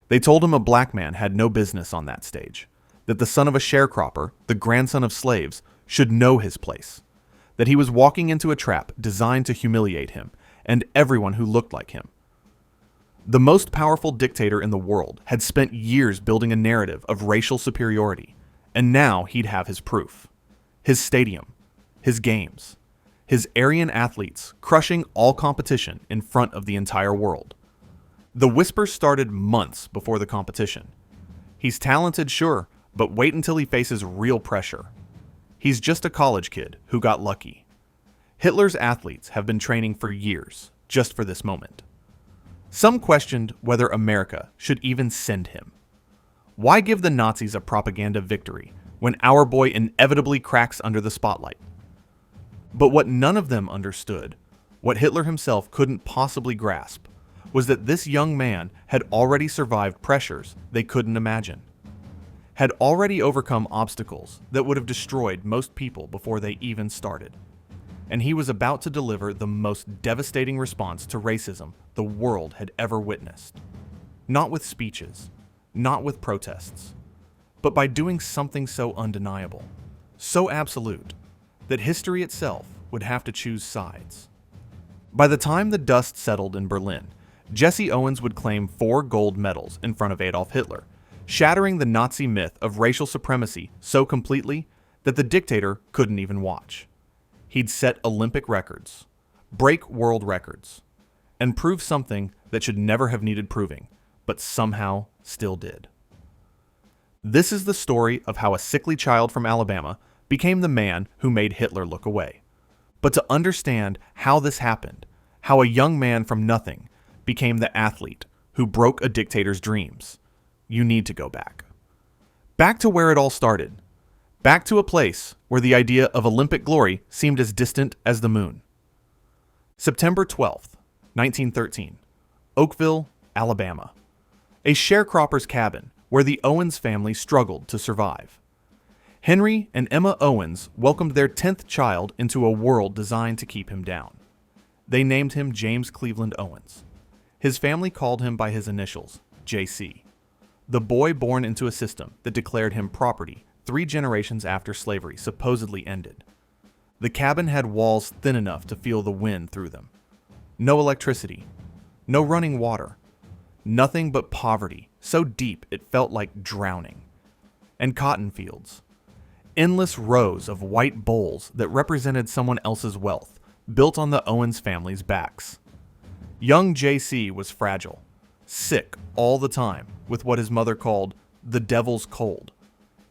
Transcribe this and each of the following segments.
They told him a black man had no business on that stage, that the son of a sharecropper, the grandson of slaves, should know his place, that he was walking into a trap designed to humiliate him and everyone who looked like him. The most powerful dictator in the world had spent years building a narrative of racial superiority, and now he'd have his proof. His stadium, his games, his Aryan athletes crushing all competition in front of the entire world. The whispers started months before the competition. He's talented, sure, but wait until he faces real pressure. He's just a college kid who got lucky. Hitler's athletes have been training for years just for this moment. Some questioned whether America should even send him. Why give the Nazis a propaganda victory when our boy inevitably cracks under the spotlight? But what none of them understood, what Hitler himself couldn't possibly grasp, was that this young man had already survived pressures they couldn't imagine, had already overcome obstacles that would have destroyed most people before they even started. And he was about to deliver the most devastating response to racism the world had ever witnessed. Not with speeches, not with protests, but by doing something so undeniable, so absolute, that history itself would have to choose sides. By the time the dust settled in Berlin, Jesse Owens would claim 4 gold medals in front of Adolf Hitler, shattering the Nazi myth of racial supremacy so completely that the dictator couldn't even watch. He'd set Olympic records, break world records, and prove something that should never have needed proving, but somehow still did. This is the story of how a sickly child from Alabama became the man who made Hitler look away. But to understand how this happened, how a young man from nothing became the athlete who broke a dictator's dreams, you need to go back. Back to where it all started. Back to a place where the idea of Olympic glory seemed as distant as the moon. September 12th, 1913, Oakville, Alabama. A sharecropper's cabin where the Owens family struggled to survive. Henry and Emma Owens welcomed their 10th child into a world designed to keep him down. They named him James Cleveland Owens. His family called him by his initials, JC. The boy born into a system that declared him property 3 generations after slavery supposedly ended. The cabin had walls thin enough to feel the wind through them. No electricity, no running water, nothing but poverty so deep it felt like drowning. And cotton fields. Endless rows of white bowls that represented someone else's wealth, built on the Owens family's backs. Young JC was fragile, sick all the time with what his mother called the devil's cold.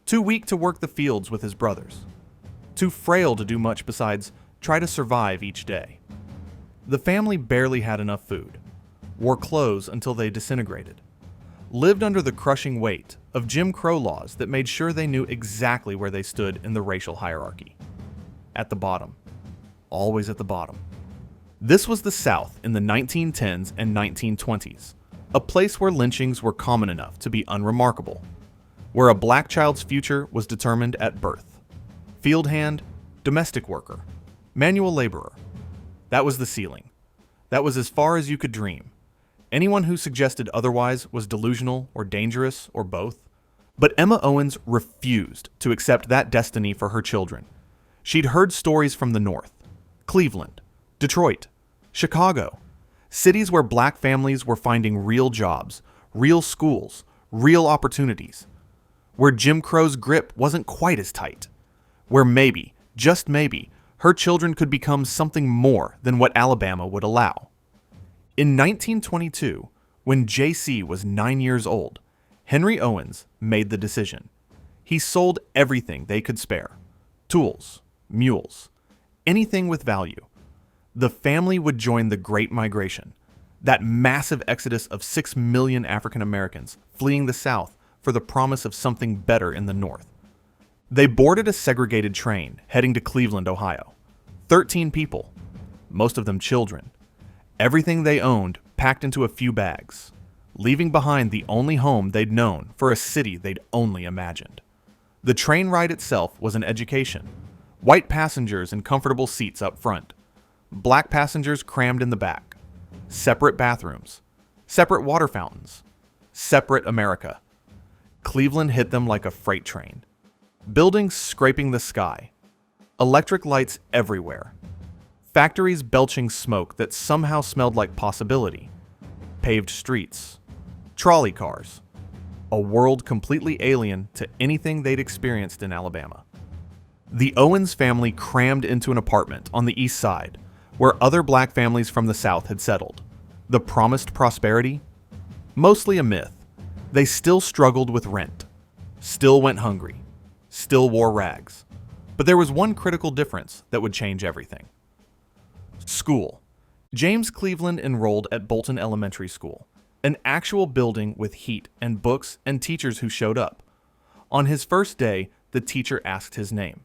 Too weak to work the fields with his brothers. Too frail to do much besides try to survive each day. The family barely had enough food, wore clothes until they disintegrated, lived under the crushing weight of Jim Crow laws that made sure they knew exactly where they stood in the racial hierarchy. At the bottom. Always at the bottom. This was the South in the 1910s and 1920s, a place where lynchings were common enough to be unremarkable, where a black child's future was determined at birth. Field hand, domestic worker, manual laborer. That was the ceiling. That was as far as you could dream. Anyone who suggested otherwise was delusional or dangerous or both. But Emma Owens refused to accept that destiny for her children. She'd heard stories from the North, Cleveland, Detroit, Chicago, cities where black families were finding real jobs, real schools, real opportunities, where Jim Crow's grip wasn't quite as tight, where maybe, just maybe, her children could become something more than what Alabama would allow. In 1922, when JC was 9 years old, Henry Owens made the decision. He sold everything they could spare. Tools, mules, anything with value. The family would join the Great Migration, that massive exodus of 6 million African Americans fleeing the South for the promise of something better in the North. They boarded a segregated train heading to Cleveland, Ohio. 13 people, most of them children. Everything they owned packed into a few bags, leaving behind the only home they'd known for a city they'd only imagined. The train ride itself was an education. White passengers in comfortable seats up front. Black passengers crammed in the back. Separate bathrooms. Separate water fountains. Separate America. Cleveland hit them like a freight train. Buildings scraping the sky. Electric lights everywhere. Factories belching smoke that somehow smelled like possibility. Paved streets. Trolley cars. A world completely alien to anything they'd experienced in Alabama. The Owens family crammed into an apartment on the east side, where other black families from the south had settled. The promised prosperity? Mostly a myth. They still struggled with rent, still went hungry, still wore rags. But there was one critical difference that would change everything. School. James Cleveland enrolled at Bolton Elementary School, an actual building with heat and books and teachers who showed up. On his first day, the teacher asked his name.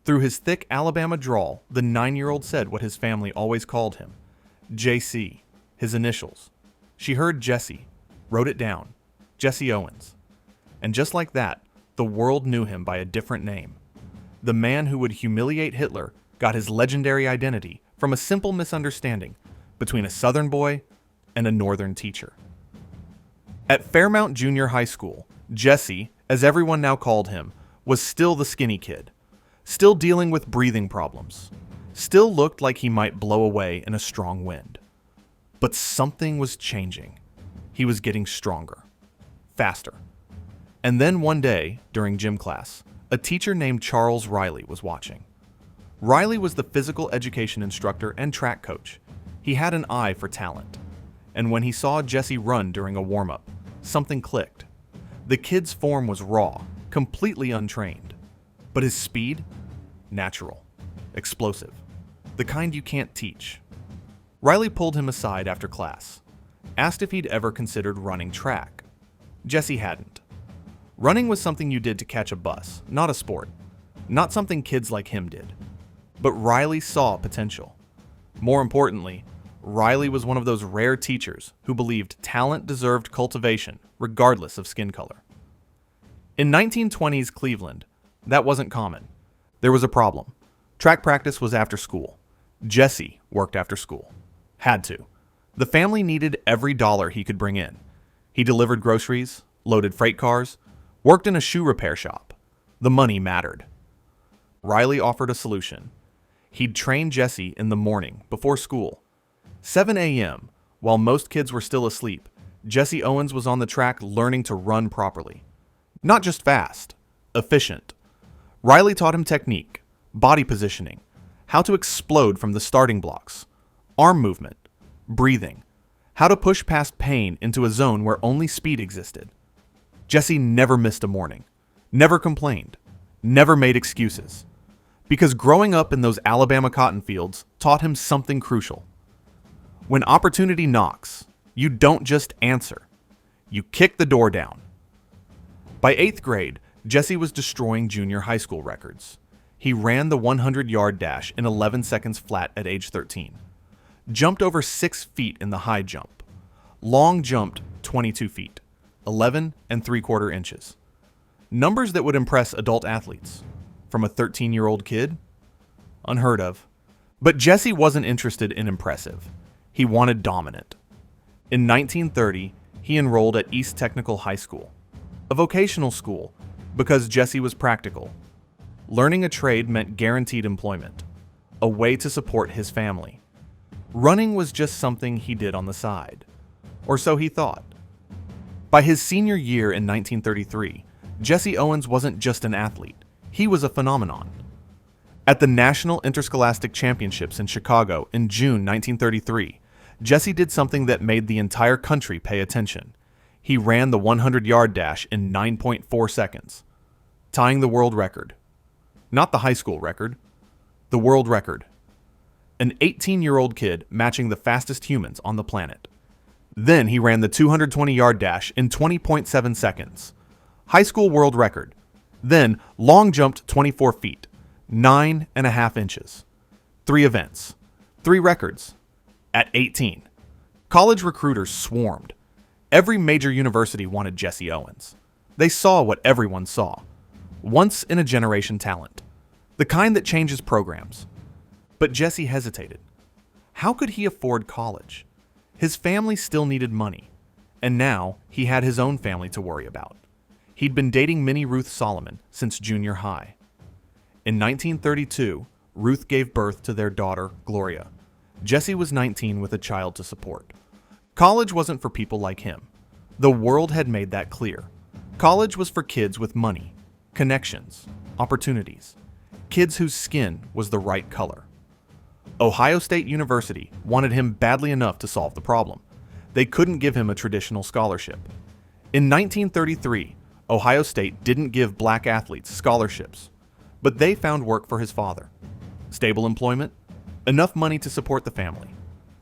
Through his thick Alabama drawl, the 9-year-old said what his family always called him, JC, his initials. She heard Jesse, wrote it down, Jesse Owens. And just like that, the world knew him by a different name. The man who would humiliate Hitler got his legendary identity from a simple misunderstanding between a Southern boy and a Northern teacher. At Fairmount Junior High School, Jesse, as everyone now called him, was still the skinny kid, still dealing with breathing problems, still looked like he might blow away in a strong wind. But something was changing. He was getting stronger, faster. And then one day, during gym class, a teacher named Charles Riley was watching. Riley was the physical education instructor and track coach. He had an eye for talent. And when he saw Jesse run during a warm-up, something clicked. The kid's form was raw, completely untrained. But his speed? Natural, explosive, the kind you can't teach. Riley pulled him aside after class, asked if he'd ever considered running track. Jesse hadn't. Running was something you did to catch a bus, not a sport, not something kids like him did. But Riley saw potential. More importantly, Riley was one of those rare teachers who believed talent deserved cultivation, regardless of skin color. In 1920s Cleveland, that wasn't common. There was a problem. Track practice was after school. Jesse worked after school. Had to. The family needed every dollar he could bring in. He delivered groceries, loaded freight cars, worked in a shoe repair shop. The money mattered. Riley offered a solution. He'd train Jesse in the morning, before school. 7 a.m., while most kids were still asleep, Jesse Owens was on the track learning to run properly. Not just fast, efficient. Riley taught him technique, body positioning, how to explode from the starting blocks, arm movement, breathing, how to push past pain into a zone where only speed existed. Jesse never missed a morning, never complained, never made excuses. Because growing up in those Alabama cotton fields taught him something crucial. When opportunity knocks, you don't just answer. You kick the door down. By 8th grade, Jesse was destroying junior high school records. He ran the 100-yard dash in 11 seconds flat at age 13. Jumped over 6 feet in the high jump. Long jumped 22 feet, 11 3/4 inches. Numbers that would impress adult athletes. From a 13-year-old kid? Unheard of. But Jesse wasn't interested in impressive. He wanted dominant. In 1930, he enrolled at East Technical High School, a vocational school, because Jesse was practical. Learning a trade meant guaranteed employment, a way to support his family. Running was just something he did on the side, or so he thought. By his senior year in 1933, Jesse Owens wasn't just an athlete. He was a phenomenon. At the National Interscholastic Championships in Chicago in June 1933, Jesse did something that made the entire country pay attention. He ran the 100-yard dash in 9.4 seconds, tying the world record. Not the high school record, the world record. An 18-year-old kid matching the fastest humans on the planet. Then he ran the 220-yard dash in 20.7 seconds. High school world record. Then long jumped 24 feet, 9.5 inches. 3 events, 3 records. At 18, college recruiters swarmed. Every major university wanted Jesse Owens. They saw what everyone saw. Once-in-a-generation talent. The kind that changes programs. But Jesse hesitated. How could he afford college? His family still needed money. And now he had his own family to worry about. He'd been dating Minnie Ruth Solomon since junior high. In 1932, Ruth gave birth to their daughter, Gloria. Jesse was 19 with a child to support. College wasn't for people like him. The world had made that clear. College was for kids with money, connections, opportunities, kids whose skin was the right color. Ohio State University wanted him badly enough to solve the problem. They couldn't give him a traditional scholarship. In 1933, Ohio State didn't give black athletes scholarships, but they found work for his father. Stable employment, enough money to support the family,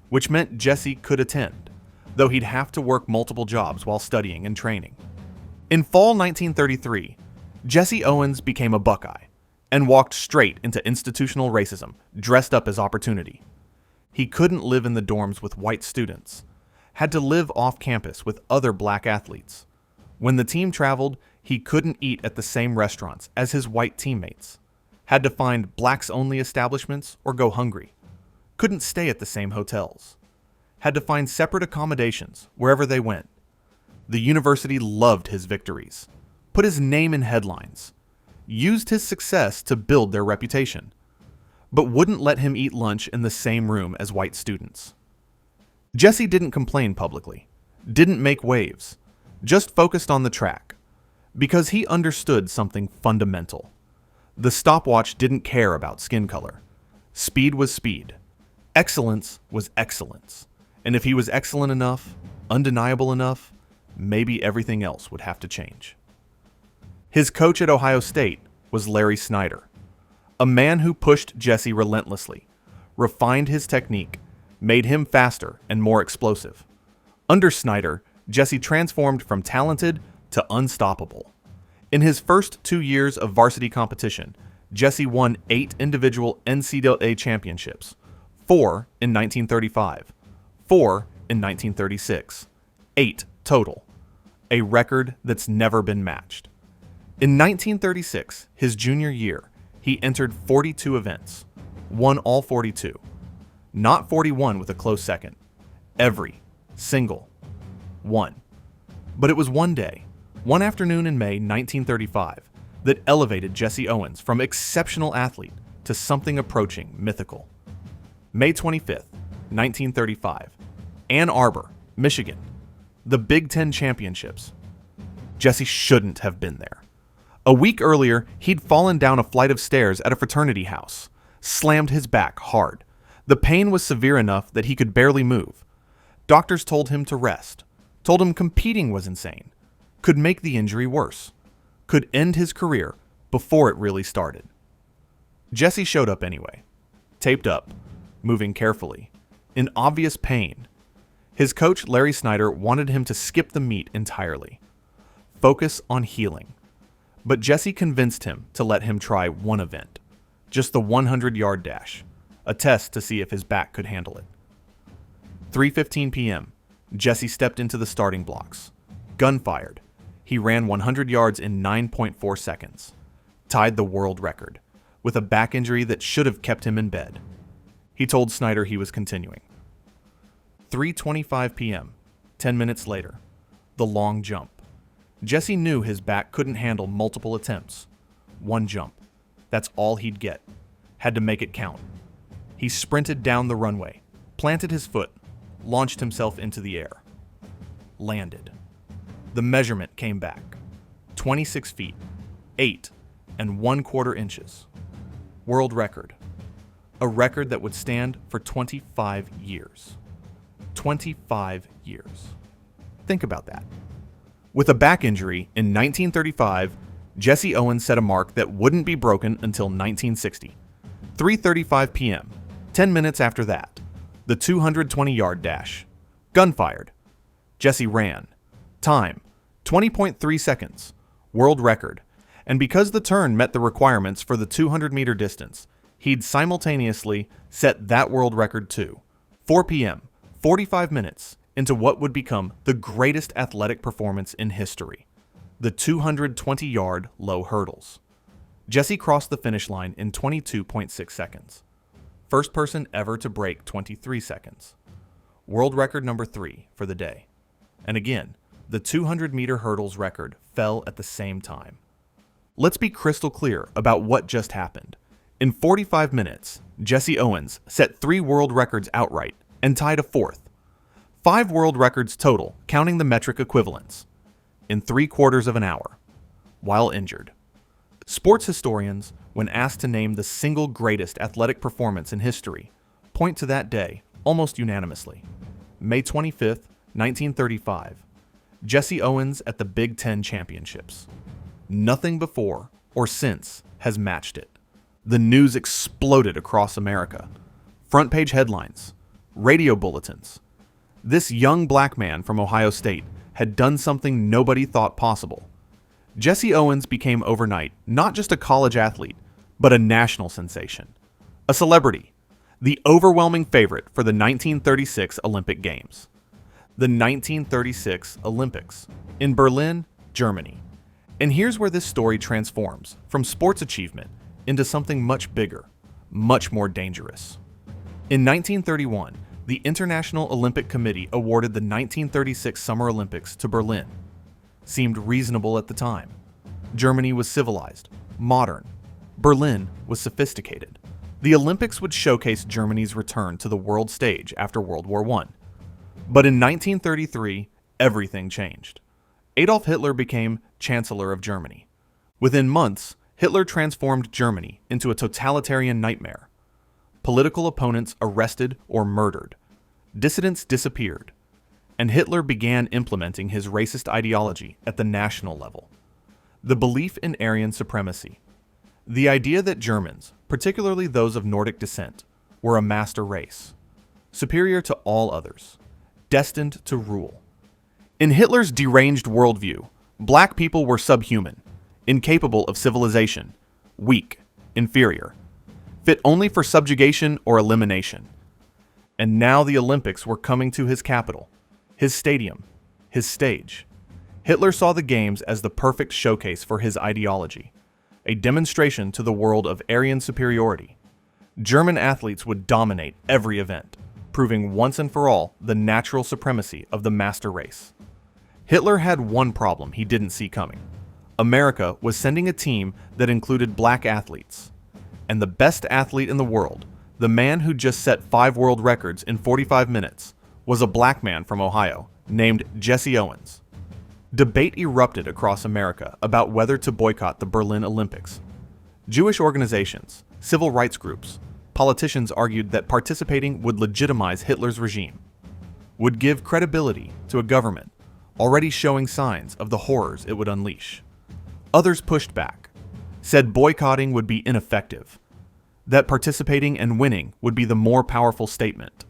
which meant Jesse could attend, though he'd have to work multiple jobs while studying and training. In fall 1933, Jesse Owens became a Buckeye and walked straight into institutional racism, dressed up as opportunity. He couldn't live in the dorms with white students, had to live off campus with other black athletes. When the team traveled, he couldn't eat at the same restaurants as his white teammates, had to find blacks-only establishments or go hungry, couldn't stay at the same hotels, had to find separate accommodations wherever they went. The university loved his victories, put his name in headlines, used his success to build their reputation, but wouldn't let him eat lunch in the same room as white students. Jesse didn't complain publicly, didn't make waves, just focused on the track, because he understood something fundamental. The stopwatch didn't care about skin color. Speed was speed. Excellence was excellence. And if he was excellent enough, undeniable enough, maybe everything else would have to change. His coach at Ohio State was Larry Snyder, a man who pushed Jesse relentlessly, refined his technique, made him faster and more explosive. Under Snyder, Jesse transformed from talented to unstoppable. In his first 2 years of varsity competition, Jesse won 8 individual NCAA championships, 4 in 1935, 4 in 1936, 8 total, a record that's never been matched. In 1936, his junior year, he entered 42 events, won all 42, not 41 with a close second, every single one. But it was one day, one afternoon in May 1935, that elevated Jesse Owens from exceptional athlete to something approaching mythical. May 25th, 1935, Ann Arbor, Michigan, the Big Ten Championships. Jesse shouldn't have been there. A week earlier, he'd fallen down a flight of stairs at a fraternity house, slammed his back hard. The pain was severe enough that he could barely move. Doctors told him to rest, told him competing was insane, could make the injury worse, could end his career before it really started. Jesse showed up anyway, taped up, moving carefully, in obvious pain. His coach, Larry Snyder, wanted him to skip the meet entirely, focus on healing. But Jesse convinced him to let him try one event, just the 100-yard dash, a test to see if his back could handle it. 3:15 p.m., Jesse stepped into the starting blocks. Gun fired. He ran 100 yards in 9.4 seconds, tied the world record, with a back injury that should have kept him in bed. He told Snyder he was continuing. 3:25 p.m., 10 minutes later, the long jump. Jesse knew his back couldn't handle multiple attempts. One jump. That's all he'd get. Had to make it count. He sprinted down the runway, planted his foot, launched himself into the air. Landed. The measurement came back. 26 feet, 8 1/4 inches. World record. A record that would stand for 25 years. 25 years. Think about that. With a back injury in 1935, Jesse Owens set a mark that wouldn't be broken until 1960. 3:35 p.m., 10 minutes after that, the 220-yard dash. Gun fired. Jesse ran. Time, 20.3 seconds. World record. And because the turn met the requirements for the 200-meter distance, he'd simultaneously set that world record too. 4 p.m., 45 minutes into what would become the greatest athletic performance in history, the 220-yard low hurdles. Jesse crossed the finish line in 22.6 seconds. First person ever to break 23 seconds. World record number 3 for the day. and again, the 200-meter hurdles record fell at the same time. Let's be crystal clear about what just happened. In 45 minutes, Jesse Owens set 3 world records outright and tied a 4th. 5 world records total, counting the metric equivalents, in 3/4 of an hour, while injured. Sports historians, when asked to name the single greatest athletic performance in history, point to that day almost unanimously. May 25, 1935, Jesse Owens at the Big Ten Championships. Nothing before or since has matched it. The news exploded across America. Front page headlines, radio bulletins. This young black man from Ohio State had done something nobody thought possible. Jesse Owens became overnight not just a college athlete, but a national sensation. A celebrity, the overwhelming favorite for the 1936 Olympic Games. The 1936 Olympics in Berlin, Germany. And here's where this story transforms from sports achievement into something much bigger, much more dangerous. In 1931, the International Olympic Committee awarded the 1936 Summer Olympics to Berlin. Seemed reasonable at the time. Germany was civilized, modern. Berlin was sophisticated. The Olympics would showcase Germany's return to the world stage after World War I. But in 1933, everything changed. Adolf Hitler became Chancellor of Germany. Within months, Hitler transformed Germany into a totalitarian nightmare. Political opponents arrested or murdered. Dissidents disappeared. And Hitler began implementing his racist ideology at the national level. The belief in Aryan supremacy. The idea that Germans, particularly those of Nordic descent, were a master race, superior to all others, destined to rule. In Hitler's deranged worldview, black people were subhuman, incapable of civilization, weak, inferior, fit only for subjugation or elimination. And now the Olympics were coming to his capital, his stadium, his stage. Hitler saw the games as the perfect showcase for his ideology, a demonstration to the world of Aryan superiority. German athletes would dominate every event, proving once and for all the natural supremacy of the master race. Hitler had one problem he didn't see coming. America was sending a team that included black athletes. And the best athlete in the world, the man who just set 5 world records in 45 minutes, was a black man from Ohio named Jesse Owens. Debate erupted across America about whether to boycott the Berlin Olympics. Jewish organizations, civil rights groups, politicians argued that participating would legitimize Hitler's regime, would give credibility to a government already showing signs of the horrors it would unleash. Others pushed back, said boycotting would be ineffective, that participating and winning would be the more powerful statement,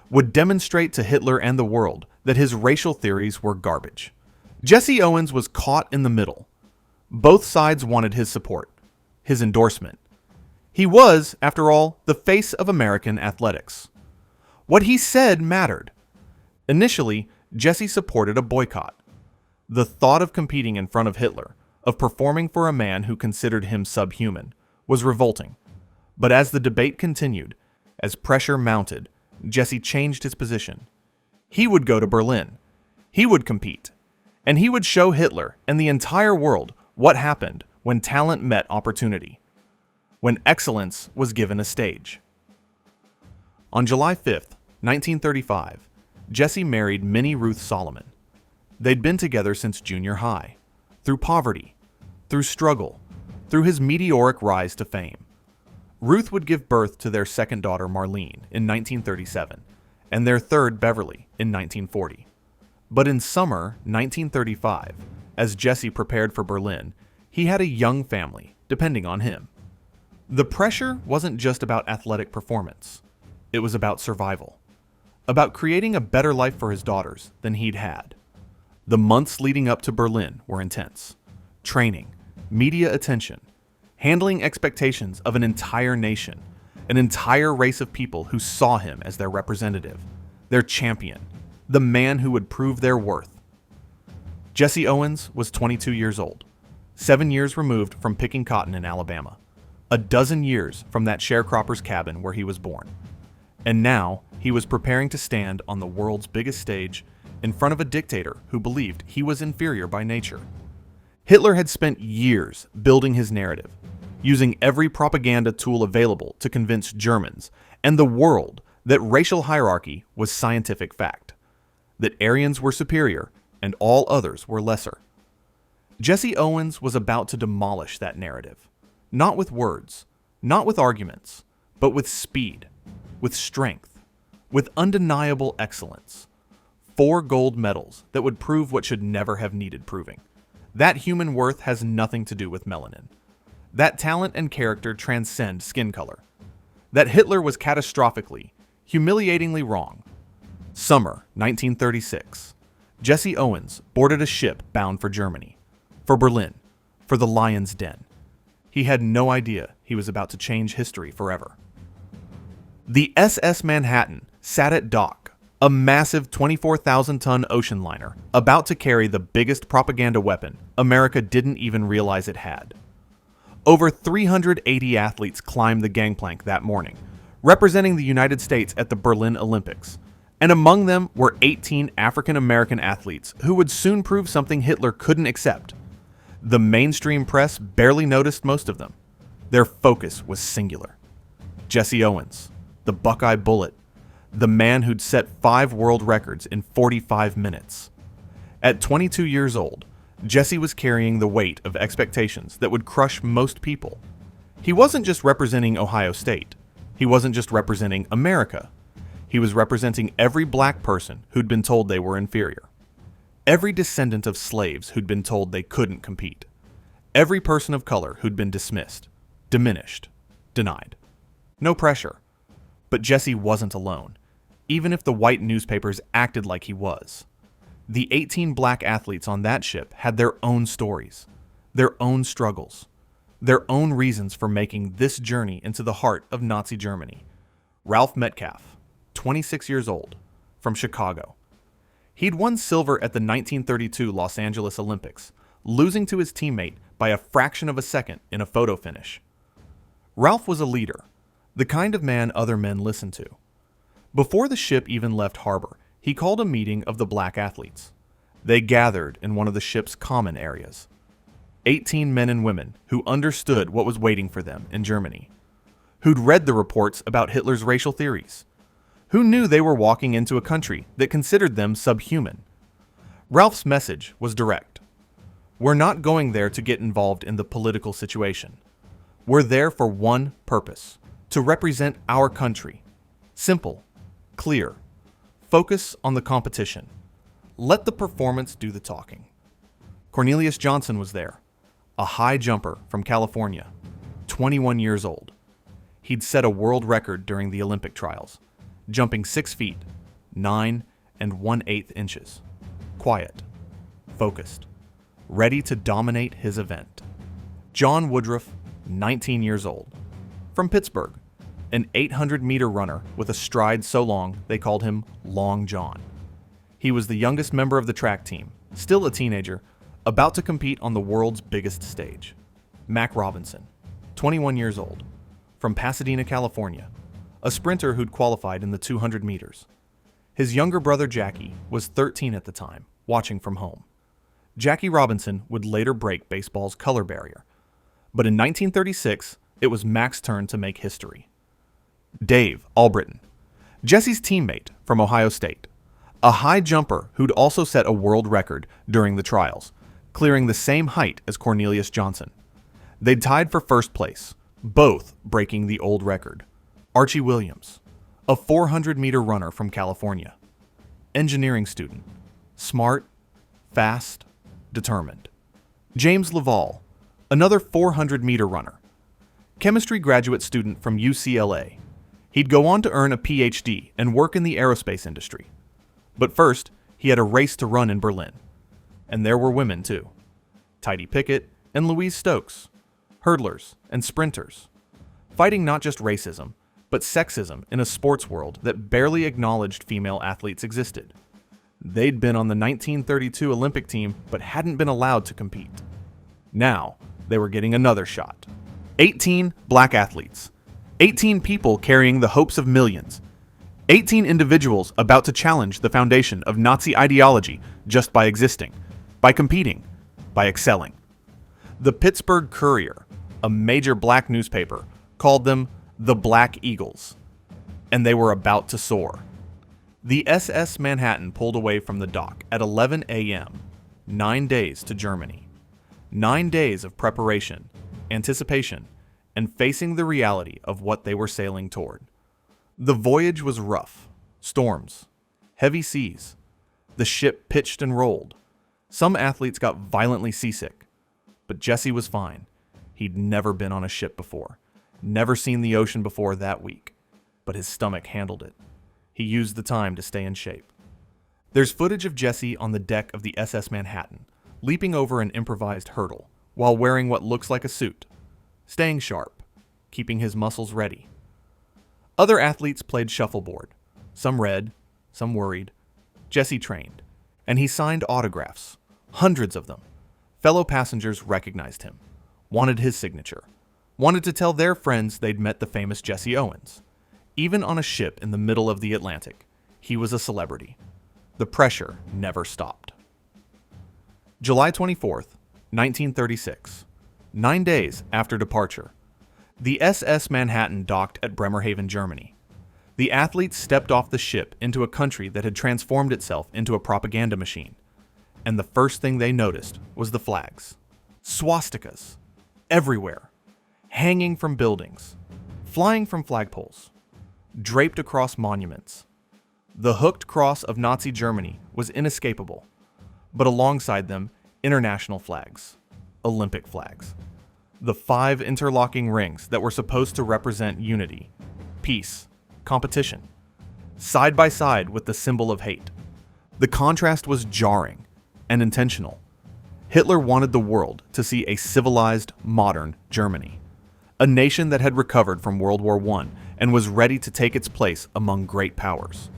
would demonstrate to Hitler and the world that his racial theories were garbage. Jesse Owens was caught in the middle. Both sides wanted his support, his endorsement. He was, after all, the face of American athletics. What he said mattered. Initially, Jesse supported a boycott. The thought of competing in front of Hitler, of performing for a man who considered him subhuman, was revolting. But as the debate continued, as pressure mounted, Jesse changed his position. He would go to Berlin. He would compete. And he would show Hitler and the entire world what happened when talent met opportunity, when excellence was given a stage. On July 5th, 1935, Jesse married Minnie Ruth Solomon. They'd been together since junior high, through poverty, through struggle, through his meteoric rise to fame. Ruth would give birth to their second daughter Marlene in 1937, and their third Beverly in 1940. But in summer 1935, as Jesse prepared for Berlin, he had a young family depending on him. The pressure wasn't just about athletic performance. It was about survival, about creating a better life for his daughters than he'd had. The months leading up to Berlin were intense. Training, media attention, handling expectations of an entire nation, an entire race of people who saw him as their representative, their champion, the man who would prove their worth. Jesse Owens was 22 years old, 7 years removed from picking cotton in Alabama, a dozen years from that sharecropper's cabin where he was born. And now he was preparing to stand on the world's biggest stage in front of a dictator who believed he was inferior by nature. Hitler had spent years building his narrative, using every propaganda tool available to convince Germans and the world that racial hierarchy was scientific fact, that Aryans were superior and all others were lesser. Jesse Owens was about to demolish that narrative, not with words, not with arguments, but with speed, with strength, with undeniable excellence. 4 gold medals that would prove what should never have needed proving. That human worth has nothing to do with melanin. That talent and character transcend skin color. That Hitler was catastrophically, humiliatingly wrong. Summer 1936. Jesse Owens boarded a ship bound for Germany, for Berlin, for the Lion's Den. He had no idea he was about to change history forever. The SS Manhattan sat at dock, a massive 24,000-ton ocean liner about to carry the biggest propaganda weapon America didn't even realize it had. Over 380 athletes climbed the gangplank that morning, representing the United States at the Berlin Olympics, and among them were 18 African-American athletes who would soon prove something Hitler couldn't accept. The mainstream press barely noticed most of them. Their focus was singular. Jesse Owens, the Buckeye Bullet, the man who'd set 5 world records in 45 minutes. At 22 years old, Jesse was carrying the weight of expectations that would crush most people. He wasn't just representing Ohio State. He wasn't just representing America. He was representing every black person who'd been told they were inferior. Every descendant of slaves who'd been told they couldn't compete. Every person of color who'd been dismissed, diminished, denied. No pressure. But Jesse wasn't alone, even if the white newspapers acted like he was. The 18 black athletes on that ship had their own stories, their own struggles, their own reasons for making this journey into the heart of Nazi Germany. Ralph Metcalfe, 26 years old, from Chicago. He'd won silver at the 1932 Los Angeles Olympics, losing to his teammate by a fraction of a second in a photo finish. Ralph was a leader, the kind of man other men listened to. Before the ship even left harbor, he called a meeting of the black athletes. They gathered in one of the ship's common areas. 18 men and women who understood what was waiting for them in Germany, who'd read the reports about Hitler's racial theories, who knew they were walking into a country that considered them subhuman. Ralph's message was direct. We're not going there to get involved in the political situation. We're there for one purpose, to represent our country. Simple, clear. Focus on the competition. Let the performance do the talking. Cornelius Johnson was there, a high jumper from California, 21 years old. He'd set a world record during the Olympic trials, jumping 6 feet, 9 1/8 inches. Quiet, focused, ready to dominate his event. John Woodruff, 19 years old, from Pittsburgh, an 800-meter runner with a stride so long they called him Long John. He was the youngest member of the track team, still a teenager, about to compete on the world's biggest stage. Mac Robinson, 21 years old, from Pasadena, California, a sprinter who'd qualified in the 200 meters. His younger brother Jackie was 13 at the time, watching from home. Jackie Robinson would later break baseball's color barrier. But in 1936, it was Mac's turn to make history. Dave Albritton, Jesse's teammate from Ohio State, a high jumper who'd also set a world record during the trials, clearing the same height as Cornelius Johnson. They'd tied for first place, both breaking the old record. Archie Williams, a 400-meter runner from California, engineering student, smart, fast, determined. James Laval, another 400-meter runner, chemistry graduate student from UCLA. He'd go on to earn a PhD and work in the aerospace industry. But first, he had a race to run in Berlin. And there were women, too. Tidy Pickett and Louise Stokes, hurdlers and sprinters, fighting not just racism, but sexism in a sports world that barely acknowledged female athletes existed. They'd been on the 1932 Olympic team, but hadn't been allowed to compete. Now, they were getting another shot. 18 black athletes. 18 people carrying the hopes of millions. 18 individuals about to challenge the foundation of Nazi ideology just by existing, by competing, by excelling. The Pittsburgh Courier, a major black newspaper, called them the Black Eagles, and they were about to soar. The SS Manhattan pulled away from the dock at 11 a.m., 9 days to Germany. 9 days of preparation, anticipation, and facing the reality of what they were sailing toward. The voyage was rough, storms, heavy seas. The ship pitched and rolled. Some athletes got violently seasick, but Jesse was fine. He'd never been on a ship before, never seen the ocean before that week, but his stomach handled it. He used the time to stay in shape. There's footage of Jesse on the deck of the SS Manhattan, leaping over an improvised hurdle while wearing what looks like a suit, staying sharp, keeping his muscles ready. Other athletes played shuffleboard. Some read, some worried. Jesse trained, and he signed autographs, hundreds of them. Fellow passengers recognized him, wanted his signature, wanted to tell their friends they'd met the famous Jesse Owens. Even on a ship in the middle of the Atlantic, he was a celebrity. The pressure never stopped. July 24th, 1936, 9 days after departure, the SS Manhattan docked at Bremerhaven, Germany. The athletes stepped off the ship into a country that had transformed itself into a propaganda machine, and the first thing they noticed was the flags. Swastikas, everywhere, hanging from buildings, flying from flagpoles, draped across monuments. The hooked cross of Nazi Germany was inescapable, but alongside them, international flags, Olympic flags. The 5 interlocking rings that were supposed to represent unity, peace, competition, side by side with the symbol of hate. The contrast was jarring and intentional. Hitler wanted the world to see a civilized, modern Germany, a nation that had recovered from World War I and was ready to take its place among great powers.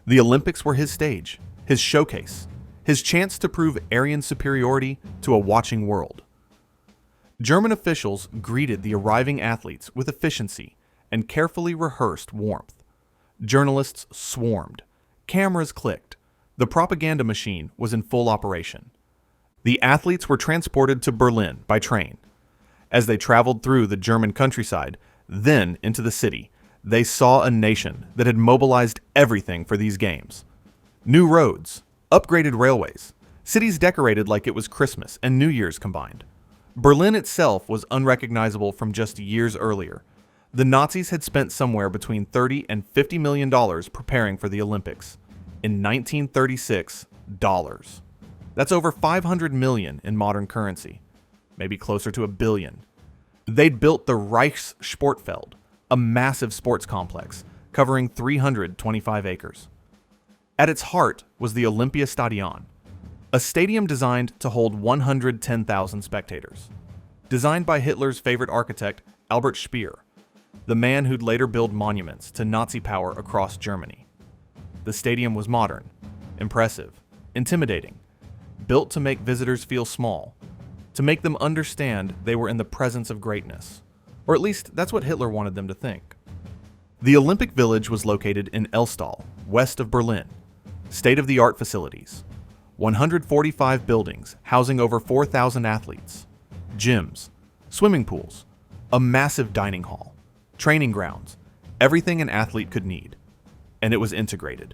The Olympics were his stage, his showcase, his chance to prove Aryan superiority to a watching world. German officials greeted the arriving athletes with efficiency and carefully rehearsed warmth. Journalists swarmed. Cameras clicked. The propaganda machine was in full operation. The athletes were transported to Berlin by train. As they traveled through the German countryside, then into the city, they saw a nation that had mobilized everything for these games. New roads, upgraded railways, cities decorated like it was Christmas and New Year's combined. Berlin itself was unrecognizable from just years earlier. The Nazis had spent somewhere between $30 and $50 million preparing for the Olympics. In 1936, dollars. That's over 500 million in modern currency, maybe closer to $1 billion. They'd built the Reichssportfeld, a massive sports complex covering 325 acres. At its heart was the Olympiastadion, a stadium designed to hold 110,000 spectators. Designed by Hitler's favorite architect, Albert Speer, the man who'd later build monuments to Nazi power across Germany. The stadium was modern, impressive, intimidating, built to make visitors feel small, to make them understand they were in the presence of greatness. Or at least that's what Hitler wanted them to think. The Olympic Village was located in Elstal, west of Berlin. State-of-the-art facilities. 145 buildings housing over 4,000 athletes. Gyms, swimming pools, a massive dining hall, training grounds, everything an athlete could need. And it was integrated.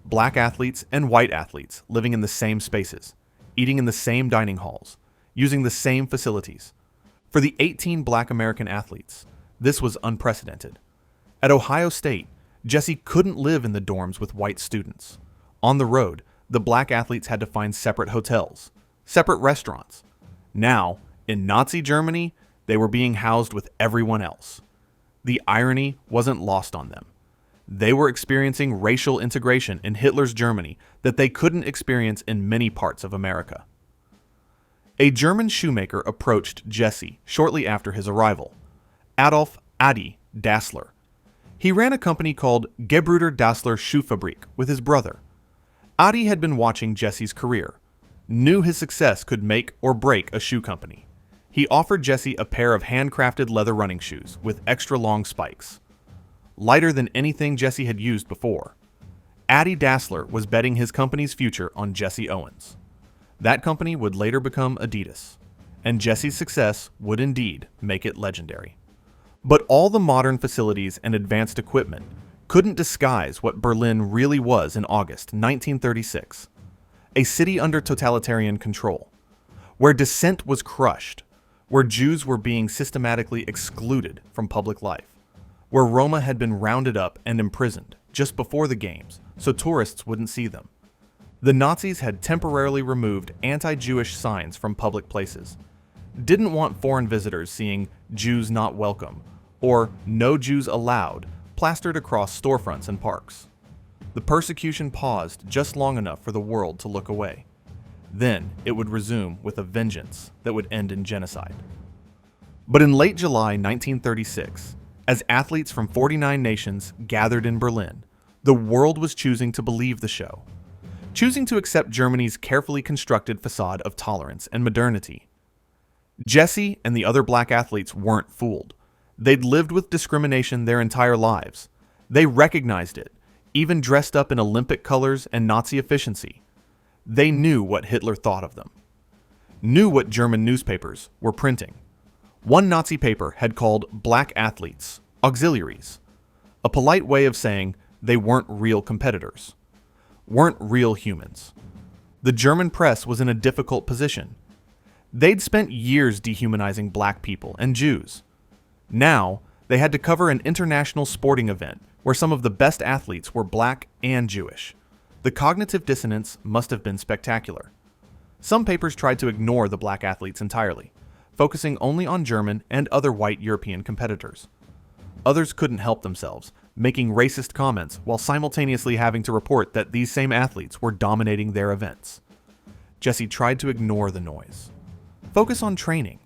Black athletes and white athletes living in the same spaces, eating in the same dining halls, using the same facilities. For the 18 black American athletes, this was unprecedented. At Ohio State, Jesse couldn't live in the dorms with white students. On the road, the black athletes had to find separate hotels, separate restaurants. Now, in Nazi Germany, they were being housed with everyone else. The irony wasn't lost on them. They were experiencing racial integration in Hitler's Germany that they couldn't experience in many parts of America. A German shoemaker approached Jesse shortly after his arrival, Adolf Adi Dassler. He ran a company called Gebrüder Dassler Schuhfabrik with his brother. Adi had been watching Jesse's career, knew his success could make or break a shoe company. He offered Jesse a pair of handcrafted leather running shoes with extra long spikes. Lighter than anything Jesse had used before. Addy Dassler was betting his company's future on Jesse Owens. That company would later become Adidas, and Jesse's success would indeed make it legendary. But all the modern facilities and advanced equipment couldn't disguise what Berlin really was in August 1936. A city under totalitarian control, where dissent was crushed, where Jews were being systematically excluded from public life, where Roma had been rounded up and imprisoned just before the games so tourists wouldn't see them. The Nazis had temporarily removed anti-Jewish signs from public places, didn't want foreign visitors seeing "Jews not welcome" or "No Jews allowed" plastered across storefronts and parks. The persecution paused just long enough for the world to look away. Then it would resume with a vengeance that would end in genocide. But in late July 1936, as athletes from 49 nations gathered in Berlin, the world was choosing to believe the show, choosing to accept Germany's carefully constructed facade of tolerance and modernity. Jesse and the other black athletes weren't fooled. They'd lived with discrimination their entire lives. They recognized it, even dressed up in Olympic colors and Nazi efficiency. They knew what Hitler thought of them, knew what German newspapers were printing. One Nazi paper had called black athletes auxiliaries, a polite way of saying they weren't real competitors, weren't real humans. The German press was in a difficult position. They'd spent years dehumanizing black people and Jews. Now, they had to cover an international sporting event where some of the best athletes were black and Jewish. The cognitive dissonance must have been spectacular. Some papers tried to ignore the black athletes entirely, focusing only on German and other white European competitors. Others couldn't help themselves, making racist comments while simultaneously having to report that these same athletes were dominating their events. Jesse tried to ignore the noise. Focus on training.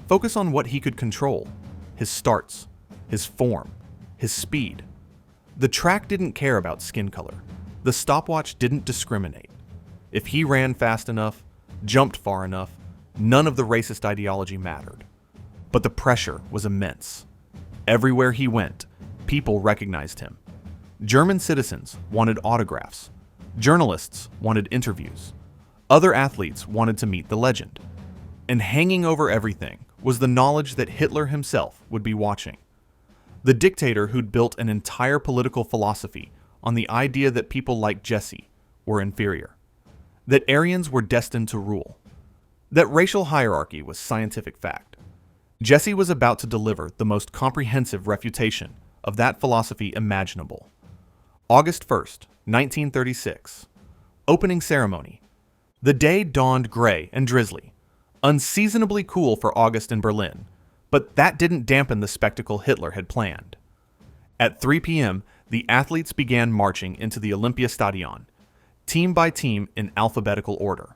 Focus on what he could control. His starts, his form, his speed. The track didn't care about skin color. The stopwatch didn't discriminate. If he ran fast enough, jumped far enough, none of the racist ideology mattered. But the pressure was immense. Everywhere he went, people recognized him. German citizens wanted autographs. Journalists wanted interviews. Other athletes wanted to meet the legend. And hanging over everything was the knowledge that Hitler himself would be watching. The dictator who'd built an entire political philosophy on the idea that people like Jesse were inferior, that Aryans were destined to rule, that racial hierarchy was scientific fact. Jesse was about to deliver the most comprehensive refutation of that philosophy imaginable. August 1st, 1936. Opening ceremony. The day dawned gray and drizzly, unseasonably cool for August in Berlin, but that didn't dampen the spectacle Hitler had planned. At 3 p.m., the athletes began marching into the Olympiastadion, team by team in alphabetical order.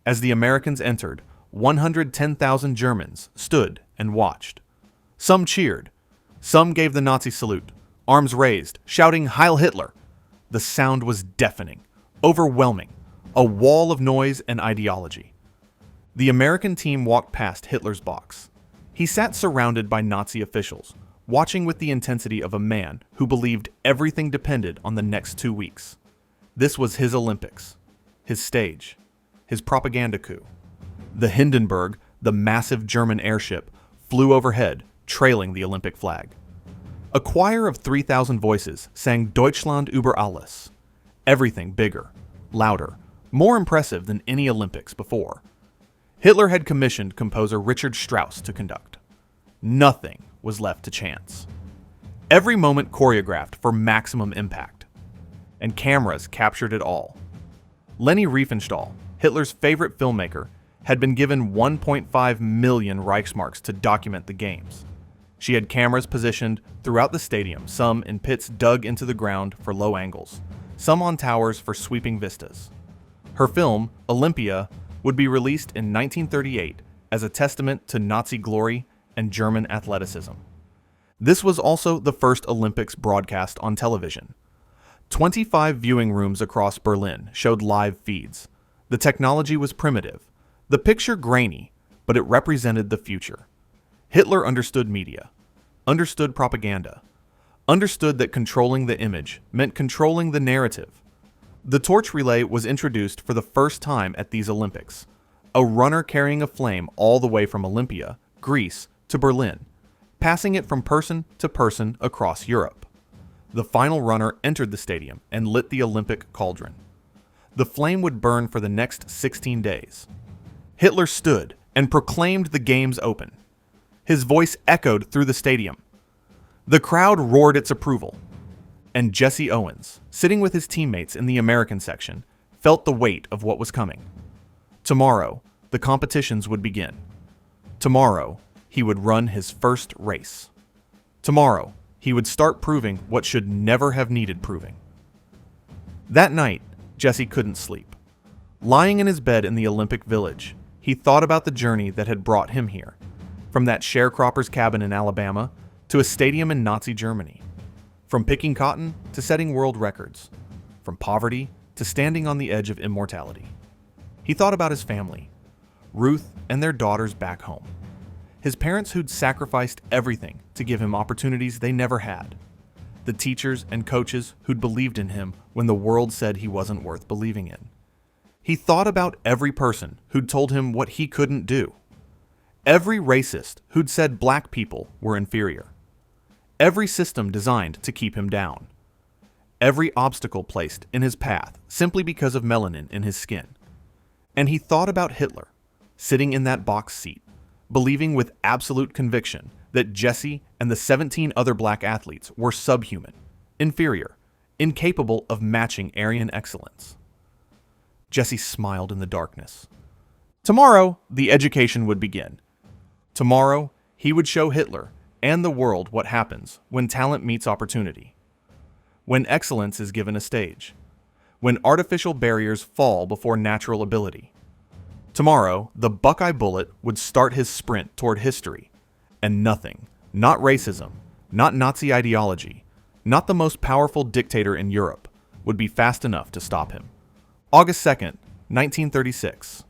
As the Americans entered, 110,000 Germans stood and watched. Some cheered. Some gave the Nazi salute, arms raised, shouting "Heil Hitler!" The sound was deafening, overwhelming, a wall of noise and ideology. The American team walked past Hitler's box. He sat surrounded by Nazi officials, watching with the intensity of a man who believed everything depended on the next 2 weeks. This was his Olympics, his stage, his propaganda coup. The Hindenburg, the massive German airship, flew overhead, trailing the Olympic flag. A choir of 3,000 voices sang Deutschland über alles. Everything bigger, louder, more impressive than any Olympics before. Hitler had commissioned composer Richard Strauss to conduct. Nothing was left to chance. Every moment choreographed for maximum impact. And cameras captured it all. Leni Riefenstahl, Hitler's favorite filmmaker, had been given 1.5 million Reichsmarks to document the games. She had cameras positioned throughout the stadium, some in pits dug into the ground for low angles, some on towers for sweeping vistas. Her film, Olympia, would be released in 1938 as a testament to Nazi glory and German athleticism. This was also the first Olympics broadcast on television. 25 viewing rooms across Berlin showed live feeds. The technology was primitive, the picture grainy, but it represented the future. Hitler understood media, understood propaganda, understood that controlling the image meant controlling the narrative. The torch relay was introduced for the first time at these Olympics, a runner carrying a flame all the way from Olympia, Greece, to Berlin, passing it from person to person across Europe. The final runner entered the stadium and lit the Olympic cauldron. The flame would burn for the next 16 days. Hitler stood and proclaimed the games open. His voice echoed through the stadium. The crowd roared its approval. And Jesse Owens, sitting with his teammates in the American section, felt the weight of what was coming. Tomorrow, the competitions would begin. Tomorrow, he would run his first race. Tomorrow, he would start proving what should never have needed proving. That night, Jesse couldn't sleep. Lying in his bed in the Olympic Village, he thought about the journey that had brought him here, from that sharecropper's cabin in Alabama to a stadium in Nazi Germany, from picking cotton to setting world records, from poverty to standing on the edge of immortality. He thought about his family, Ruth and their daughters back home, his parents who'd sacrificed everything to give him opportunities they never had, the teachers and coaches who'd believed in him when the world said he wasn't worth believing in. He thought about every person who'd told him what he couldn't do, every racist who'd said black people were inferior, every system designed to keep him down, every obstacle placed in his path simply because of melanin in his skin. And he thought about Hitler, sitting in that box seat, believing with absolute conviction that Jesse and the 17 other black athletes were subhuman, inferior, incapable of matching Aryan excellence. Jesse smiled in the darkness. Tomorrow, the education would begin. Tomorrow, he would show Hitler and the world what happens when talent meets opportunity, when excellence is given a stage, when artificial barriers fall before natural ability. Tomorrow, the Buckeye Bullet would start his sprint toward history, and nothing, not racism, not Nazi ideology, not the most powerful dictator in Europe, would be fast enough to stop him. August 2nd, 1936.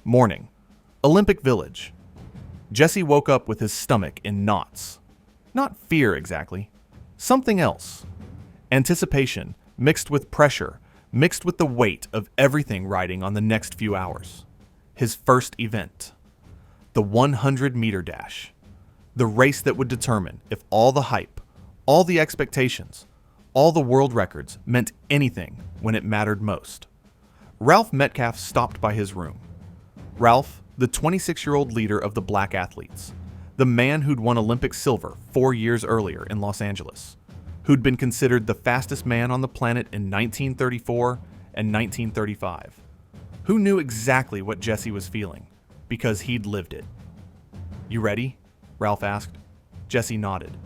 Morning. Olympic Village. Jesse woke up with his stomach in knots. Not fear exactly. Something else. Anticipation, mixed with pressure, mixed with the weight of everything riding on the next few hours. His first event. The 100-meter dash. The race that would determine if all the hype, all the expectations, all the world records meant anything when it mattered most. Ralph Metcalfe stopped by his room. Ralph, the 26-year-old leader of the black athletes, the man who'd won Olympic silver 4 years earlier in Los Angeles, who'd been considered the fastest man on the planet in 1934 and 1935, who knew exactly what Jesse was feeling, because he'd lived it. "You ready?" Ralph asked. Jesse nodded.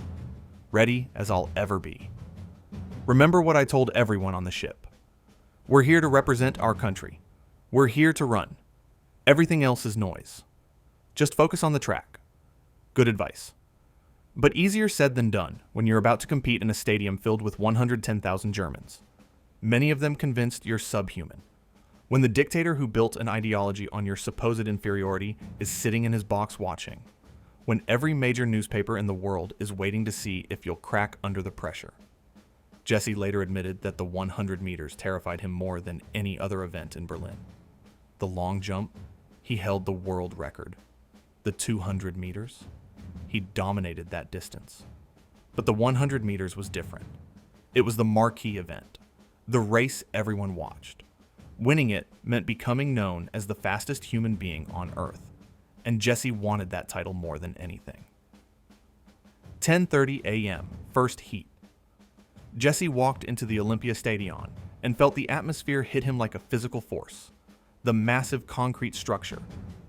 "Ready as I'll ever be. Remember what I told everyone on the ship. We're here to represent our country. We're here to run. Everything else is noise. Just focus on the track." Good advice. But easier said than done when you're about to compete in a stadium filled with 110,000 Germans, many of them convinced you're subhuman. When the dictator who built an ideology on your supposed inferiority is sitting in his box watching. When every major newspaper in the world is waiting to see if you'll crack under the pressure. Jesse later admitted that the 100 meters terrified him more than any other event in Berlin. The long jump, he held the world record. The 200 meters, he dominated that distance. But the 100 meters was different. It was the marquee event, the race everyone watched. Winning it meant becoming known as the fastest human being on Earth, and Jesse wanted that title more than anything. 10:30 a.m., first heat. Jesse walked into the Olympia Stadion and felt the atmosphere hit him like a physical force. The massive concrete structure,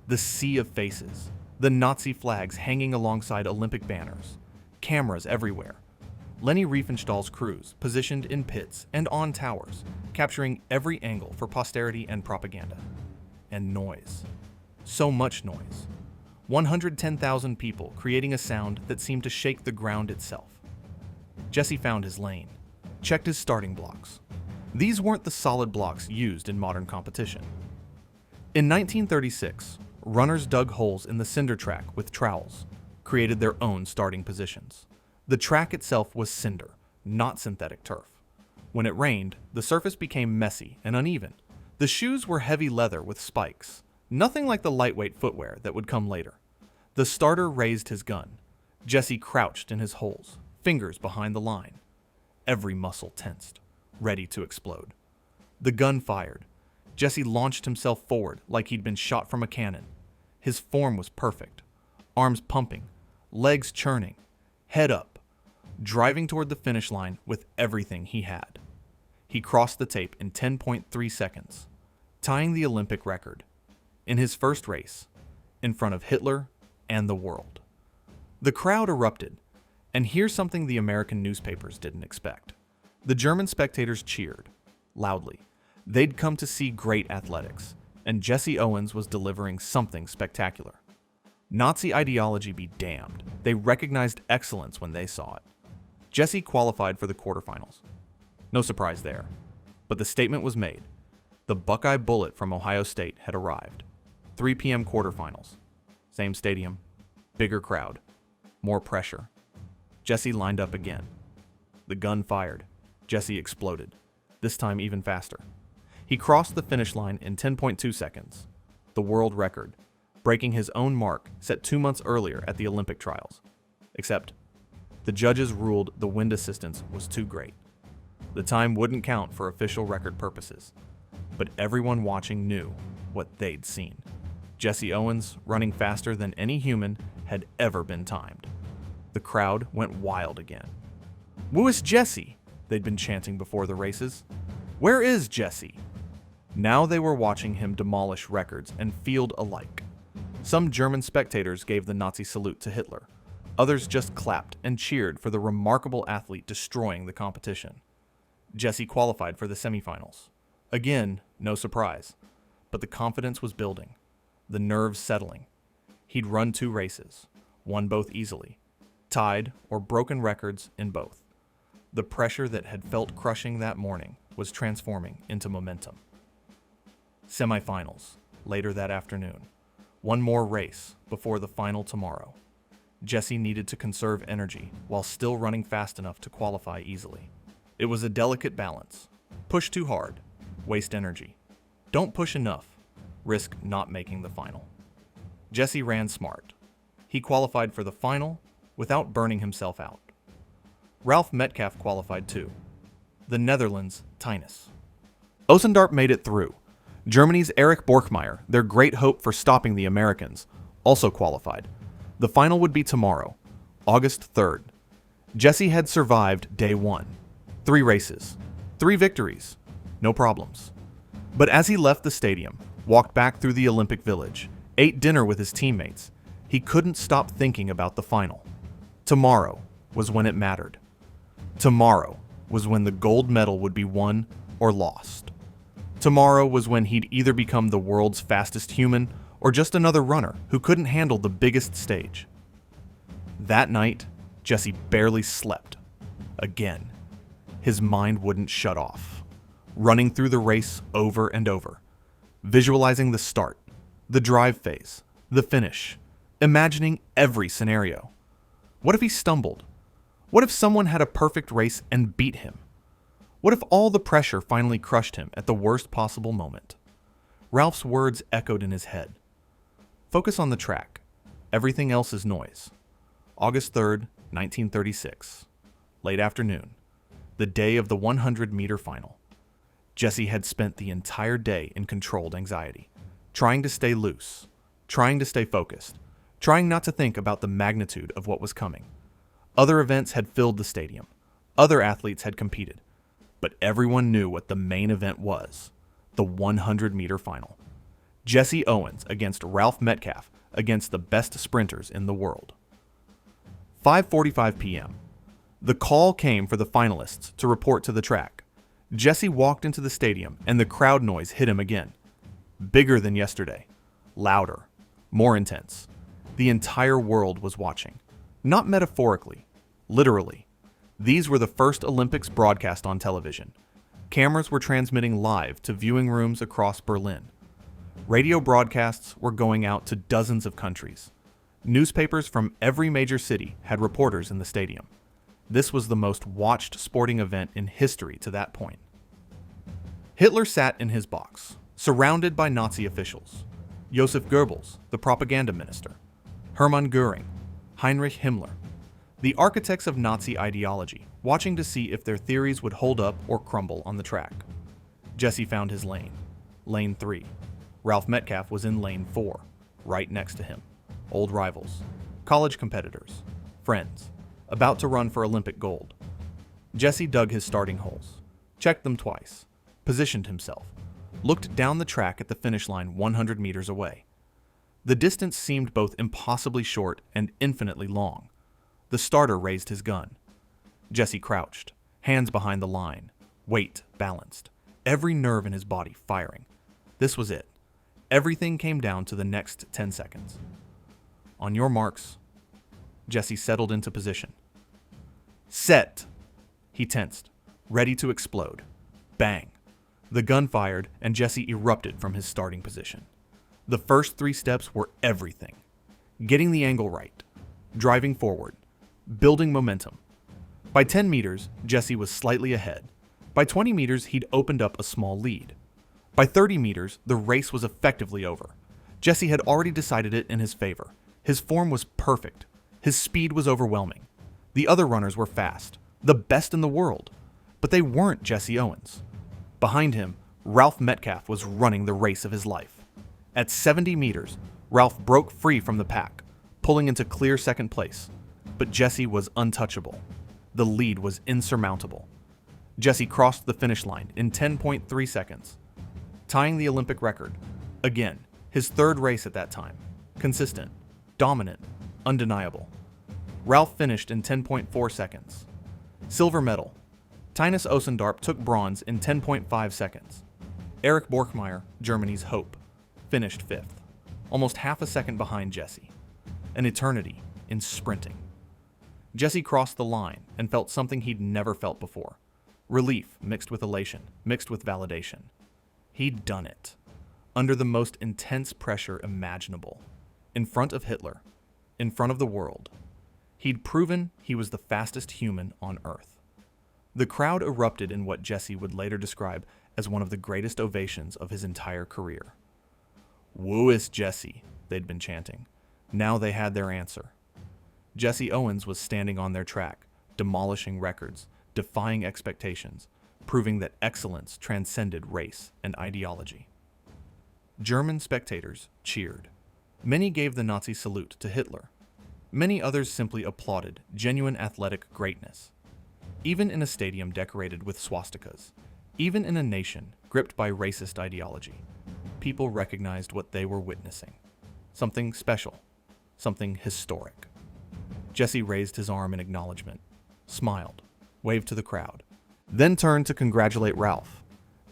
the sea of faces, the Nazi flags hanging alongside Olympic banners, cameras everywhere. Leni Riefenstahl's crews positioned in pits and on towers, capturing every angle for posterity and propaganda. And noise. So much noise. 110,000 people creating a sound that seemed to shake the ground itself. Jesse found his lane, checked his starting blocks. These weren't the solid blocks used in modern competition. In 1936, runners dug holes in the cinder track with trowels, created their own starting positions. The track itself was cinder, not synthetic turf. When it rained, the surface became messy and uneven. The shoes were heavy leather with spikes, nothing like the lightweight footwear that would come later. The starter raised his gun. Jesse crouched in his holes, fingers behind the line. Every muscle tensed, ready to explode. The gun fired. Jesse launched himself forward like he'd been shot from a cannon. His form was perfect. Arms pumping, legs churning, head up, driving toward the finish line with everything he had. He crossed the tape in 10.3 seconds, tying the Olympic record. In his first race, in front of Hitler and the world. The crowd erupted, and here's something the American newspapers didn't expect. The German spectators cheered, loudly. They'd come to see great athletics, and Jesse Owens was delivering something spectacular. Nazi ideology be damned. They recognized excellence when they saw it. Jesse qualified for the quarterfinals. No surprise there. But the statement was made. The Buckeye Bullet from Ohio State had arrived. 3 p.m. quarterfinals. Same stadium, bigger crowd, more pressure. Jesse lined up again. The gun fired. Jesse exploded, this time even faster. He crossed the finish line in 10.2 seconds, the world record, breaking his own mark set 2 months earlier at the Olympic trials. Except, the judges ruled the wind assistance was too great. The time wouldn't count for official record purposes, but everyone watching knew what they'd seen. Jesse Owens running faster than any human had ever been timed. The crowd went wild again. "Woo is Jesse?" they'd been chanting before the races. "Where is Jesse?" Now they were watching him demolish records and field alike. Some German spectators gave the Nazi salute to Hitler. Others just clapped and cheered for the remarkable athlete destroying the competition. Jesse qualified for the semifinals. Again, no surprise, but the confidence was building, the nerves settling. He'd run 2 races, won both easily, tied or broken records in both. The pressure that had felt crushing that morning was transforming into momentum. Semifinals, later that afternoon. One more race before the final tomorrow. Jesse needed to conserve energy while still running fast enough to qualify easily. It was a delicate balance. Push too hard, waste energy. Don't push enough, risk not making the final. Jesse ran smart. He qualified for the final without burning himself out. Ralph Metcalfe qualified too. The Netherlands' Tinus. Osendarp made it through. Germany's Erich Borchmeyer, their great hope for stopping the Americans, also qualified. The final would be tomorrow, August 3rd. Jesse had survived day 1. 3 races, 3 victories, no problems. But as he left the stadium, walked back through the Olympic Village, ate dinner with his teammates, he couldn't stop thinking about the final. Tomorrow was when it mattered. Tomorrow was when the gold medal would be won or lost. Tomorrow was when he'd either become the world's fastest human or just another runner who couldn't handle the biggest stage. That night, Jesse barely slept. Again. His mind wouldn't shut off. Running through the race over and over. Visualizing the start, the drive phase, the finish. Imagining every scenario. What if he stumbled? What if someone had a perfect race and beat him? What if all the pressure finally crushed him at the worst possible moment? Ralph's words echoed in his head. Focus on the track. Everything else is noise. August 3rd, 1936. Late afternoon. The day of the 100-meter final. Jesse had spent the entire day in controlled anxiety, trying to stay loose, trying to stay focused, trying not to think about the magnitude of what was coming. Other events had filled the stadium. Other athletes had competed. But everyone knew what the main event was, the 100-meter final. Jesse Owens against Ralph Metcalfe against the best sprinters in the world. 5:45 p.m. The call came for the finalists to report to the track. Jesse walked into the stadium and the crowd noise hit him again. Bigger than yesterday. Louder. More intense. The entire world was watching. Not metaphorically. Literally. These were the first Olympics broadcast on television. Cameras were transmitting live to viewing rooms across Berlin. Radio broadcasts were going out to dozens of countries. Newspapers from every major city had reporters in the stadium. This was the most watched sporting event in history to that point. Hitler sat in his box, surrounded by Nazi officials. Joseph Goebbels, the propaganda minister. Hermann Göring, Heinrich Himmler, the architects of Nazi ideology, watching to see if their theories would hold up or crumble on the track. Jesse found his lane, lane 3. Ralph Metcalfe was in lane 4, right next to him. Old rivals, college competitors, friends, about to run for Olympic gold. Jesse dug his starting holes, checked them twice, positioned himself, looked down the track at the finish line 100 meters away. The distance seemed both impossibly short and infinitely long. The starter raised his gun. Jesse crouched, hands behind the line, weight balanced, every nerve in his body firing. This was it. Everything came down to the next 10 seconds. On your marks, Jesse settled into position. Set! He tensed, ready to explode. Bang! The gun fired, and Jesse erupted from his starting position. The first 3 steps were everything. Getting the angle right, driving forward, building momentum. By 10 meters, Jesse was slightly ahead. By 20 meters, he'd opened up a small lead. By 30 meters, the race was effectively over. Jesse had already decided it in his favor. His form was perfect. His speed was overwhelming. The other runners were fast, the best in the world. But they weren't Jesse Owens. Behind him, Ralph Metcalfe was running the race of his life. At 70 meters, Ralph broke free from the pack, pulling into clear second place. But Jesse was untouchable. The lead was insurmountable. Jesse crossed the finish line in 10.3 seconds, tying the Olympic record. Again, his 3rd race at that time. Consistent, dominant, undeniable. Ralph finished in 10.4 seconds. Silver medal. Tinus Osendarp took bronze in 10.5 seconds. Erich Borchmeyer, Germany's hope, finished 5th, almost half a second behind Jesse. An eternity in sprinting. Jesse crossed the line and felt something he'd never felt before. Relief mixed with elation, mixed with validation. He'd done it. Under the most intense pressure imaginable. In front of Hitler. In front of the world. He'd proven he was the fastest human on Earth. The crowd erupted in what Jesse would later describe as one of the greatest ovations of his entire career. "Woo is Jesse," they'd been chanting. Now they had their answer. Jesse Owens was standing on their track, demolishing records, defying expectations, proving that excellence transcended race and ideology. German spectators cheered. Many gave the Nazi salute to Hitler. Many others simply applauded genuine athletic greatness. Even in a stadium decorated with swastikas, even in a nation gripped by racist ideology, people recognized what they were witnessing. Something special, something historic. Jesse raised his arm in acknowledgement, smiled, waved to the crowd, then turned to congratulate Ralph.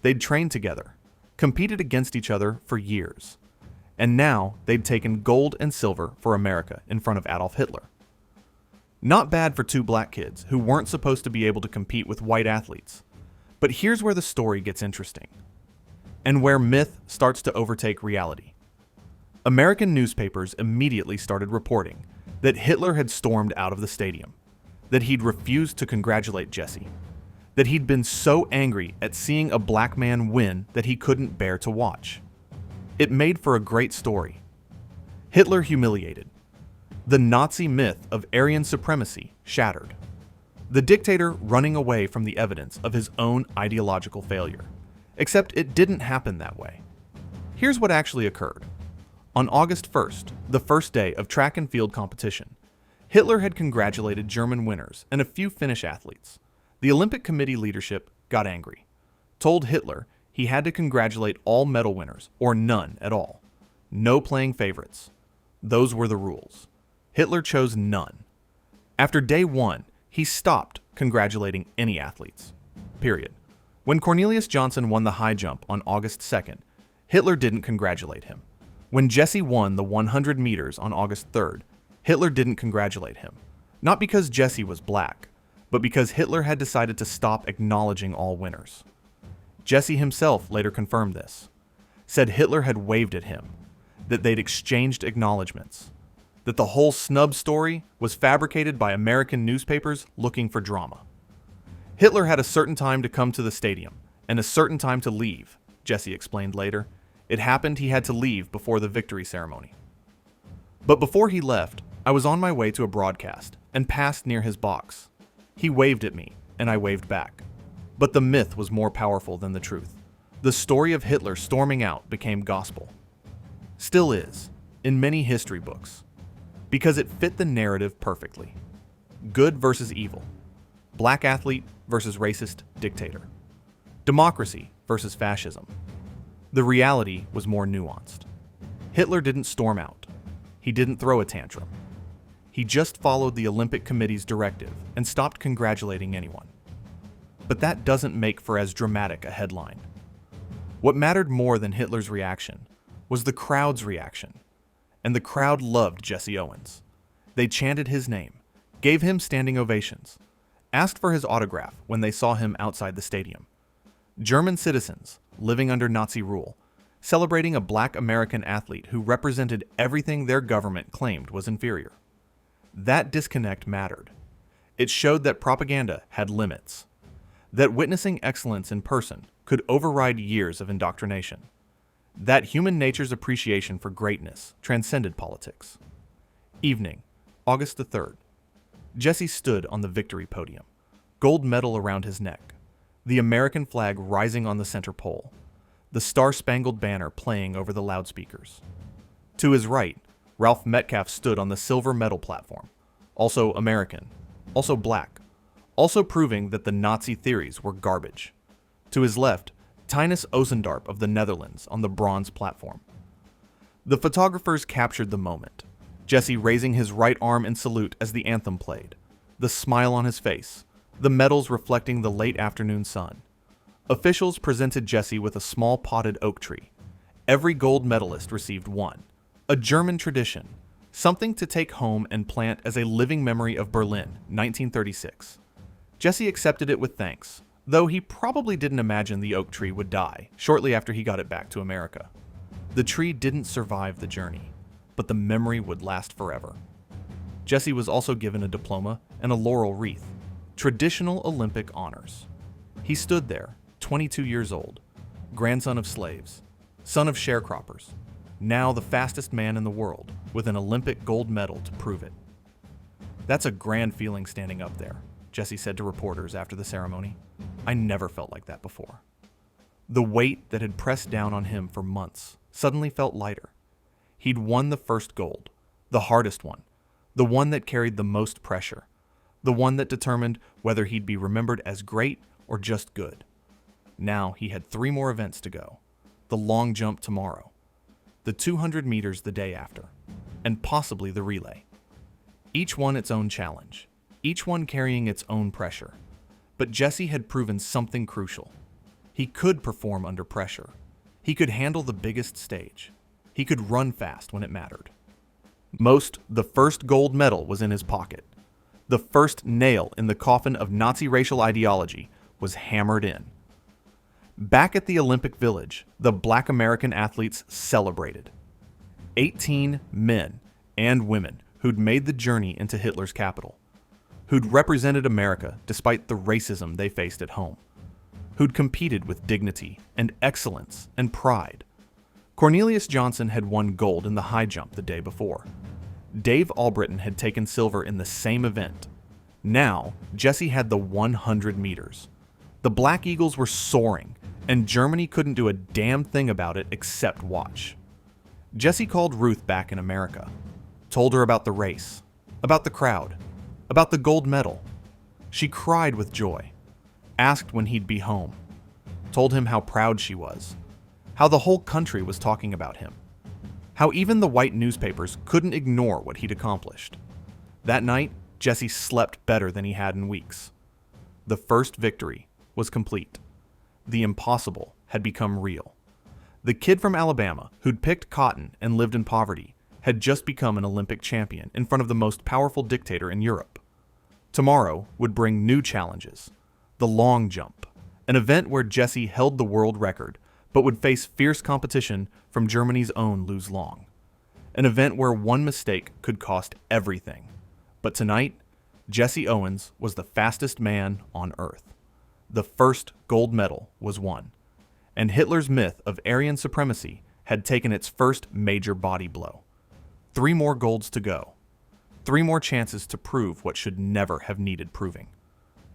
They'd trained together, competed against each other for years, and now they'd taken gold and silver for America in front of Adolf Hitler. Not bad for 2 black kids who weren't supposed to be able to compete with white athletes. But here's where the story gets interesting, and where myth starts to overtake reality. American newspapers immediately started reporting that Hitler had stormed out of the stadium, that he'd refused to congratulate Jesse, that he'd been so angry at seeing a black man win that he couldn't bear to watch. It made for a great story. Hitler humiliated. The Nazi myth of Aryan supremacy shattered. The dictator running away from the evidence of his own ideological failure. Except it didn't happen that way. Here's what actually occurred. On August 1st, the first day of track and field competition, Hitler had congratulated German winners and a few Finnish athletes. The Olympic Committee leadership got angry, told Hitler he had to congratulate all medal winners or none at all. No playing favorites. Those were the rules. Hitler chose none. After day 1, he stopped congratulating any athletes. Period. When Cornelius Johnson won the high jump on August 2nd, Hitler didn't congratulate him. When Jesse won the 100 meters on August 3rd, Hitler didn't congratulate him. Not because Jesse was black, but because Hitler had decided to stop acknowledging all winners. Jesse himself later confirmed this, said Hitler had waved at him, that they'd exchanged acknowledgments. that the whole snub story was fabricated by American newspapers looking for drama. Hitler had a certain time to come to the stadium and a certain time to leave, Jesse explained later. It happened he had to leave before the victory ceremony. But before he left, I was on my way to a broadcast and passed near his box. He waved at me, and I waved back. But the myth was more powerful than the truth. The story of Hitler storming out became gospel. Still is, in many history books, because it fit the narrative perfectly. Good versus evil. Black athlete versus racist dictator. Democracy versus fascism. The reality was more nuanced. Hitler didn't storm out. He didn't throw a tantrum. He just followed the Olympic Committee's directive and stopped congratulating anyone. But that doesn't make for as dramatic a headline. What mattered more than Hitler's reaction was the crowd's reaction. And the crowd loved Jesse Owens. They chanted his name, gave him standing ovations, asked for his autograph when they saw him outside the stadium. German citizens, living under Nazi rule, celebrating a black American athlete who represented everything their government claimed was inferior. That disconnect mattered. It showed that propaganda had limits, that witnessing excellence in person could override years of indoctrination, that human nature's appreciation for greatness transcended politics. Evening, August the 3rd. Jesse stood on the victory podium, gold medal around his neck, the American flag rising on the center pole, the star-spangled banner playing over the loudspeakers. To his right, Ralph Metcalf stood on the silver medal platform, also American, also black, also proving that the Nazi theories were garbage. To his left, Tinus Ozendarp of the Netherlands on the bronze platform. The photographers captured the moment, Jesse raising his right arm in salute as the anthem played, the smile on his face, the medals reflecting the late afternoon sun. Officials presented Jesse with a small potted oak tree. Every gold medalist received one. A German tradition, something to take home and plant as a living memory of Berlin, 1936. Jesse accepted it with thanks, though he probably didn't imagine the oak tree would die shortly after he got it back to America. The tree didn't survive the journey, but the memory would last forever. Jesse was also given a diploma and a laurel wreath, traditional Olympic honors. He stood there, 22 years old, grandson of slaves, son of sharecroppers, now the fastest man in the world, with an Olympic gold medal to prove it. That's a grand feeling standing up there, Jesse said to reporters after the ceremony. I never felt like that before. The weight that had pressed down on him for months suddenly felt lighter. He'd won the first gold, the hardest one, the one that carried the most pressure, the one that determined whether he'd be remembered as great or just good. Now he had 3 more events to go, the long jump tomorrow, the 200 meters the day after, and possibly the relay. Each one its own challenge, each one carrying its own pressure. But Jesse had proven something crucial. He could perform under pressure. He could handle the biggest stage. He could run fast when it mattered. Most, the first gold medal was in his pocket. The first nail in the coffin of Nazi racial ideology was hammered in. Back at the Olympic Village, the black American athletes celebrated. 18 men and women who'd made the journey into Hitler's capital, who'd represented America despite the racism they faced at home, who'd competed with dignity and excellence and pride. Cornelius Johnson had won gold in the high jump the day before. Dave Albritton had taken silver in the same event. Now, Jesse had the 100 meters. The Black Eagles were soaring, and Germany couldn't do a damn thing about it except watch. Jesse called Ruth back in America, told her about the race, about the crowd, about the gold medal. She cried with joy, asked when he'd be home, told him how proud she was, how the whole country was talking about him, how even the white newspapers couldn't ignore what he'd accomplished. That night, Jesse slept better than he had in weeks. The first victory was complete. The impossible had become real. The kid from Alabama who'd picked cotton and lived in poverty had just become an Olympic champion in front of the most powerful dictator in Europe. Tomorrow would bring new challenges. The long jump, an event where Jesse held the world record, but would face fierce competition from Germany's own Luz Long. an event where one mistake could cost everything. But tonight, Jesse Owens was the fastest man on Earth. The first gold medal was won, and Hitler's myth of Aryan supremacy had taken its first major body blow. 3 more golds to go. 3 more chances to prove what should never have needed proving.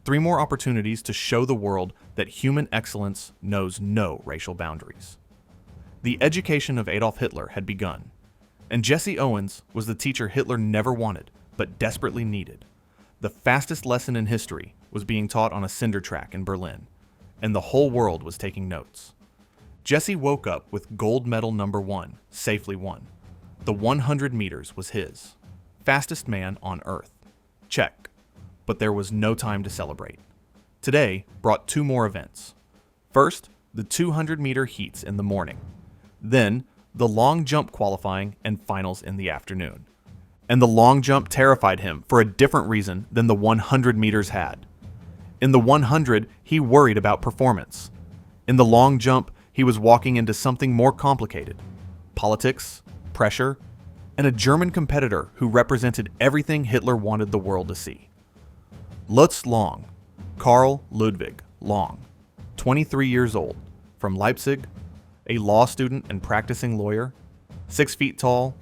3 more opportunities to show the world that human excellence knows no racial boundaries. The education of Adolf Hitler had begun, and Jesse Owens was the teacher Hitler never wanted, but desperately needed. The fastest lesson in history was being taught on a cinder track in Berlin, and the whole world was taking notes. Jesse woke up with gold medal number 1, safely won. The 100 meters was his. Fastest man on Earth. Check. But there was no time to celebrate. Today brought 2 more events. First, the 200-meter heats in the morning. Then, the long jump qualifying and finals in the afternoon. And the long jump terrified him for a different reason than the 100 meters had. In the 100, he worried about performance. In the long jump, he was walking into something more complicated. Politics, pressure, and a German competitor who represented everything Hitler wanted the world to see. Lutz Long, Karl Ludwig Long, 23 years old, from Leipzig, a law student and practicing lawyer, 6 feet tall,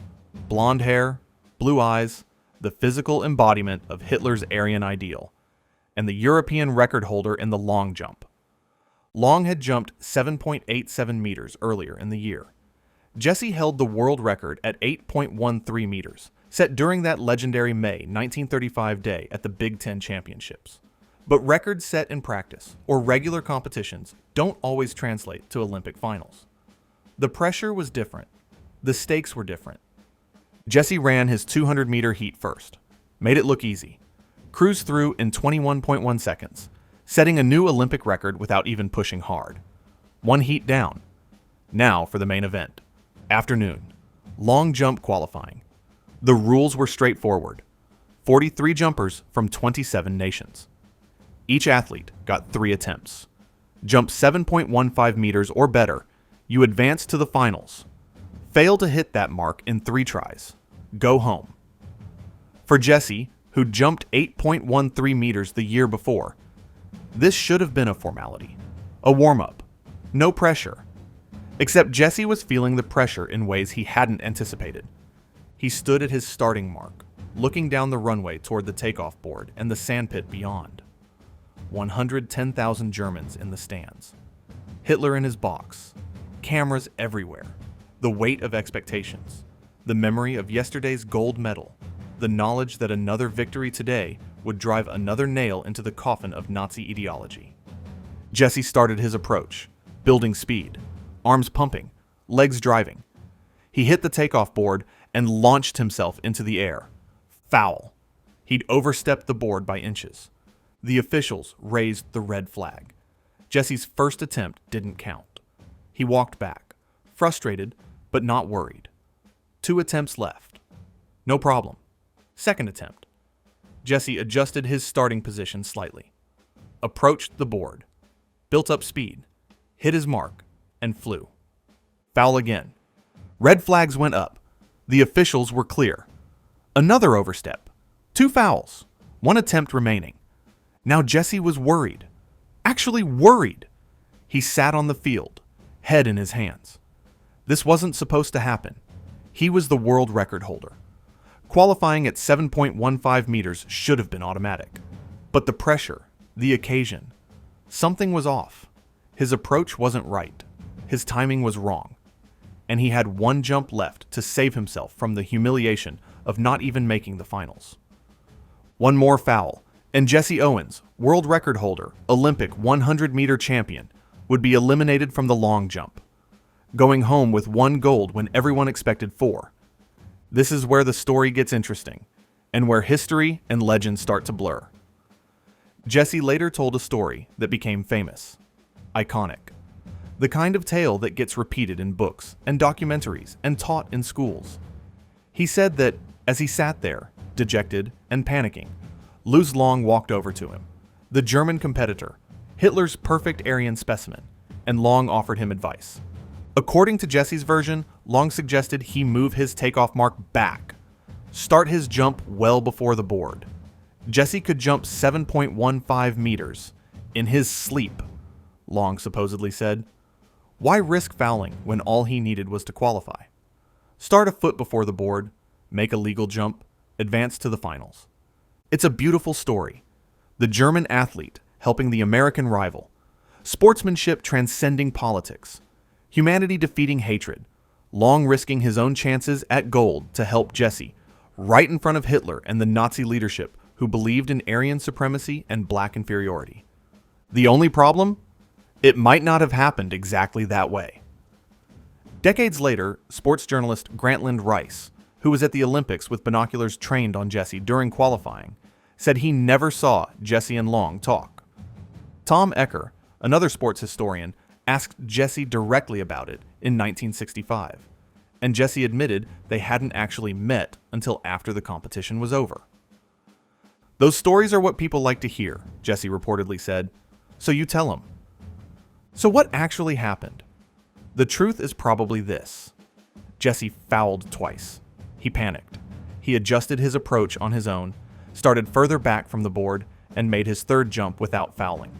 blonde hair, blue eyes, the physical embodiment of Hitler's Aryan ideal, and the European record holder in the long jump. Long had jumped 7.87 meters earlier in the year. Jesse held the world record at 8.13 meters, set during that legendary May 1935 day at the Big Ten Championships. But records set in practice or regular competitions don't always translate to Olympic finals. The pressure was different. The stakes were different. Jesse ran his 200-meter heat first, made it look easy, cruised through in 21.1 seconds, setting a new Olympic record without even pushing hard. 1 heat down. Now for the main event. Afternoon. Long jump qualifying. The rules were straightforward. 43 jumpers from 27 nations. Each athlete got 3 attempts. Jump 7.15 meters or better, you advance to the finals. Fail to hit that mark in 3 tries. Go home. For Jesse, who jumped 8.13 meters the year before, this should have been a formality, a warm-up, no pressure. Except Jesse was feeling the pressure in ways he hadn't anticipated. He stood at his starting mark, looking down the runway toward the takeoff board and the sandpit beyond. 110,000 Germans in the stands. Hitler in his box. Cameras everywhere. The weight of expectations. The memory of yesterday's gold medal. The knowledge that another victory today would drive another nail into the coffin of Nazi ideology. Jesse started his approach, building speed, arms pumping, legs driving. He hit the takeoff board and launched himself into the air. Foul. He'd overstepped the board by inches. The officials raised the red flag. Jesse's first attempt didn't count. He walked back, frustrated but not worried. 2 attempts left. No problem. Second attempt. Jesse adjusted his starting position slightly, approached the board, built up speed, hit his mark, and flew. Foul again. Red flags went up. The officials were clear. Another overstep. 2 fouls. 1 attempt remaining. Now Jesse was worried. Actually worried. He sat on the field, head in his hands. This wasn't supposed to happen. He was the world record holder. Qualifying at 7.15 meters should have been automatic. But the pressure, the occasion, something was off. His approach wasn't right. His timing was wrong. And he had 1 jump left to save himself from the humiliation of not even making the finals. 1 more foul, and Jesse Owens, world record holder, Olympic 100-meter champion, would be eliminated from the long jump, going home with 1 gold when everyone expected 4. This is where the story gets interesting, and where history and legend start to blur. Jesse later told a story that became famous, iconic, the kind of tale that gets repeated in books and documentaries and taught in schools. He said that, as he sat there, dejected and panicking, Lutz Long walked over to him, the German competitor, Hitler's perfect Aryan specimen, and Long offered him advice. According to Jesse's version, Long suggested he move his takeoff mark back. Start his jump well before the board. Jesse could jump 7.15 meters in his sleep, Long supposedly said. Why risk fouling when all he needed was to qualify? Start a foot before the board, make a legal jump, advance to the finals. It's a beautiful story. The German athlete helping the American rival. Sportsmanship transcending politics. Humanity defeating hatred. Long risking his own chances at gold to help Jesse, right in front of Hitler and the Nazi leadership who believed in Aryan supremacy and black inferiority. The only problem? It might not have happened exactly that way. Decades later, sports journalist Grantland Rice, who was at the Olympics with binoculars trained on Jesse during qualifying, said he never saw Jesse and Long talk. Tom Ecker, another sports historian, asked Jesse directly about it in 1965, and Jesse admitted they hadn't actually met until after the competition was over. Those stories are what people like to hear, Jesse reportedly said, so you tell them. So what actually happened? The truth is probably this. Jesse fouled twice. He panicked. He adjusted his approach on his own, started further back from the board, and made his third jump without fouling.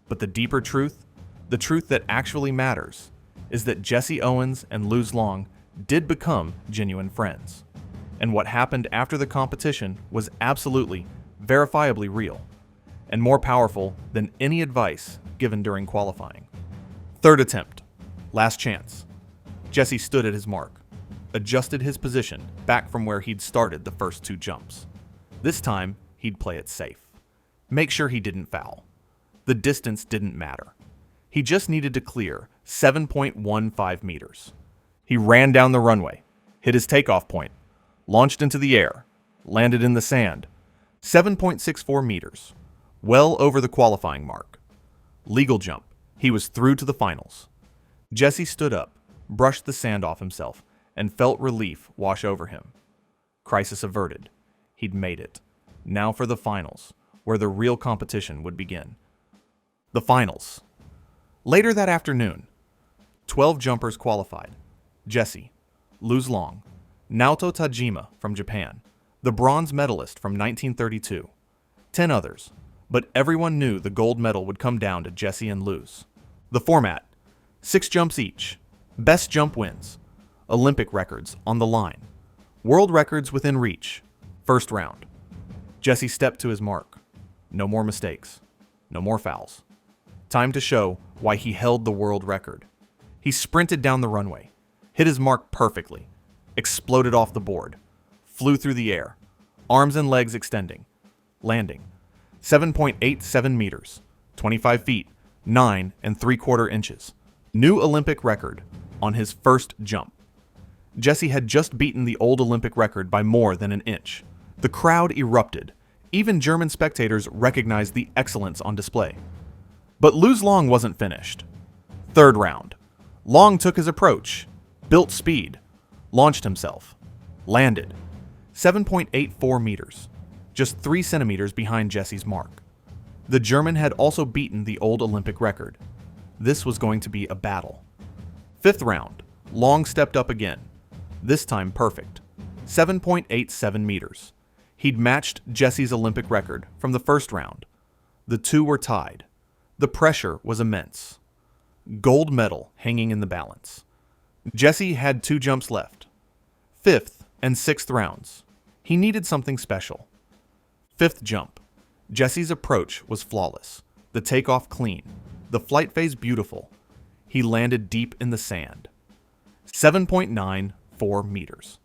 But the deeper truth, the truth that actually matters, is that Jesse Owens and Luz Long did become genuine friends. And what happened after the competition was absolutely, verifiably real, and more powerful than any advice given during qualifying. Third attempt. Last chance. Jesse stood at his mark, adjusted his position back from where he'd started the first two jumps. This time, he'd play it safe. Make sure he didn't foul. The distance didn't matter. He just needed to clear 7.15 meters. He ran down the runway, hit his takeoff point, launched into the air, landed in the sand. 7.64 meters, well over the qualifying mark. Legal jump. He was through to the finals. Jesse stood up, brushed the sand off himself, and felt relief wash over him. Crisis averted. He'd made it. Now for the finals, where the real competition would begin. The finals. Later that afternoon, 12 jumpers qualified. Jesse, Luz Long, Naoto Tajima from Japan, the bronze medalist from 1932, 10 others, but everyone knew the gold medal would come down to Jesse and Luz. The format, 6 jumps each, best jump wins, Olympic records on the line, world records within reach, first round. Jesse stepped to his mark. No more mistakes, no more fouls. Time to show why he held the world record. He sprinted down the runway, hit his mark perfectly, exploded off the board, flew through the air, arms and legs extending, landing 7.87 meters, 25 feet, 9 3/4 inches. New Olympic record on his first jump. Jesse had just beaten the old Olympic record by more than an inch. The crowd erupted. Even German spectators recognized the excellence on display. But Luz Long wasn't finished. Third round. Long took his approach, built speed, launched himself, landed 7.84 meters, just 3 centimeters behind Jesse's mark. The German had also beaten the old Olympic record. This was going to be a battle. Fifth round. Long stepped up again, this time perfect, 7.87 meters. He'd matched Jesse's Olympic record from the first round. The two were tied. The pressure was immense. Gold medal hanging in the balance. Jesse had 2 jumps left. Fifth and sixth rounds. He needed something special. Fifth jump. Jesse's approach was flawless. The takeoff clean. The flight phase beautiful. He landed deep in the sand. 7.94 meters.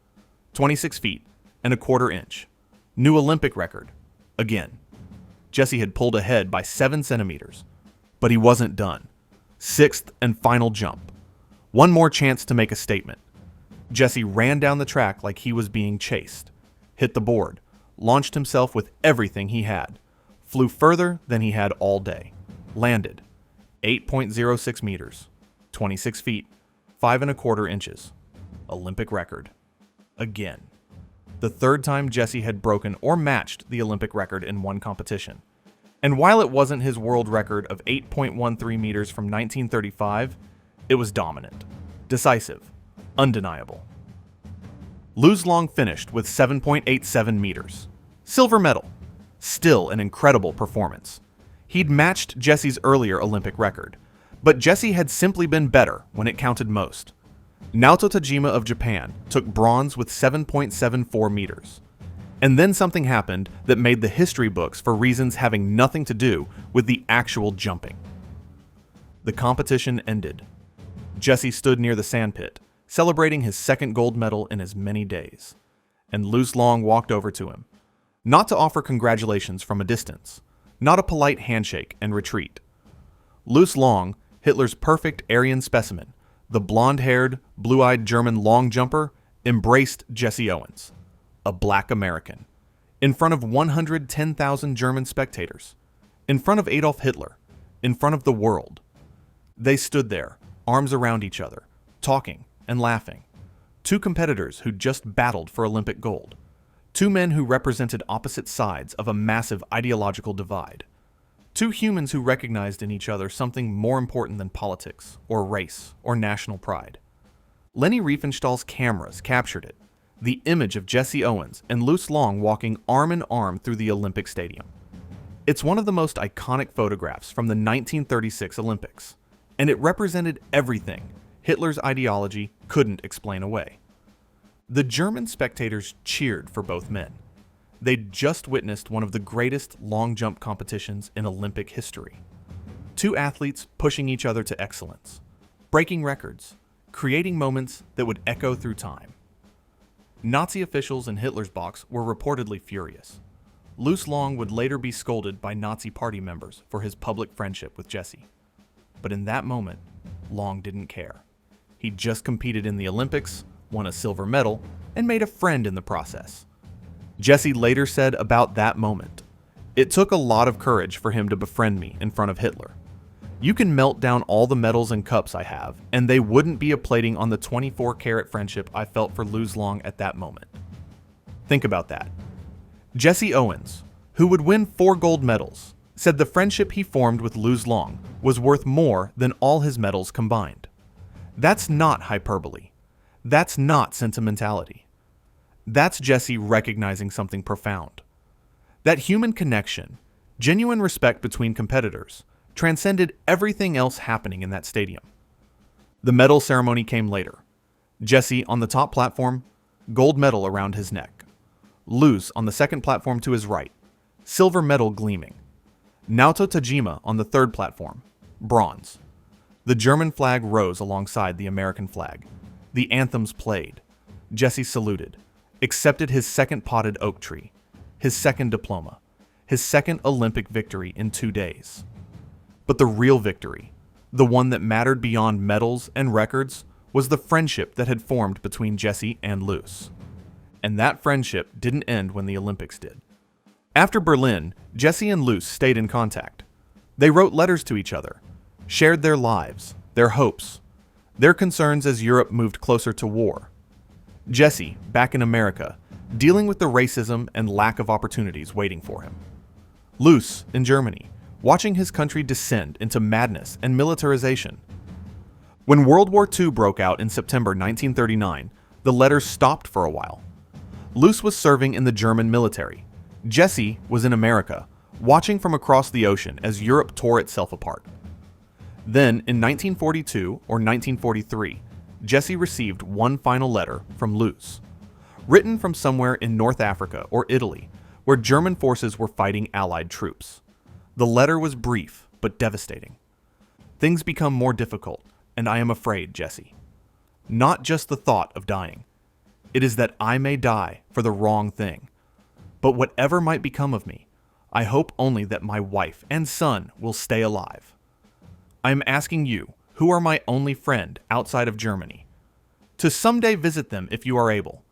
26 feet and 1/4 inch. New Olympic record. Again. Jesse had pulled ahead by 7 centimeters. But he wasn't done. Sixth and final jump. One more chance to make a statement. Jesse ran down the track like he was being chased, hit the board, launched himself with everything he had, flew further than he had all day, landed 8.06 meters, 26 feet, 5 1/4 inches. Olympic record. Again. The third time Jesse had broken or matched the Olympic record in one competition. And while it wasn't his world record of 8.13 meters from 1935, it was dominant, decisive, undeniable. Luz Long finished with 7.87 meters. Silver medal. Still an incredible performance. He'd matched Jesse's earlier Olympic record, but Jesse had simply been better when it counted most. Naoto Tajima of Japan took bronze with 7.74 meters. And then something happened that made the history books for reasons having nothing to do with the actual jumping. The competition ended. Jesse stood near the sandpit, celebrating his second gold medal in as many days. And Luz Long walked over to him, not to offer congratulations from a distance, not a polite handshake and retreat. Luz Long, Hitler's perfect Aryan specimen, the blonde-haired, blue-eyed German long jumper, embraced Jesse Owens, a black American, in front of 110,000 German spectators, in front of Adolf Hitler, in front of the world. They stood there, arms around each other, talking and laughing. Two competitors who just battled for Olympic gold. Two men who represented opposite sides of a massive ideological divide. Two humans who recognized in each other something more important than politics, or race, or national pride. Leni Riefenstahl's cameras captured it, the image of Jesse Owens and Luz Long walking arm in arm through the Olympic Stadium. It's one of the most iconic photographs from the 1936 Olympics, and it represented everything Hitler's ideology couldn't explain away. The German spectators cheered for both men. They'd just witnessed one of the greatest long jump competitions in Olympic history. Two athletes pushing each other to excellence, breaking records, creating moments that would echo through time. Nazi officials in Hitler's box were reportedly furious. Luz Long would later be scolded by Nazi party members for his public friendship with Jesse. But in that moment, Long didn't care. He'd just competed in the Olympics, won a silver medal, and made a friend in the process. Jesse later said about that moment, "It took a lot of courage for him to befriend me in front of Hitler. You can melt down all the medals and cups I have, and they wouldn't be a plating on the 24-karat friendship I felt for Luz Long at that moment." Think about that. Jesse Owens, who would win 4 gold medals, said the friendship he formed with Luz Long was worth more than all his medals combined. That's not hyperbole. That's not sentimentality. That's Jesse recognizing something profound. That human connection, genuine respect between competitors, transcended everything else happening in that stadium. The medal ceremony came later. Jesse on the top platform, gold medal around his neck. Luz on the second platform to his right, silver medal gleaming. Naoto Tajima on the third platform, bronze. The German flag rose alongside the American flag. The anthems played. Jesse saluted, accepted his second potted oak tree, his second diploma, his second Olympic victory in 2 days. But the real victory, the one that mattered beyond medals and records, was the friendship that had formed between Jesse and Luz. And that friendship didn't end when the Olympics did. After Berlin, Jesse and Luz stayed in contact. They wrote letters to each other, shared their lives, their hopes, their concerns as Europe moved closer to war. Jesse, back in America, dealing with the racism and lack of opportunities waiting for him. Luz, in Germany, watching his country descend into madness and militarization. When World War II broke out in September 1939, the letters stopped for a while. Luz was serving in the German military. Jesse was in America, watching from across the ocean as Europe tore itself apart. Then, in 1942 or 1943, Jesse received one final letter from Luz, written from somewhere in North Africa or Italy, where German forces were fighting Allied troops. The letter was brief, but devastating. "Things become more difficult, and I am afraid, Jesse. Not just the thought of dying. It is that I may die for the wrong thing. But whatever might become of me, I hope only that my wife and son will stay alive. I am asking you, who are my only friend outside of Germany, to someday visit them if you are able,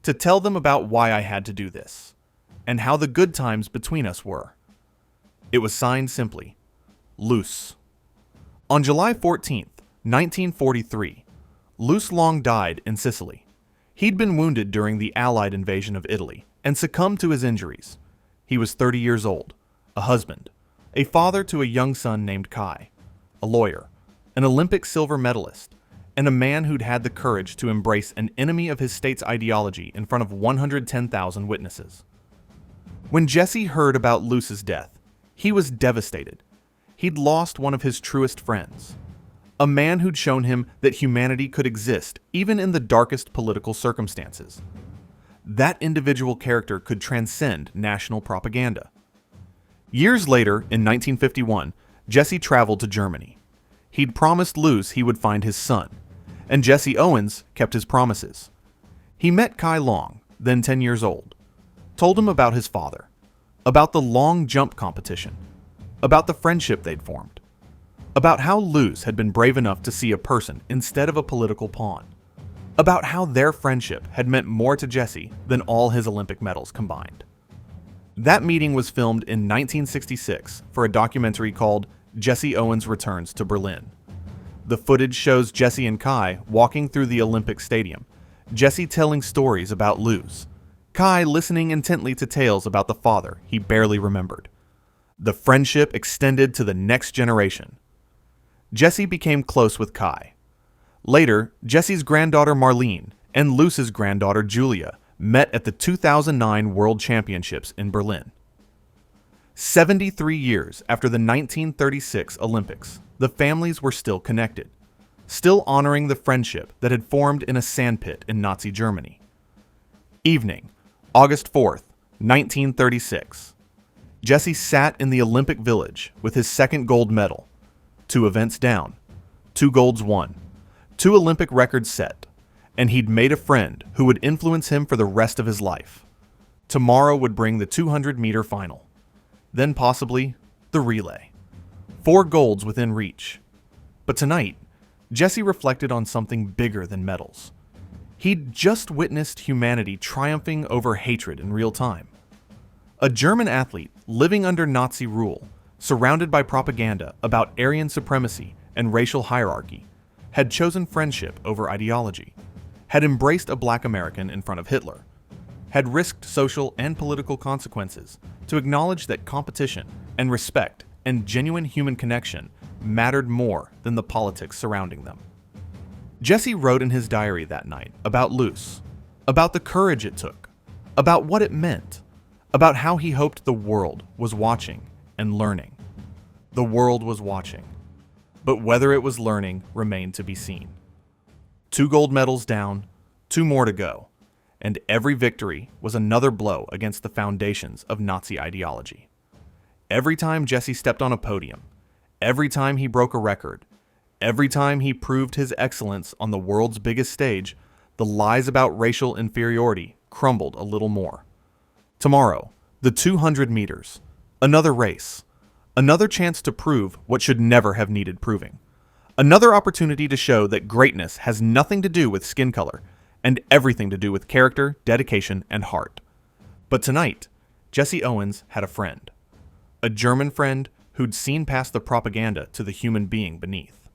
to tell them about why I had to do this, and how the good times between us were." It was signed simply, Luz. On July 14th, 1943, Luz Long died in Sicily. He'd been wounded during the Allied invasion of Italy and succumbed to his injuries. He was 30 years old, a husband, a father to a young son named Kai, a lawyer, an Olympic silver medalist, and a man who'd had the courage to embrace an enemy of his state's ideology in front of 110,000 witnesses. When Jesse heard about Luce's death, he was devastated. He'd lost one of his truest friends, a man who'd shown him that humanity could exist even in the darkest political circumstances. That individual character could transcend national propaganda. Years later, in 1951, Jesse traveled to Germany. He'd promised Luce he would find his son, and Jesse Owens kept his promises. He met Kai Long, then 10 years old, told him about his father, about the long jump competition, about the friendship they'd formed, about how Luce had been brave enough to see a person instead of a political pawn, about how their friendship had meant more to Jesse than all his Olympic medals combined. That meeting was filmed in 1966 for a documentary called Jesse Owens Returns to Berlin. The footage shows Jesse and Kai walking through the Olympic Stadium, Jesse telling stories about Luce, Kai listening intently to tales about the father he barely remembered. The friendship extended to the next generation. Jesse became close with Kai. Later, Jesse's granddaughter Marlene and Luce's granddaughter Julia met at the 2009 World Championships in Berlin. 73 years after the 1936 Olympics, the families were still connected, still honoring the friendship that had formed in a sandpit in Nazi Germany. Evening, August 4th, 1936. Jesse sat in the Olympic Village with his second gold medal, 2 events down, 2 golds won, 2 Olympic records set, and he'd made a friend who would influence him for the rest of his life. Tomorrow would bring the 200-meter final, then possibly the relay. 4 golds within reach. But tonight, Jesse reflected on something bigger than medals. He'd just witnessed humanity triumphing over hatred in real time. A German athlete living under Nazi rule, surrounded by propaganda about Aryan supremacy and racial hierarchy, had chosen friendship over ideology, had embraced a black American in front of Hitler, had risked social and political consequences to acknowledge that competition and respect and genuine human connection mattered more than the politics surrounding them. Jesse wrote in his diary that night about Luce, about the courage it took, about what it meant, about how he hoped the world was watching and learning. The world was watching, but whether it was learning remained to be seen. 2 gold medals down, 2 more to go, and every victory was another blow against the foundations of Nazi ideology. Every time Jesse stepped on a podium, every time he broke a record, every time he proved his excellence on the world's biggest stage, the lies about racial inferiority crumbled a little more. Tomorrow, the 200 meters, another race, another chance to prove what should never have needed proving. Another opportunity to show that greatness has nothing to do with skin color and everything to do with character, dedication, and heart. But tonight, Jesse Owens had a friend. A German friend who'd seen past the propaganda to the human being beneath.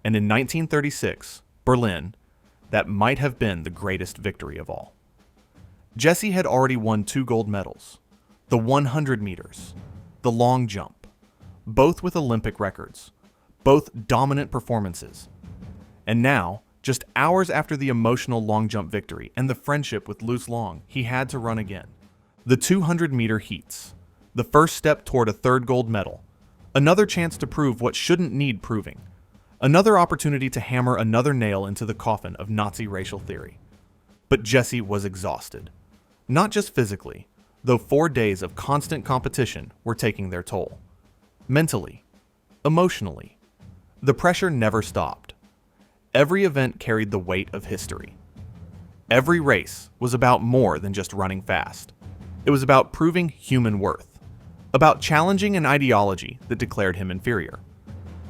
And in 1936, Berlin, that might have been the greatest victory of all. Jesse had already won 2 gold medals, the 100 meters, the long jump, both with Olympic records, both dominant performances. And now, just hours after the emotional long jump victory and the friendship with Luce Long, he had to run again. The 200-meter heats, the first step toward a 3rd gold medal, another chance to prove what shouldn't need proving, another opportunity to hammer another nail into the coffin of Nazi racial theory. But Jesse was exhausted. Not just physically, though 4 days of constant competition were taking their toll. Mentally, emotionally, the pressure never stopped. Every event carried the weight of history. Every race was about more than just running fast. It was about proving human worth, about challenging an ideology that declared him inferior,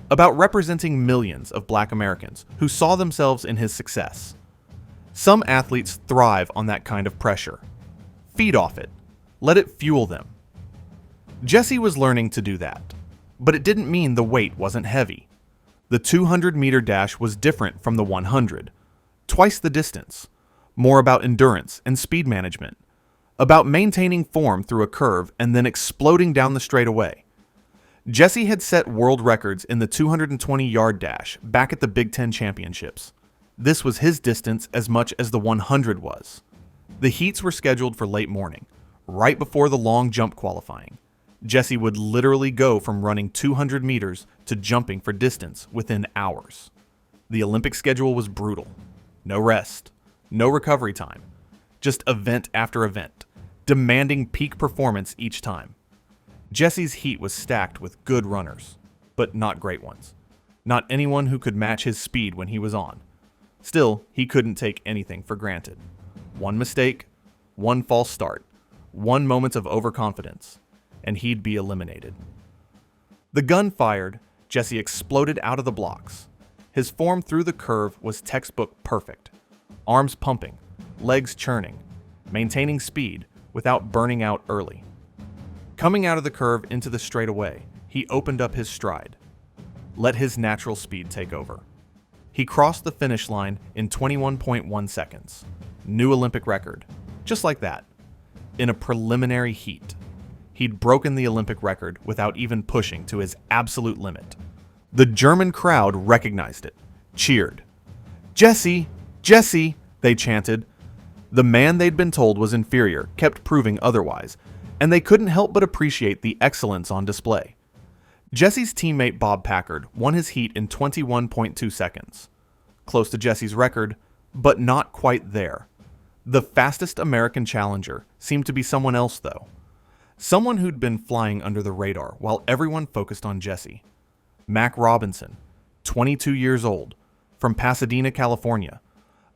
about representing millions of black Americans who saw themselves in his success. Some athletes thrive on that kind of pressure. Feed off it. Let it fuel them. Jesse was learning to do that, but it didn't mean the weight wasn't heavy. The 200-meter dash was different from the 100, twice the distance, more about endurance and speed management, about maintaining form through a curve and then exploding down the straightaway. Jesse had set world records in the 220-yard dash back at the Big Ten Championships. This was his distance as much as the 100 was. The heats were scheduled for late morning, right before the long jump qualifying. Jesse would literally go from running 200 meters to jumping for distance within hours. The Olympic schedule was brutal. No rest, no recovery time, just event after event, demanding peak performance each time. Jesse's heat was stacked with good runners, but not great ones. Not anyone who could match his speed when he was on. Still, he couldn't take anything for granted. One mistake, one false start, one moment of overconfidence, and he'd be eliminated. The gun fired, Jesse exploded out of the blocks. His form through the curve was textbook perfect. Arms pumping, legs churning, maintaining speed without burning out early. Coming out of the curve into the straightaway, he opened up his stride. Let his natural speed take over. He crossed the finish line in 21.1 seconds. New Olympic record. Just like that. In a preliminary heat. He'd broken the Olympic record without even pushing to his absolute limit. The German crowd recognized it, cheered. "Jesse! Jesse!" they chanted. The man they'd been told was inferior kept proving otherwise, and they couldn't help but appreciate the excellence on display. Jesse's teammate Bob Packard won his heat in 21.2 seconds. Close to Jesse's record, but not quite there. The fastest American challenger seemed to be someone else, though. Someone who'd been flying under the radar while everyone focused on Jesse. Mac Robinson, 22 years old, from Pasadena, California,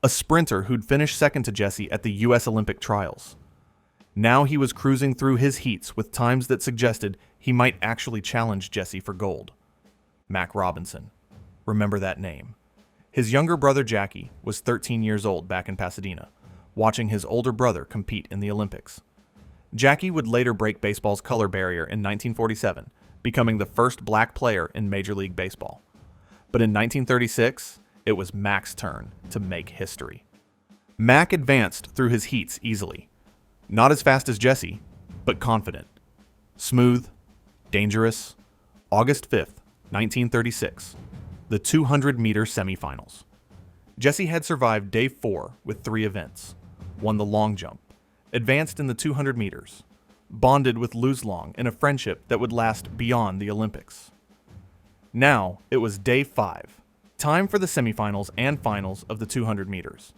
a sprinter who'd finished second to Jesse at the U.S. Olympic trials. Now he was cruising through his heats with times that suggested he might actually challenge Jesse for gold. Mac Robinson. Remember that name. His younger brother Jackie was 13 years old back in Pasadena, watching his older brother compete in the Olympics. Jackie would later break baseball's color barrier in 1947, becoming the first black player in Major League Baseball. But in 1936, it was Mac's turn to make history. Mac advanced through his heats easily. Not as fast as Jesse, but confident. Smooth, dangerous. August 5th, 1936. The 200-meter semifinals. Jesse had survived day 4 with 3 events. Won the long jump. Advanced in the 200 meters. Bonded with Luz Long in a friendship that would last beyond the Olympics. Now, it was day 5. Time for the semifinals and finals of the 200 meters.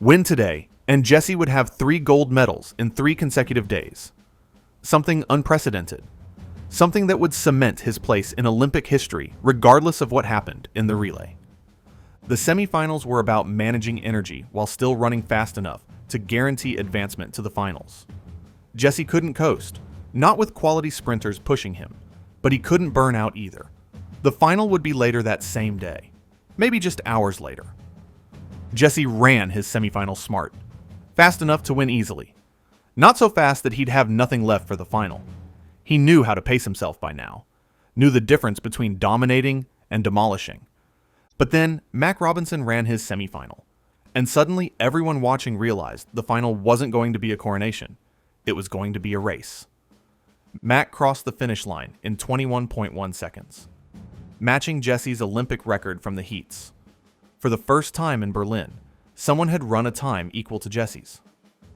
Win today, and Jesse would have 3 gold medals in 3 consecutive days. Something unprecedented. Something that would cement his place in Olympic history regardless of what happened in the relay. The semifinals were about managing energy while still running fast enough to guarantee advancement to the finals. Jesse couldn't coast, not with quality sprinters pushing him, but he couldn't burn out either. The final would be later that same day, maybe just hours later. Jesse ran his semifinal smart, fast enough to win easily. Not so fast that he'd have nothing left for the final. He knew how to pace himself by now, knew the difference between dominating and demolishing. But then Mac Robinson ran his semifinal, and suddenly everyone watching realized the final wasn't going to be a coronation. It was going to be a race. Mac crossed the finish line in 21.1 seconds, matching Jesse's Olympic record from the heats. For the first time in Berlin, someone had run a time equal to Jesse's.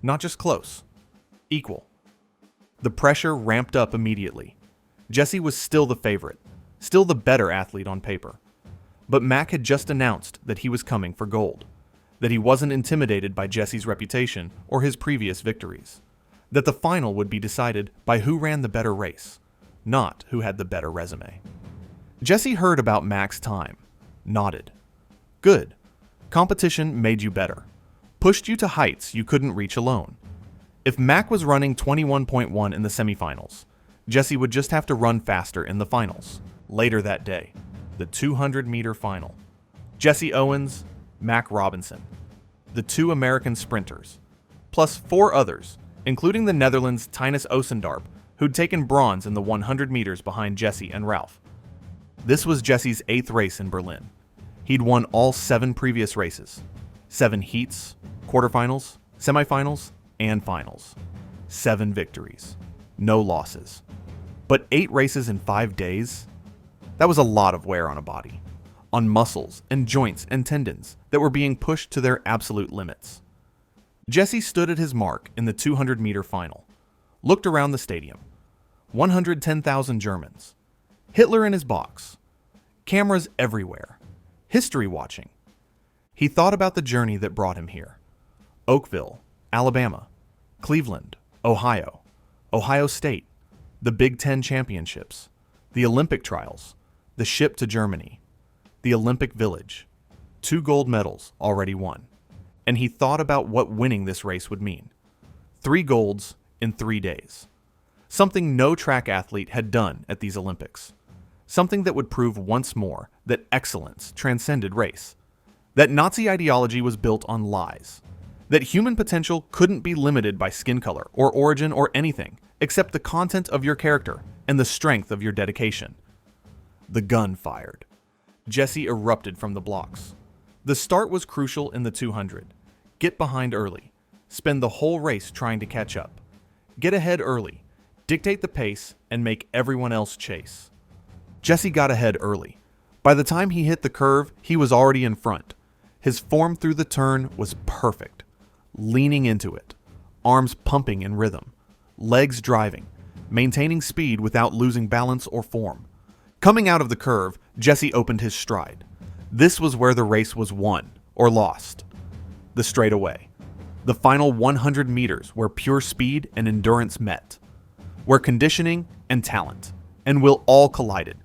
Not just close, equal. The pressure ramped up immediately. Jesse was still the favorite, still the better athlete on paper. But Mac had just announced that he was coming for gold, that he wasn't intimidated by Jesse's reputation or his previous victories, that the final would be decided by who ran the better race, not who had the better resume. Jesse heard about Mac's time, nodded. Good. Competition made you better, pushed you to heights you couldn't reach alone. If Mac was running 21.1 in the semifinals, Jesse would just have to run faster in the finals, later that day, the 200-meter final. Jesse Owens, Mac Robinson, the 2 American sprinters, plus 4 others, including the Netherlands' Tinus Osendarp, who'd taken bronze in the 100 meters behind Jesse and Ralph. This was Jesse's 8th race in Berlin. He'd won all 7 previous races, 7 heats, quarterfinals, semifinals, and finals. 7 victories, no losses. But 8 races in 5 days? That was a lot of wear on a body, on muscles and joints and tendons that were being pushed to their absolute limits. Jesse stood at his mark in the 200-meter final, looked around the stadium. 110,000 Germans. Hitler in his box. Cameras everywhere. History watching. He thought about the journey that brought him here. Oakville, Alabama, Cleveland, Ohio, Ohio State, the Big Ten championships, the Olympic trials, the ship to Germany, the Olympic Village, 2 gold medals already won. And he thought about what winning this race would mean. 3 golds in 3 days. Something no track athlete had done at these Olympics. Something that would prove once more that excellence transcended race. That Nazi ideology was built on lies. That human potential couldn't be limited by skin color or origin or anything except the content of your character and the strength of your dedication. The gun fired. Jesse erupted from the blocks. The start was crucial in the 200. Get behind early. Spend the whole race trying to catch up. Get ahead early. Dictate the pace and make everyone else chase. Jesse got ahead early. By the time he hit the curve, he was already in front. His form through the turn was perfect. Leaning into it. Arms pumping in rhythm. Legs driving. Maintaining speed without losing balance or form. Coming out of the curve, Jesse opened his stride. This was where the race was won or lost. The straightaway. The final 100 meters where pure speed and endurance met. Where conditioning and talent and will all collided.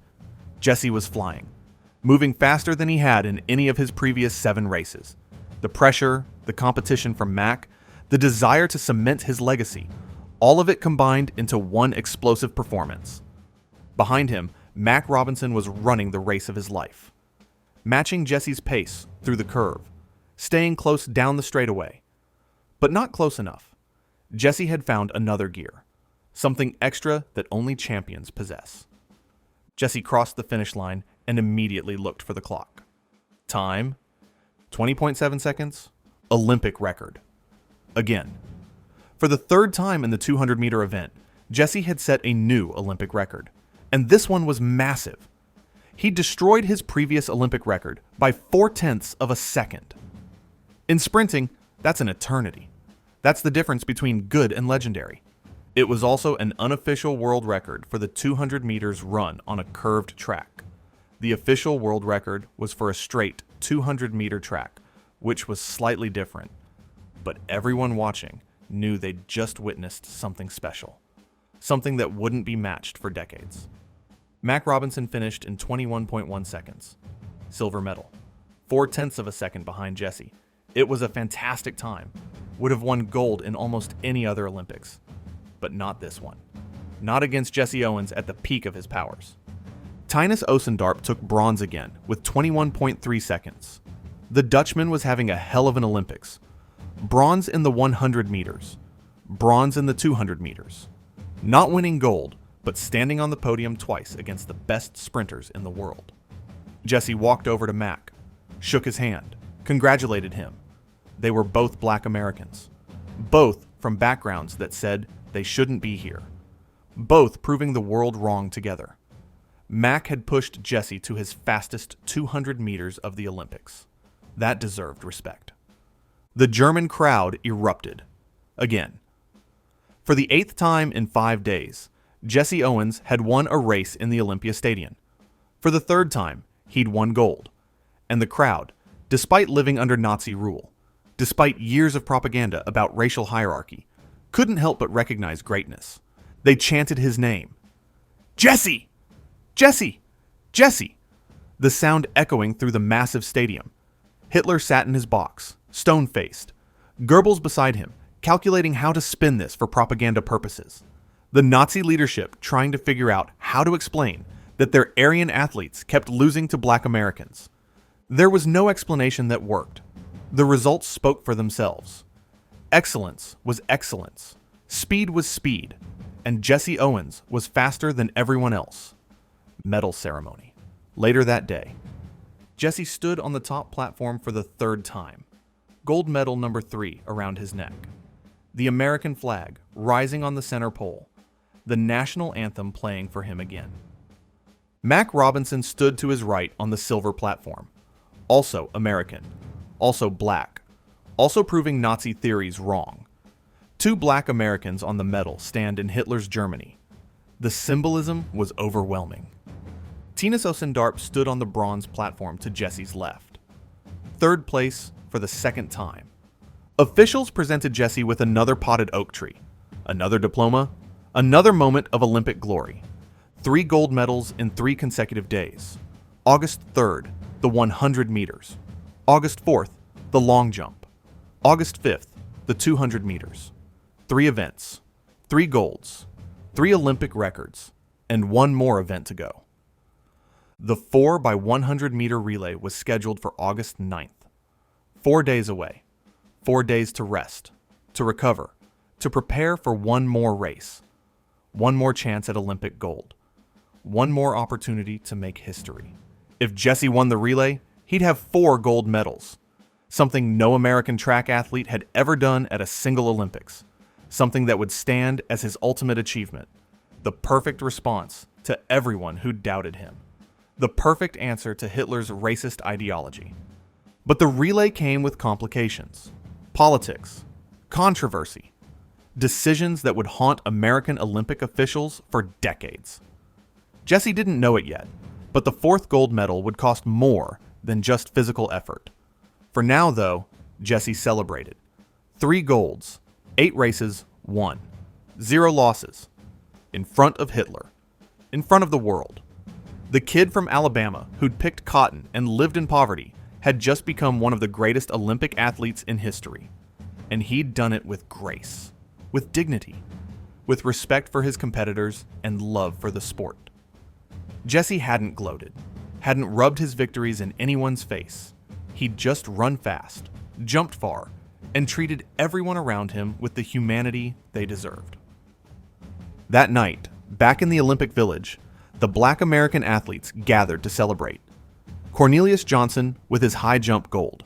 Jesse was flying, moving faster than he had in any of his previous 7 races. The pressure, the competition from Mac, the desire to cement his legacy, all of it combined into one explosive performance. Behind him, Mac Robinson was running the race of his life. Matching Jesse's pace through the curve, staying close down the straightaway. But not close enough. Jesse had found another gear. Something extra that only champions possess. Jesse crossed the finish line and immediately looked for the clock. Time, 20.7 seconds, Olympic record. Again. For the 3rd time in the 200-meter event, Jesse had set a new Olympic record. And this one was massive. He destroyed his previous Olympic record by 0.4 of a second. In sprinting, that's an eternity. That's the difference between good and legendary. It was also an unofficial world record for the 200 meters run on a curved track. The official world record was for a straight 200-meter track, which was slightly different. But everyone watching knew they'd just witnessed something special. Something that wouldn't be matched for decades. Mac Robinson finished in 21.1 seconds. Silver medal. 0.4 of a second behind Jesse. It was a fantastic time. Would have won gold in almost any other Olympics. But not this one. Not against Jesse Owens at the peak of his powers. Tinus Osendarp took bronze again with 21.3 seconds. The Dutchman was having a hell of an Olympics. Bronze in the 100 meters. Bronze in the 200 meters. Not winning gold, but standing on the podium twice against the best sprinters in the world. Jesse walked over to Mac, shook his hand, congratulated him. They were both Black Americans. Both from backgrounds that said they shouldn't be here. Both proving the world wrong together. Mac had pushed Jesse to his fastest 200 meters of the Olympics. That deserved respect. The German crowd erupted. Again. For the 8th time in 5 days, Jesse Owens had won a race in the Olympia Stadium. For the 3rd time, he'd won gold. And the crowd, despite living under Nazi rule, despite years of propaganda about racial hierarchy, couldn't help but recognize greatness. They chanted his name. Jesse! Jesse! Jesse! The sound echoing through the massive stadium. Hitler sat in his box, stone-faced. Goebbels beside him, calculating how to spin this for propaganda purposes. The Nazi leadership trying to figure out how to explain that their Aryan athletes kept losing to Black Americans. There was no explanation that worked. The results spoke for themselves. Excellence was excellence. Speed was speed. And Jesse Owens was faster than everyone else. Medal ceremony. Later that day, Jesse stood on the top platform for the 3rd time. Gold medal number 3 around his neck. The American flag rising on the center pole. the national anthem playing for him again. Mac Robinson stood to his right on the silver platform, also American, also black, also proving Nazi theories wrong. 2 black Americans on the medal stand in Hitler's Germany. The symbolism was overwhelming. Tinas Osendarp stood on the bronze platform to Jesse's left. 3rd place for the 2nd time. Officials presented Jesse with another potted oak tree, another diploma, another moment of Olympic glory. 3 gold medals in 3 consecutive days. August 3rd, the 100 meters. August 4th, the long jump. August 5th, the 200 meters. 3 events, 3 golds, 3 Olympic records, and 1 more event to go. The 4x100 meter relay was scheduled for August 9th. 4 days away. 4 days to rest, to recover, to prepare for 1 more race. 1 more chance at Olympic gold. 1 more opportunity to make history. If Jesse won the relay, he'd have 4 gold medals. Something no American track athlete had ever done at a single Olympics. Something that would stand as his ultimate achievement. The perfect response to everyone who doubted him. The perfect answer to Hitler's racist ideology. But the relay came with complications. Politics. Controversy. Decisions that would haunt American Olympic officials for decades. Jesse didn't know it yet, but the 4th gold medal would cost more than just physical effort. For now, though, Jesse celebrated. 3 golds, 8 races, won. 0 losses. In front of Hitler. In front of the world. The kid from Alabama who'd picked cotton and lived in poverty had just become one of the greatest Olympic athletes in history. And he'd done it with grace, with dignity, with respect for his competitors and love for the sport. Jesse hadn't gloated, hadn't rubbed his victories in anyone's face. He'd just run fast, jumped far, and treated everyone around him with the humanity they deserved. That night, back in the Olympic Village, the black American athletes gathered to celebrate. Cornelius Johnson with his high jump gold.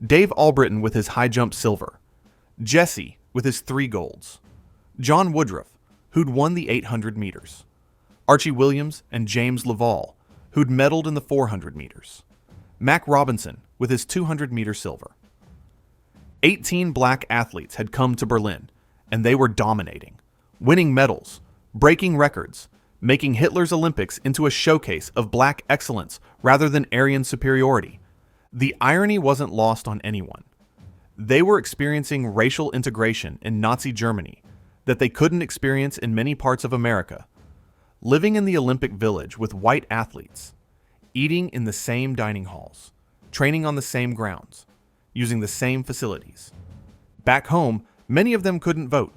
Dave Albritton with his high jump silver. Jesse with his 3 golds. John Woodruff, who'd won the 800 meters. Archie Williams and James Laval, who'd medaled in the 400 meters. Mac Robinson with his 200 meter silver. 18 black athletes had come to Berlin, and they were dominating, winning medals, breaking records, making Hitler's Olympics into a showcase of black excellence rather than Aryan superiority. The irony wasn't lost on anyone. They were experiencing racial integration in Nazi Germany that they couldn't experience in many parts of America. Living in the Olympic Village with white athletes, eating in the same dining halls, training on the same grounds, using the same facilities. Back home, many of them couldn't vote,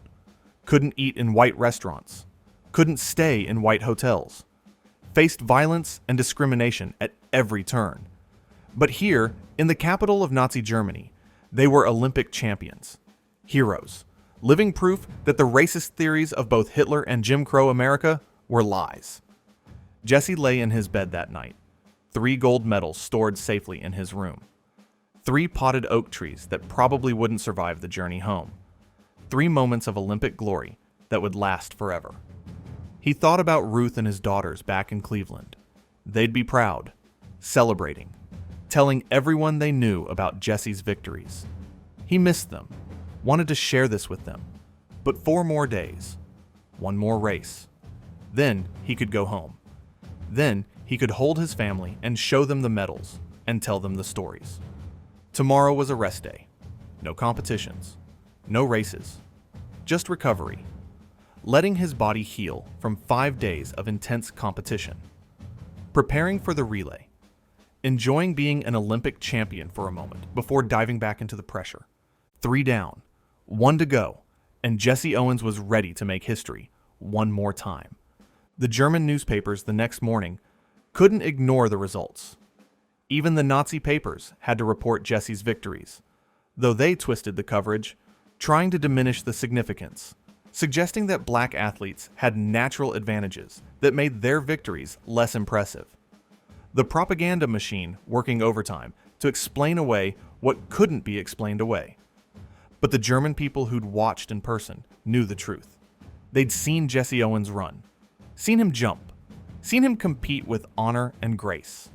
couldn't eat in white restaurants, couldn't stay in white hotels, faced violence and discrimination at every turn. But here, in the capital of Nazi Germany, they were Olympic champions, heroes, living proof that the racist theories of both Hitler and Jim Crow America were lies. Jesse lay in his bed that night, 3 gold medals stored safely in his room, 3 potted oak trees that probably wouldn't survive the journey home, 3 moments of Olympic glory that would last forever. He thought about Ruth and his daughters back in Cleveland. They'd be proud, celebrating, telling everyone they knew about Jesse's victories. He missed them, wanted to share this with them. But 4 more days, 1 more race. Then he could go home. Then he could hold his family and show them the medals and tell them the stories. Tomorrow was a rest day. No competitions, no races, just recovery. Letting his body heal from 5 days of intense competition. Preparing for the relay. Enjoying being an Olympic champion for a moment before diving back into the pressure. 3 down, 1 to go, and Jesse Owens was ready to make history 1 more time. The German newspapers the next morning couldn't ignore the results. Even the Nazi papers had to report Jesse's victories, though they twisted the coverage, trying to diminish the significance, suggesting that black athletes had natural advantages that made their victories less impressive. The propaganda machine working overtime to explain away what couldn't be explained away. But the German people who'd watched in person knew the truth. They'd seen Jesse Owens run, seen him jump, seen him compete with honor and grace,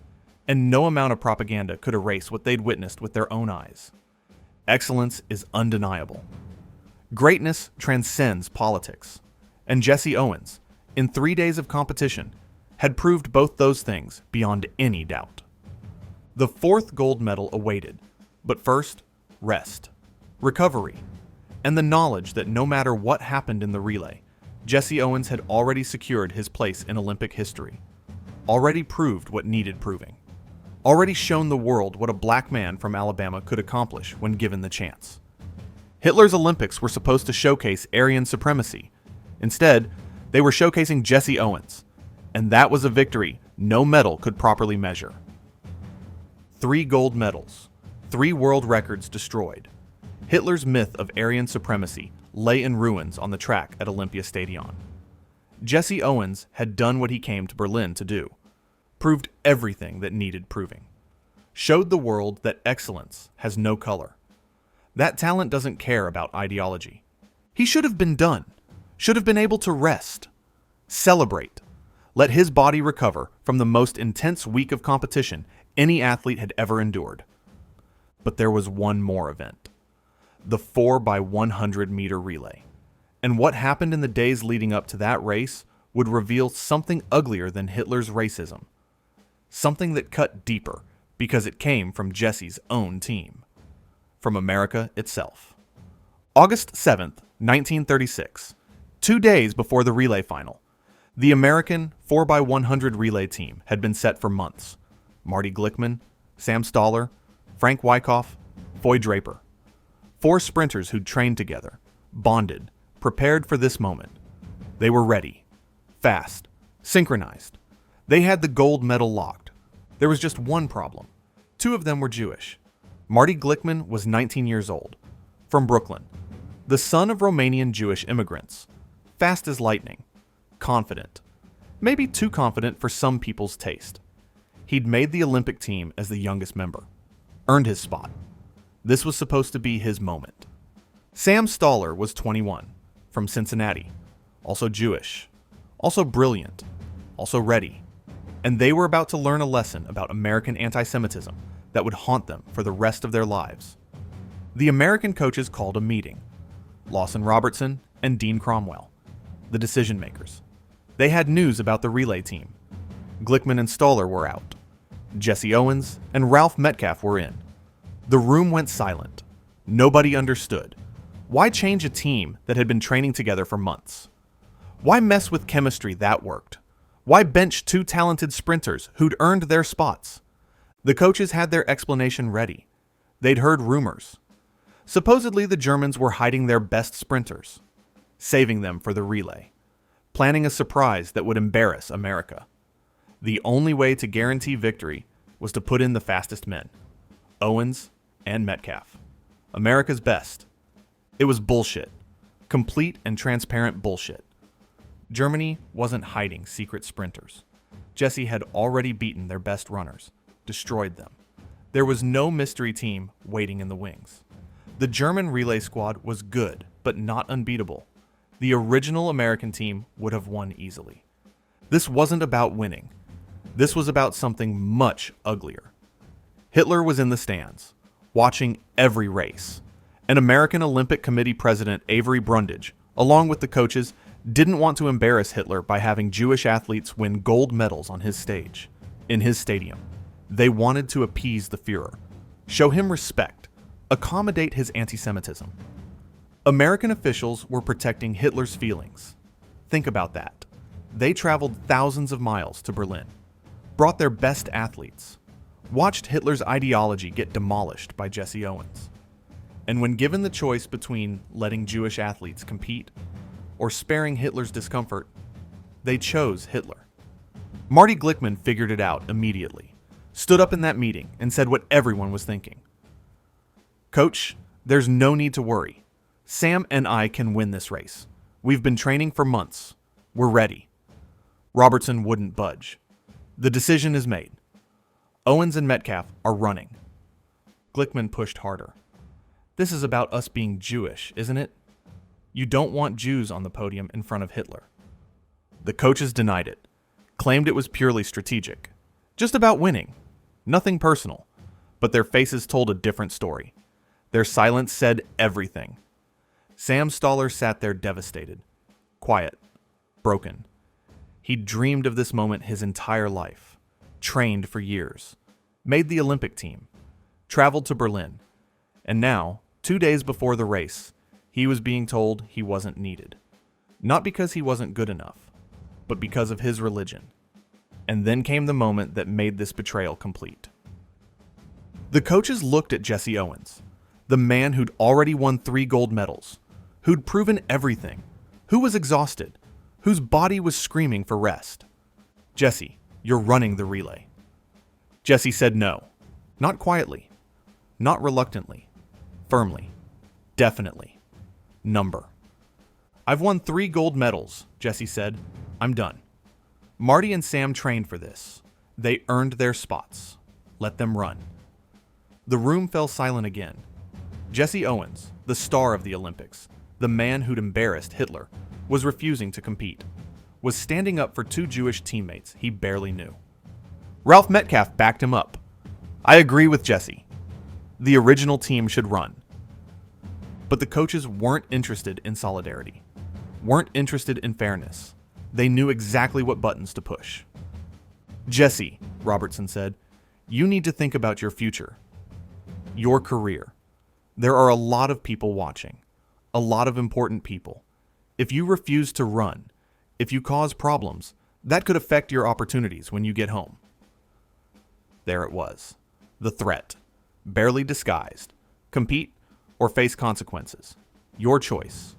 and no amount of propaganda could erase what they'd witnessed with their own eyes. Excellence is undeniable. Greatness transcends politics, and Jesse Owens, in 3 days of competition, had proved both those things beyond any doubt. The fourth gold medal awaited, but first, rest, recovery, and the knowledge that no matter what happened in the relay, Jesse Owens had already secured his place in Olympic history, already proved what needed proving, already shown the world what a black man from Alabama could accomplish when given the chance. Hitler's Olympics were supposed to showcase Aryan supremacy. Instead, they were showcasing Jesse Owens, and that was a victory no medal could properly measure. 3 gold medals, 3 world records destroyed. Hitler's myth of Aryan supremacy lay in ruins on the track at Olympia Stadion. Jesse Owens had done what he came to Berlin to do, proved everything that needed proving, showed the world that excellence has no color. That talent doesn't care about ideology. He should have been done, should have been able to rest, celebrate, let his body recover from the most intense week of competition any athlete had ever endured. But there was one more event, the 4x100 meter relay. And what happened in the days leading up to that race would reveal something uglier than Hitler's racism, something that cut deeper because it came from Jesse's own team, from America itself. August 7th, 1936, 2 days before the relay final, the American 4x100 relay team had been set for months. Marty Glickman, Sam Stoller, Frank Wyckoff, Foy Draper. 4 sprinters who'd trained together, bonded, prepared for this moment. They were ready, fast, synchronized. They had the gold medal locked. There was just one problem. 2 of them were Jewish. Marty Glickman was 19 years old, from Brooklyn, the son of Romanian Jewish immigrants, fast as lightning, confident, maybe too confident for some people's taste. He'd made the Olympic team as the youngest member, earned his spot. This was supposed to be his moment. Sam Stoller was 21, from Cincinnati, also Jewish, also brilliant, also ready, and they were about to learn a lesson about American anti-Semitism that would haunt them for the rest of their lives. The American coaches called a meeting. Lawson Robertson and Dean Cromwell, the decision makers. They had news about the relay team. Glickman and Stoller were out. Jesse Owens and Ralph Metcalf were in. The room went silent. Nobody understood. Why change a team that had been training together for months? Why mess with chemistry that worked? Why bench 2 talented sprinters who'd earned their spots? The coaches had their explanation ready. They'd heard rumors. Supposedly the Germans were hiding their best sprinters, saving them for the relay, planning a surprise that would embarrass America. The only way to guarantee victory was to put in the fastest men, Owens and Metcalf, America's best. It was bullshit, complete and transparent bullshit. Germany wasn't hiding secret sprinters. Jesse had already beaten their best runners, destroyed them. There was no mystery team waiting in the wings. The German relay squad was good, but not unbeatable. The original American team would have won easily. This wasn't about winning. This was about something much uglier. Hitler was in the stands, watching every race. And American Olympic Committee President Avery Brundage, along with the coaches, didn't want to embarrass Hitler by having Jewish athletes win gold medals on his stage, in his stadium. They wanted to appease the Führer, show him respect, accommodate his anti-Semitism. American officials were protecting Hitler's feelings. Think about that. They traveled thousands of miles to Berlin, brought their best athletes, watched Hitler's ideology get demolished by Jesse Owens. And when given the choice between letting Jewish athletes compete or sparing Hitler's discomfort, they chose Hitler. Marty Glickman figured it out immediately, stood up in that meeting and said what everyone was thinking. Coach, there's no need to worry. Sam and I can win this race. We've been training for months. We're ready. Robertson wouldn't budge. The decision is made. Owens and Metcalf are running. Glickman pushed harder. This is about us being Jewish, isn't it? You don't want Jews on the podium in front of Hitler. The coaches denied it, claimed it was purely strategic, just about winning, nothing personal, but their faces told a different story. Their silence said everything. Sam Stoller sat there devastated, quiet, broken. He'd dreamed of this moment his entire life, trained for years, made the Olympic team, traveled to Berlin, and now, 2 days before the race, he was being told he wasn't needed. Not because he wasn't good enough, but because of his religion. And then came the moment that made this betrayal complete. The coaches looked at Jesse Owens, the man who'd already won 3 gold medals, who'd proven everything, who was exhausted, whose body was screaming for rest. Jesse, you're running the relay. Jesse said no, not quietly, not reluctantly, firmly, definitely. Number. I've won 3 gold medals, Jesse said. I'm done. Marty and Sam trained for this. They earned their spots. Let them run. The room fell silent again. Jesse Owens, the star of the Olympics, the man who'd embarrassed Hitler, was refusing to compete, was standing up for 2 Jewish teammates he barely knew. Ralph Metcalfe backed him up. I agree with Jesse. The original team should run. But the coaches weren't interested in solidarity, weren't interested in fairness. They knew exactly what buttons to push. Jesse, Robertson said, you need to think about your future, your career. There are a lot of people watching, a lot of important people. If you refuse to run, if you cause problems, that could affect your opportunities when you get home. There it was, the threat, barely disguised. Compete or face consequences. Your choice.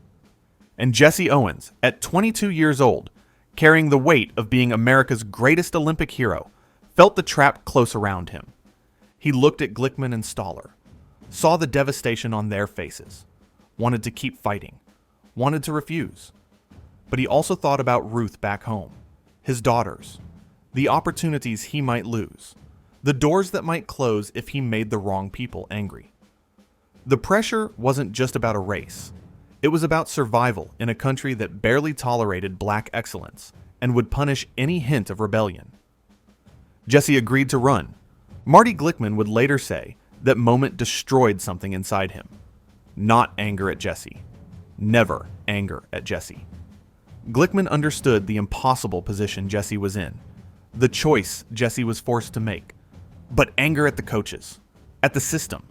And Jesse Owens, at 22 years old, carrying the weight of being America's greatest Olympic hero, felt the trap close around him. He looked at Glickman and Stoller, saw the devastation on their faces, wanted to keep fighting, wanted to refuse. But he also thought about Ruth back home, his daughters, the opportunities he might lose, the doors that might close if he made the wrong people angry. The pressure wasn't just about a race. It was about survival in a country that barely tolerated black excellence and would punish any hint of rebellion. Jesse agreed to run. Marty Glickman would later say that moment destroyed something inside him. Not anger at Jesse. Never anger at Jesse. Glickman understood the impossible position Jesse was in, the choice Jesse was forced to make, but anger at the coaches, at the system,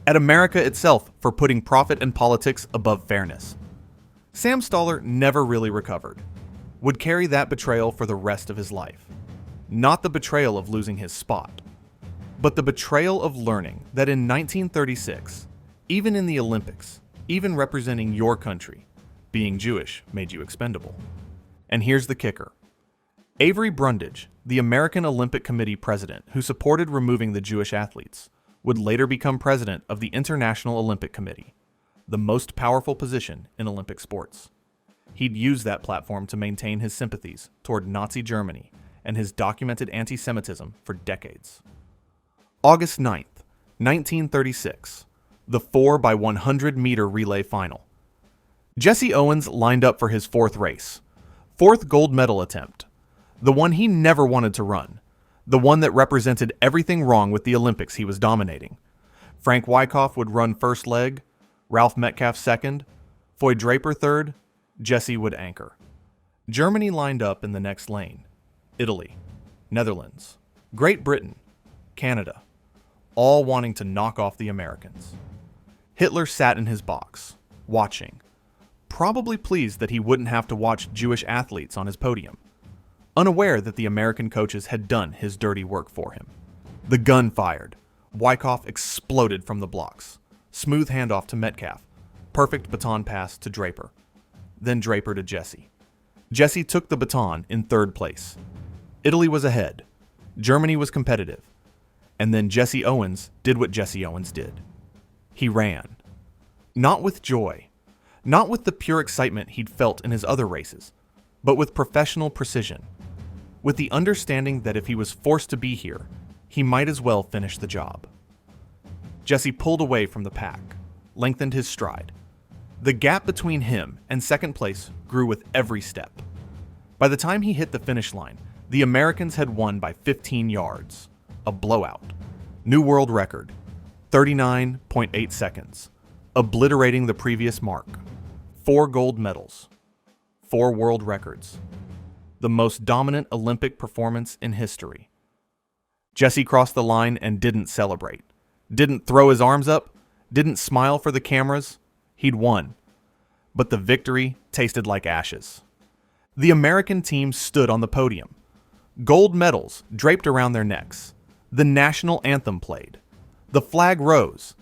at America itself for putting profit and politics above fairness. Sam Stoller never really recovered, would carry that betrayal for the rest of his life. Not the betrayal of losing his spot, but the betrayal of learning that in 1936, even in the Olympics, even representing your country, being Jewish made you expendable. And here's the kicker. Avery Brundage, the American Olympic Committee president who supported removing the Jewish athletes, would later become president of the International Olympic Committee, the most powerful position in Olympic sports. He'd use that platform to maintain his sympathies toward Nazi Germany and his documented anti-Semitism for decades. August 9th, 1936, the 4x100-meter relay final. Jesse Owens lined up for his 4th race, 4th gold medal attempt, the one he never wanted to run, the one that represented everything wrong with the Olympics he was dominating. Frank Wyckoff would run first leg, Ralph Metcalfe second, Foy Draper third, Jesse would anchor. Germany lined up in the next lane. Italy, Netherlands, Great Britain, Canada, all wanting to knock off the Americans. Hitler sat in his box, watching, probably pleased that he wouldn't have to watch Jewish athletes on his podium, unaware that the American coaches had done his dirty work for him. The gun fired. Wyckoff exploded from the blocks. Smooth handoff to Metcalfe. Perfect baton pass to Draper. Then Draper to Jesse. Jesse took the baton in 3rd place. Italy was ahead. Germany was competitive. And then Jesse Owens did what Jesse Owens did. He ran. Not with joy. Not with the pure excitement he'd felt in his other races, but with professional precision. With the understanding that if he was forced to be here, he might as well finish the job. Jesse pulled away from the pack, lengthened his stride. The gap between him and second place grew with every step. By the time he hit the finish line, the Americans had won by 15 yards. A blowout. New world record, 39.8 seconds, obliterating the previous mark. 4 gold medals, 4 world records. The most dominant Olympic performance in history. Jesse crossed the line and didn't celebrate. Didn't throw his arms up, didn't smile for the cameras. He'd won. But the victory tasted like ashes. The American team stood on the podium. Gold medals draped around their necks. The national anthem played. The flag rose.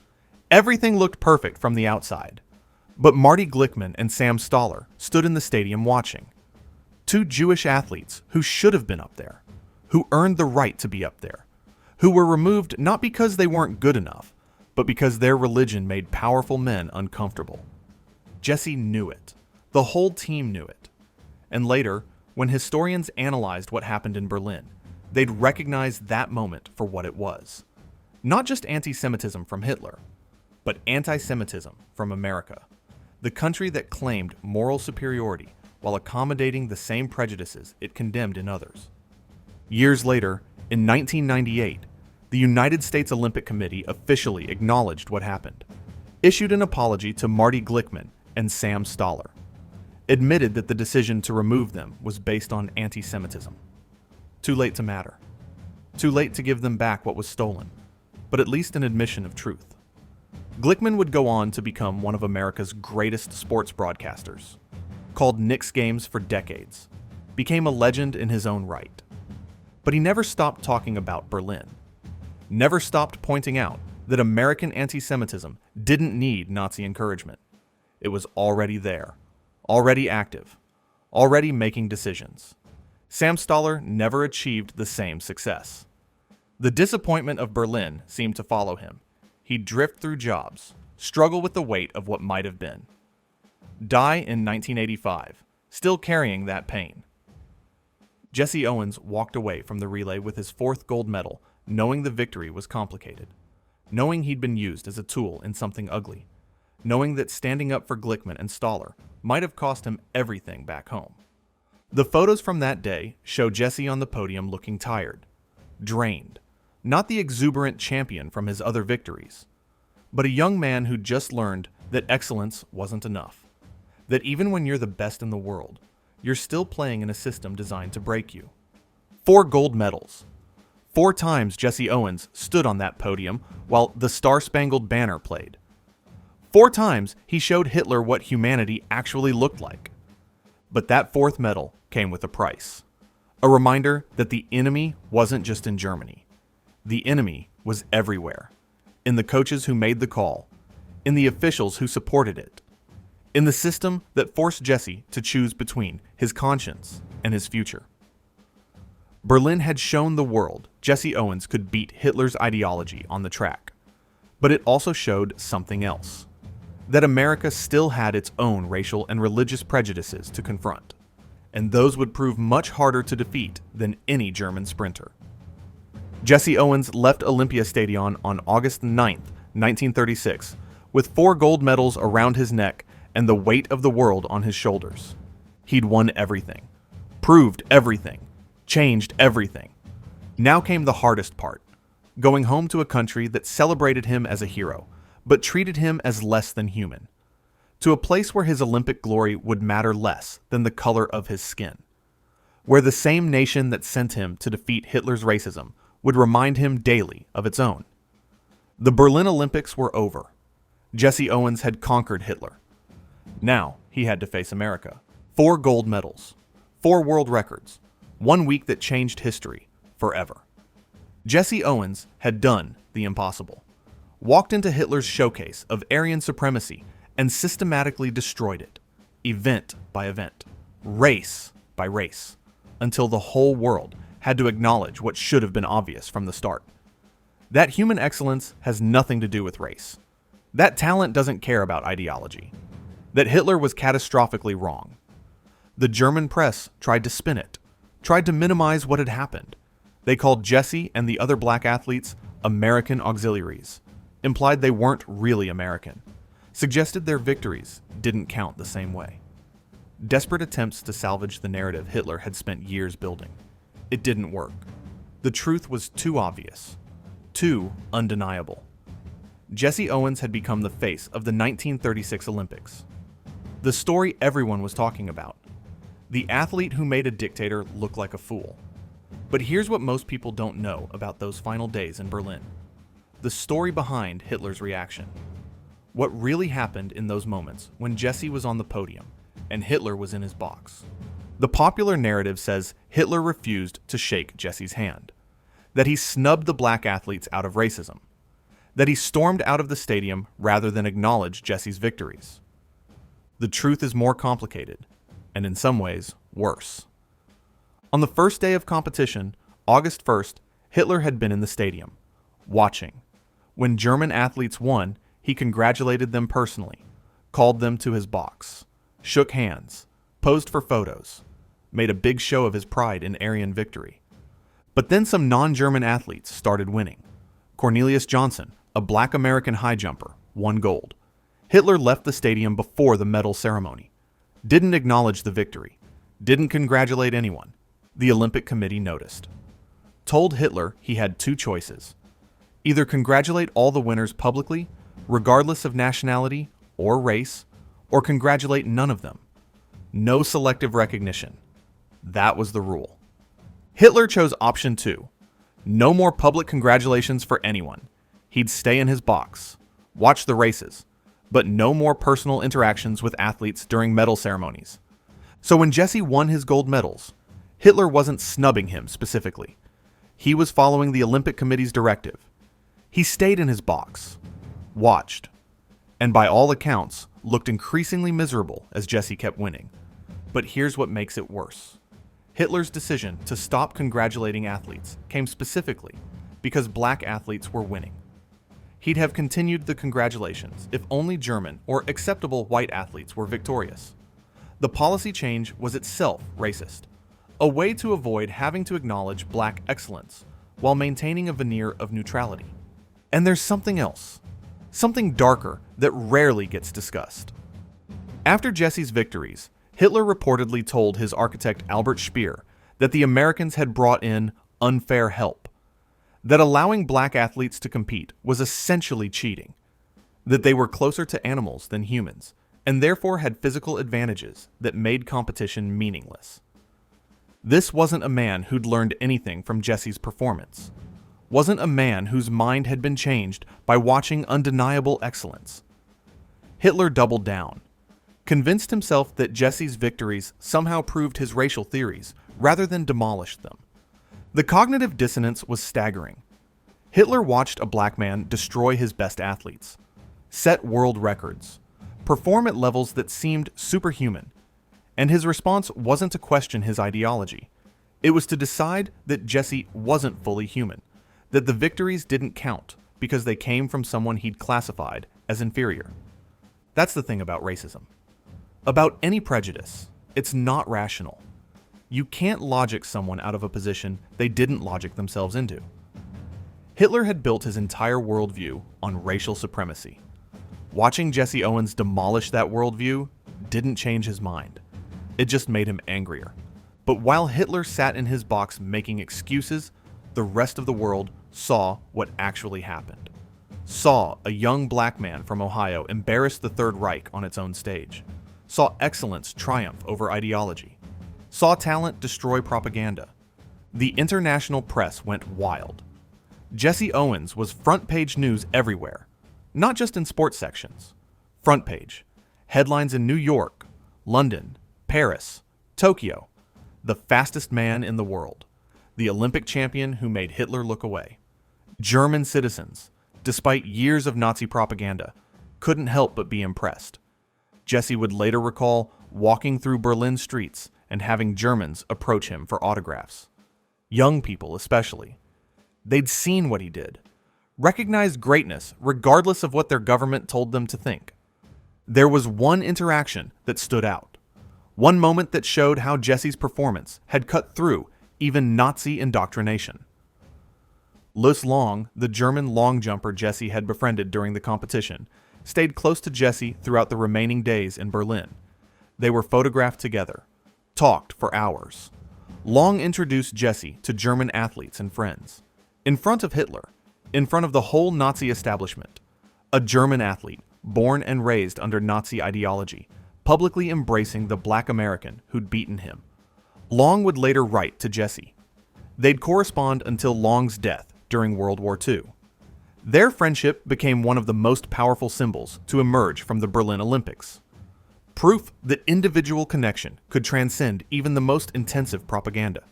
Everything looked perfect from the outside. But Marty Glickman and Sam Stoller stood in the stadium watching. 2 Jewish athletes who should have been up there, who earned the right to be up there, who were removed not because they weren't good enough, but because their religion made powerful men uncomfortable. Jesse knew it. The whole team knew it. And later, when historians analyzed what happened in Berlin, they'd recognize that moment for what it was. Not just anti-Semitism from Hitler, but anti-Semitism from America, the country that claimed moral superiority while accommodating the same prejudices it condemned in others. Years later, in 1998, the United States Olympic Committee officially acknowledged what happened, issued an apology to Marty Glickman and Sam Stoller, admitted that the decision to remove them was based on anti-Semitism. Too late to matter. Too late to give them back what was stolen, but at least an admission of truth. Glickman would go on to become one of America's greatest sports broadcasters, called Knicks games for decades, became a legend in his own right. But he never stopped talking about Berlin, never stopped pointing out that American anti-Semitism didn't need Nazi encouragement. It was already there, already active, already making decisions. Sam Stoller never achieved the same success. The disappointment of Berlin seemed to follow him. He'd drift through jobs, struggle with the weight of what might have been. Die in 1985, still carrying that pain. Jesse Owens walked away from the relay with his 4th gold medal, knowing the victory was complicated, knowing he'd been used as a tool in something ugly, knowing that standing up for Glickman and Stoller might have cost him everything back home. The photos from that day show Jesse on the podium looking tired, drained, not the exuberant champion from his other victories, but a young man who just learned that excellence wasn't enough, that even when you're the best in the world, you're still playing in a system designed to break you. 4 gold medals. 4 times Jesse Owens stood on that podium while the Star-Spangled Banner played. 4 times he showed Hitler what humanity actually looked like. But that 4th medal came with a price. A reminder that the enemy wasn't just in Germany. The enemy was everywhere. In the coaches who made the call, in the officials who supported it, in the system that forced Jesse to choose between his conscience and his future. Berlin had shown the world Jesse Owens could beat Hitler's ideology on the track, but it also showed something else, that America still had its own racial and religious prejudices to confront, and those would prove much harder to defeat than any German sprinter. Jesse Owens left Olympia Stadion on August 9th, 1936, with 4 gold medals around his neck and the weight of the world on his shoulders. He'd won everything, proved everything, changed everything. Now came the hardest part, going home to a country that celebrated him as a hero, but treated him as less than human, to a place where his Olympic glory would matter less than the color of his skin, where the same nation that sent him to defeat Hitler's racism would remind him daily of its own. The Berlin Olympics were over. Jesse Owens had conquered Hitler. Now he had to face America. 4 gold medals, 4 world records, 1 week that changed history forever. Jesse Owens had done the impossible, walked into Hitler's showcase of Aryan supremacy and systematically destroyed it, event by event, race by race, until the whole world had to acknowledge what should have been obvious from the start. That human excellence has nothing to do with race. That talent doesn't care about ideology. That Hitler was catastrophically wrong. The German press tried to spin it, tried to minimize what had happened. They called Jesse and the other black athletes American auxiliaries, implied they weren't really American. suggested their victories didn't count the same way. Desperate attempts to salvage the narrative Hitler had spent years building. It didn't work. The truth was too obvious, too undeniable. Jesse Owens had become the face of the 1936 Olympics. The story everyone was talking about. The athlete who made a dictator look like a fool. But here's what most people don't know about those final days in Berlin. The story behind Hitler's reaction. What really happened in those moments when Jesse was on the podium and Hitler was in his box. The popular narrative says Hitler refused to shake Jesse's hand, that he snubbed the black athletes out of racism, that he stormed out of the stadium rather than acknowledge Jesse's victories. The truth is more complicated, and in some ways, worse. On the first day of competition, August 1st, Hitler had been in the stadium, watching. When German athletes won, he congratulated them personally, called them to his box, shook hands, posed for photos, made a big show of his pride in Aryan victory. But then some non-German athletes started winning. Cornelius Johnson, a black American high jumper, won gold. Hitler left the stadium before the medal ceremony, didn't acknowledge the victory, didn't congratulate anyone. The Olympic Committee noticed. Told Hitler he had two choices. Either congratulate all the winners publicly, regardless of nationality or race, or congratulate none of them. No selective recognition. That was the rule. Hitler chose option 2. No more public congratulations for anyone. He'd stay in his box, watch the races, but no more personal interactions with athletes during medal ceremonies. So when Jesse won his gold medals, Hitler wasn't snubbing him specifically. He was following the Olympic Committee's directive. He stayed in his box, watched, and by all accounts, looked increasingly miserable as Jesse kept winning. But here's what makes it worse. Hitler's decision to stop congratulating athletes came specifically because black athletes were winning. He'd have continued the congratulations if only German or acceptable white athletes were victorious. The policy change was itself racist, a way to avoid having to acknowledge black excellence while maintaining a veneer of neutrality. And there's something else, something darker that rarely gets discussed. After Jesse's victories, Hitler reportedly told his architect Albert Speer that the Americans had brought in unfair help, that allowing black athletes to compete was essentially cheating, that they were closer to animals than humans, and therefore had physical advantages that made competition meaningless. This wasn't a man who'd learned anything from Jesse's performance, wasn't a man whose mind had been changed by watching undeniable excellence. Hitler doubled down, convinced himself that Jesse's victories somehow proved his racial theories rather than demolished them. The cognitive dissonance was staggering. Hitler watched a black man destroy his best athletes, set world records, perform at levels that seemed superhuman, and his response wasn't to question his ideology. It was to decide that Jesse wasn't fully human, that the victories didn't count because they came from someone he'd classified as inferior. That's the thing about racism. About any prejudice, it's not rational. You can't logic someone out of a position they didn't logic themselves into. Hitler had built his entire worldview on racial supremacy. Watching Jesse Owens demolish that worldview didn't change his mind. It just made him angrier. But while Hitler sat in his box making excuses, the rest of the world saw what actually happened. Saw a young black man from Ohio embarrass the Third Reich on its own stage. Saw excellence triumph over ideology. Saw talent destroy propaganda. The international press went wild. Jesse Owens was front-page news everywhere, not just in sports sections. Front page. Headlines in New York, London, Paris, Tokyo. The fastest man in the world. The Olympic champion who made Hitler look away. German citizens, despite years of Nazi propaganda, couldn't help but be impressed. Jesse would later recall walking through Berlin streets and having Germans approach him for autographs. Young people especially. They'd seen what he did, recognized greatness regardless of what their government told them to think. There was one interaction that stood out, one moment that showed how Jesse's performance had cut through even Nazi indoctrination. Lutz Long, the German long jumper Jesse had befriended during the competition, stayed close to Jesse throughout the remaining days in Berlin. They were photographed together, talked for hours. Long introduced Jesse to German athletes and friends. In front of Hitler, in front of the whole Nazi establishment, a German athlete, born and raised under Nazi ideology, publicly embracing the black American who'd beaten him. Long would later write to Jesse. They'd correspond until Long's death during World War II. Their friendship became one of the most powerful symbols to emerge from the Berlin Olympics. Proof that individual connection could transcend even the most intensive propaganda.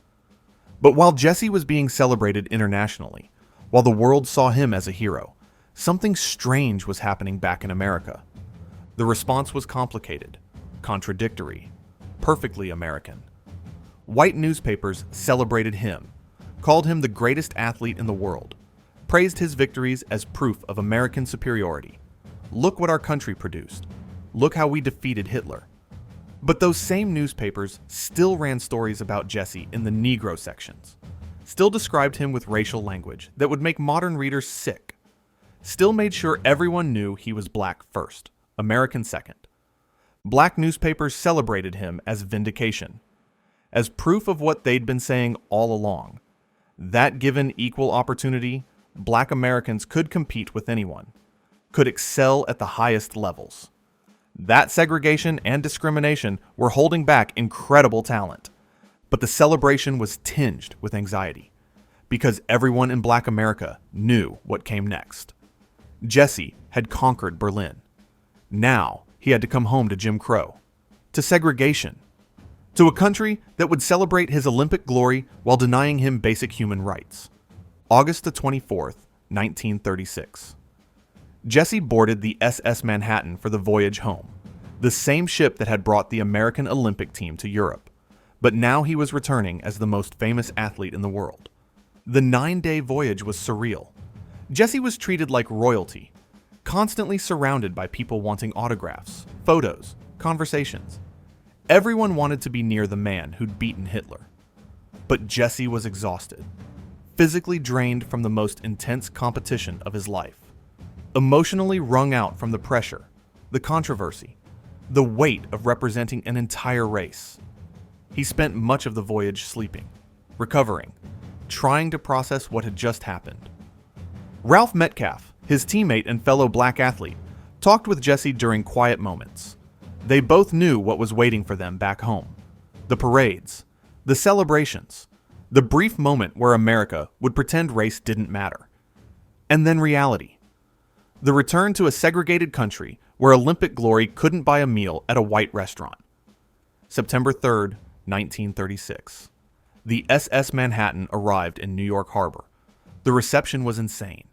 But while Jesse was being celebrated internationally, while the world saw him as a hero, something strange was happening back in America. The response was complicated, contradictory, perfectly American. White newspapers celebrated him, called him the greatest athlete in the world, praised his victories as proof of American superiority. Look what our country produced. Look how we defeated Hitler. But those same newspapers still ran stories about Jesse in the Negro sections, still described him with racial language that would make modern readers sick, still made sure everyone knew he was black first, American second. Black newspapers celebrated him as vindication, as proof of what they'd been saying all along, that given equal opportunity, black Americans could compete with anyone, could excel at the highest levels. That segregation and discrimination were holding back incredible talent, but the celebration was tinged with anxiety, because everyone in black America knew what came next. Jesse had conquered Berlin. Now he had to come home to Jim Crow, to segregation, to a country that would celebrate his Olympic glory while denying him basic human rights. August the 24th, 1936. Jesse boarded the SS Manhattan for the voyage home, the same ship that had brought the American Olympic team to Europe. But now he was returning as the most famous athlete in the world. The 9-day voyage was surreal. Jesse was treated like royalty, constantly surrounded by people wanting autographs, photos, conversations. Everyone wanted to be near the man who'd beaten Hitler. But Jesse was exhausted, physically drained from the most intense competition of his life, emotionally wrung out from the pressure, the controversy, the weight of representing an entire race. He spent much of the voyage sleeping, recovering, trying to process what had just happened. Ralph Metcalfe, his teammate and fellow black athlete, talked with Jesse during quiet moments. They both knew what was waiting for them back home. The parades, the celebrations, the brief moment where America would pretend race didn't matter. And then reality. The return to a segregated country where Olympic glory couldn't buy a meal at a white restaurant. September 3rd, 1936. The SS Manhattan arrived in New York Harbor. The reception was insane.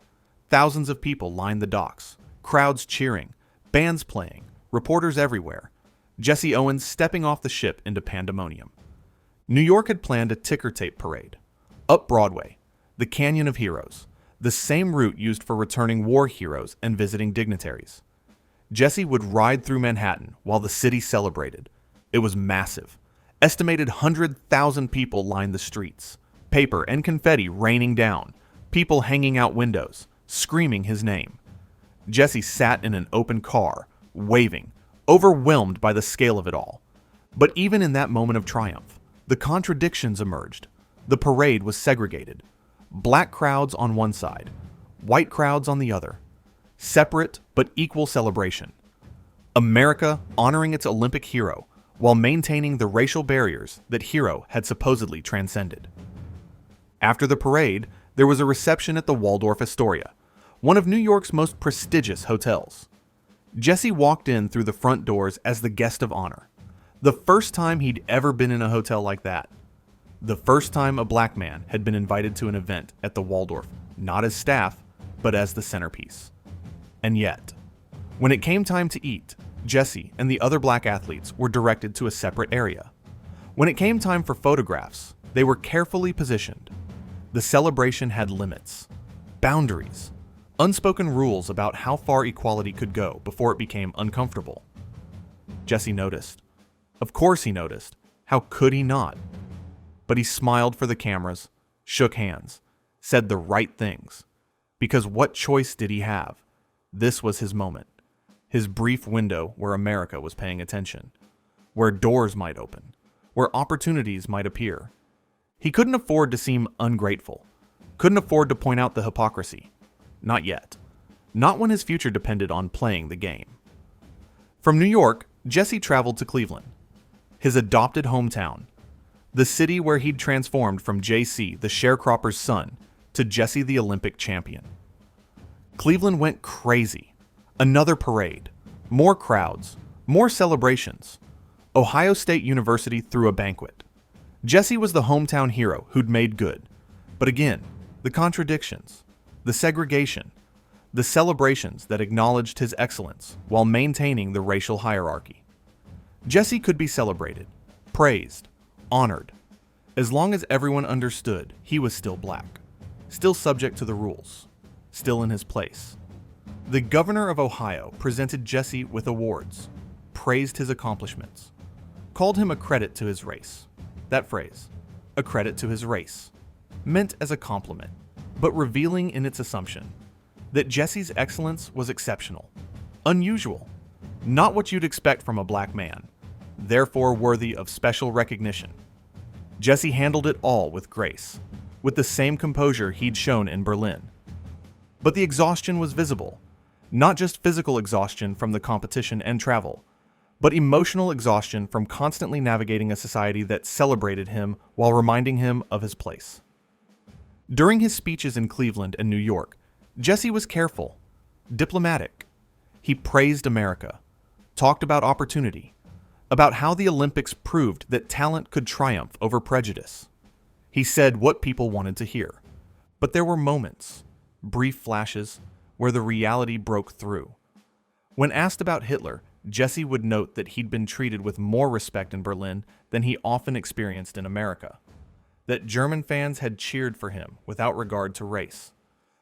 Thousands of people lined the docks, crowds cheering, bands playing, reporters everywhere. Jesse Owens stepping off the ship into pandemonium. New York had planned a ticker tape parade. Up Broadway, the Canyon of Heroes, the same route used for returning war heroes and visiting dignitaries. Jesse would ride through Manhattan while the city celebrated. It was massive. Estimated 100,000 people lined the streets, paper and confetti raining down, people hanging out windows, screaming his name. Jesse sat in an open car, waving, overwhelmed by the scale of it all. But even in that moment of triumph, the contradictions emerged. The parade was segregated. Black crowds on one side, white crowds on the other. Separate but equal celebration. America honoring its Olympic hero while maintaining the racial barriers that hero had supposedly transcended. After the parade, there was a reception at the Waldorf Astoria, one of New York's most prestigious hotels. Jesse walked in through the front doors as the guest of honor. The first time he'd ever been in a hotel like that. The first time a black man had been invited to an event at the Waldorf, not as staff, but as the centerpiece. And yet, when it came time to eat, Jesse and the other black athletes were directed to a separate area. When it came time for photographs, they were carefully positioned. The celebration had limits, boundaries, unspoken rules about how far equality could go before it became uncomfortable. Jesse noticed. Of course he noticed. How could he not? But he smiled for the cameras, shook hands, said the right things. Because what choice did he have? This was his moment. his brief window where America was paying attention, where doors might open, where opportunities might appear. He couldn't afford to seem ungrateful, couldn't afford to point out the hypocrisy. Not yet. Not when his future depended on playing the game. From New York, Jesse traveled to Cleveland, his adopted hometown, the city where he'd transformed from JC, the sharecropper's son, to Jesse, the Olympic champion. Cleveland went crazy. Another parade, more crowds, more celebrations. Ohio State University threw a banquet. Jesse was the hometown hero who'd made good. But again, the contradictions, the segregation, the celebrations that acknowledged his excellence while maintaining the racial hierarchy. Jesse could be celebrated, praised, honored, as long as everyone understood he was still black, still subject to the rules, still in his place. The governor of Ohio presented Jesse with awards, praised his accomplishments, called him a credit to his race. That phrase, a credit to his race, meant as a compliment, but revealing in its assumption that Jesse's excellence was exceptional, unusual, not what you'd expect from a black man, therefore worthy of special recognition. Jesse handled it all with grace, with the same composure he'd shown in Berlin. But the exhaustion was visible, not just physical exhaustion from the competition and travel, but emotional exhaustion from constantly navigating a society that celebrated him while reminding him of his place. During his speeches in Cleveland and New York, Jesse was careful, diplomatic. He praised America, talked about opportunity, about how the Olympics proved that talent could triumph over prejudice. He said what people wanted to hear. But there were moments, brief flashes, where the reality broke through. When asked about Hitler, Jesse would note that he'd been treated with more respect in Berlin than he often experienced in America, that German fans had cheered for him without regard to race,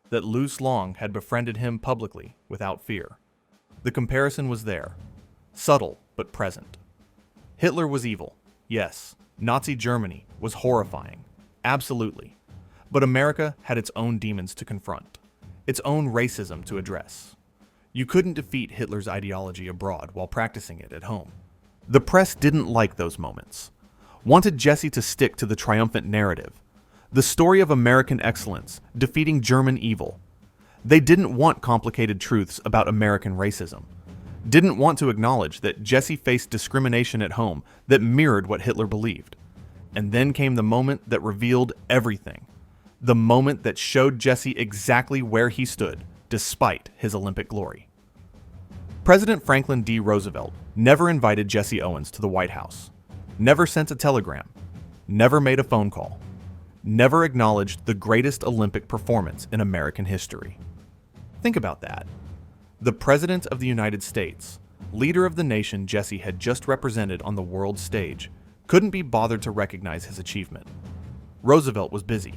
that Louis Long had befriended him publicly without fear. The comparison was there, subtle but present. Hitler was evil, yes. Nazi Germany was horrifying, absolutely. But America had its own demons to confront, its own racism to address. You couldn't defeat Hitler's ideology abroad while practicing it at home. The press didn't like those moments, wanted Jesse to stick to the triumphant narrative, the story of American excellence defeating German evil. They didn't want complicated truths about American racism, didn't want to acknowledge that Jesse faced discrimination at home that mirrored what Hitler believed. And then came the moment that revealed everything, the moment that showed Jesse exactly where he stood, despite his Olympic glory. President Franklin D. Roosevelt never invited Jesse Owens to the White House, never sent a telegram, never made a phone call, never acknowledged the greatest Olympic performance in American history. Think about that. The President of the United States, leader of the nation Jesse had just represented on the world stage, couldn't be bothered to recognize his achievement. Roosevelt was busy,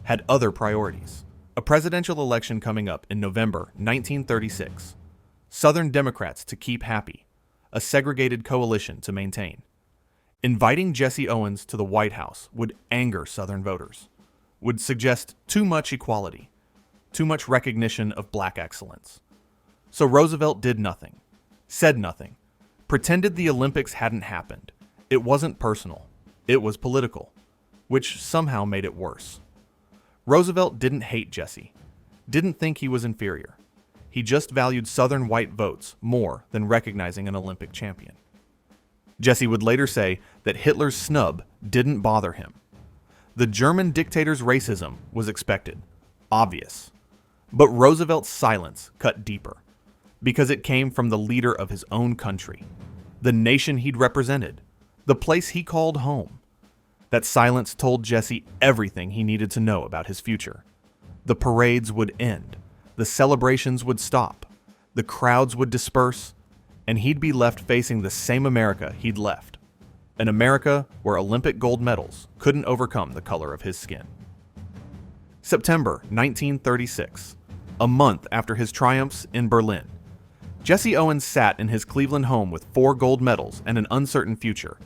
had other priorities. A presidential election coming up in November 1936. Southern Democrats to keep happy. A segregated coalition to maintain. Inviting Jesse Owens to the White House would anger Southern voters, would suggest too much equality, too much recognition of black excellence. So Roosevelt did nothing, said nothing, pretended the Olympics hadn't happened. It wasn't personal, it was political, which somehow made it worse. Roosevelt didn't hate Jesse, didn't think he was inferior. He just valued Southern white votes more than recognizing an Olympic champion. Jesse would later say that Hitler's snub didn't bother him. The German dictator's racism was expected, obvious. But Roosevelt's silence cut deeper, because it came from the leader of his own country, the nation he'd represented, the place he called home. That silence told Jesse everything he needed to know about his future. The parades would end, the celebrations would stop, the crowds would disperse, and he'd be left facing the same America he'd left, an America where Olympic gold medals couldn't overcome the color of his skin. September 1936, a month after his triumphs in Berlin, Jesse Owens sat in his Cleveland home with 4 gold medals and an uncertain future.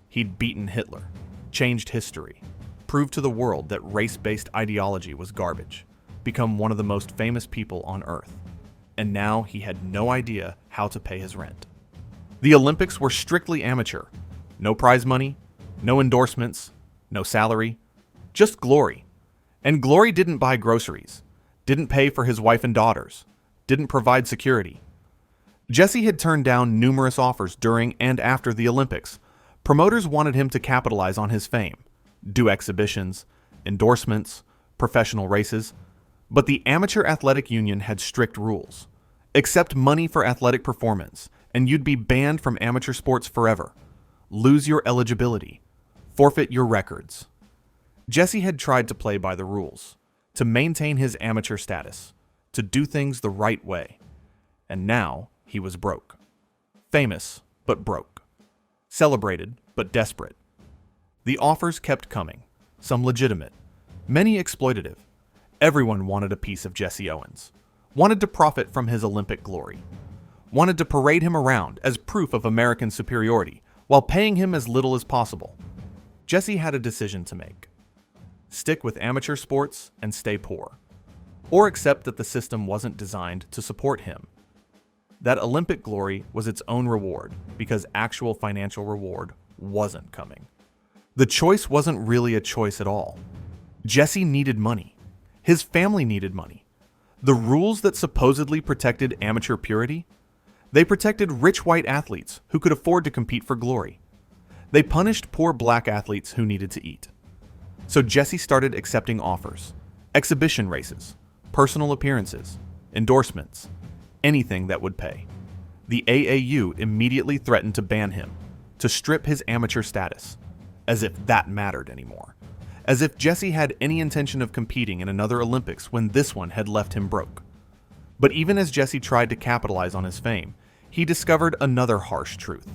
He'd beaten Hitler, changed history, proved to the world that race-based ideology was garbage, become one of the most famous people on earth. and now he had no idea how to pay his rent. The Olympics were strictly amateur. No prize money, no endorsements, no salary, just glory. And glory didn't buy groceries, didn't pay for his wife and daughters, didn't provide security. Jesse had turned down numerous offers during and after the Olympics. Promoters wanted him to capitalize on his fame, do exhibitions, endorsements, professional races, but the Amateur Athletic Union had strict rules. Accept money for athletic performance, and you'd be banned from amateur sports forever. Lose your eligibility. Forfeit your records. Jesse had tried to play by the rules, to maintain his amateur status, to do things the right way. And now he was broke. Famous, but broke. Celebrated, but desperate. The offers kept coming, some legitimate, many exploitative. Everyone wanted a piece of Jesse Owens, wanted to profit from his Olympic glory, wanted to parade him around as proof of American superiority while paying him as little as possible. Jesse had a decision to make. Stick with amateur sports and stay poor, or accept that the system wasn't designed to support him. That Olympic glory was its own reward because actual financial reward wasn't coming. The choice wasn't really a choice at all. Jesse needed money. His family needed money. The rules that supposedly protected amateur purity, they protected rich white athletes who could afford to compete for glory. They punished poor black athletes who needed to eat. So Jesse started accepting offers, exhibition races, personal appearances, endorsements, anything that would pay. The AAU immediately threatened to ban him, to strip his amateur status, as if that mattered anymore. As if Jesse had any intention of competing in another Olympics when this one had left him broke. But even as Jesse tried to capitalize on his fame, he discovered another harsh truth.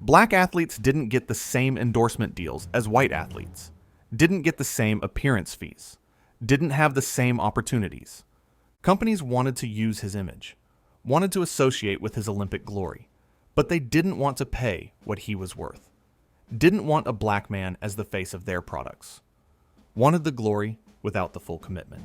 Black athletes didn't get the same endorsement deals as white athletes, didn't get the same appearance fees, didn't have the same opportunities. Companies wanted to use his image, wanted to associate with his Olympic glory, but they didn't want to pay what he was worth. Didn't want a black man as the face of their products. Wanted the glory without the full commitment.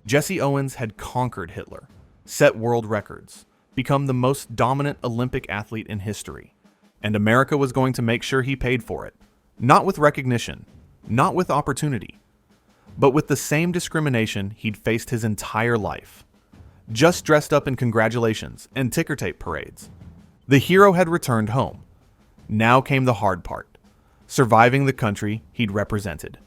Jesse Owens had conquered Hitler, set world records, become the most dominant Olympic athlete in history, and America was going to make sure he paid for it, not with recognition, not with opportunity, but with the same discrimination he'd faced his entire life. Just dressed up in congratulations and ticker tape parades. The hero had returned home. Now came the hard part, surviving the country he'd represented.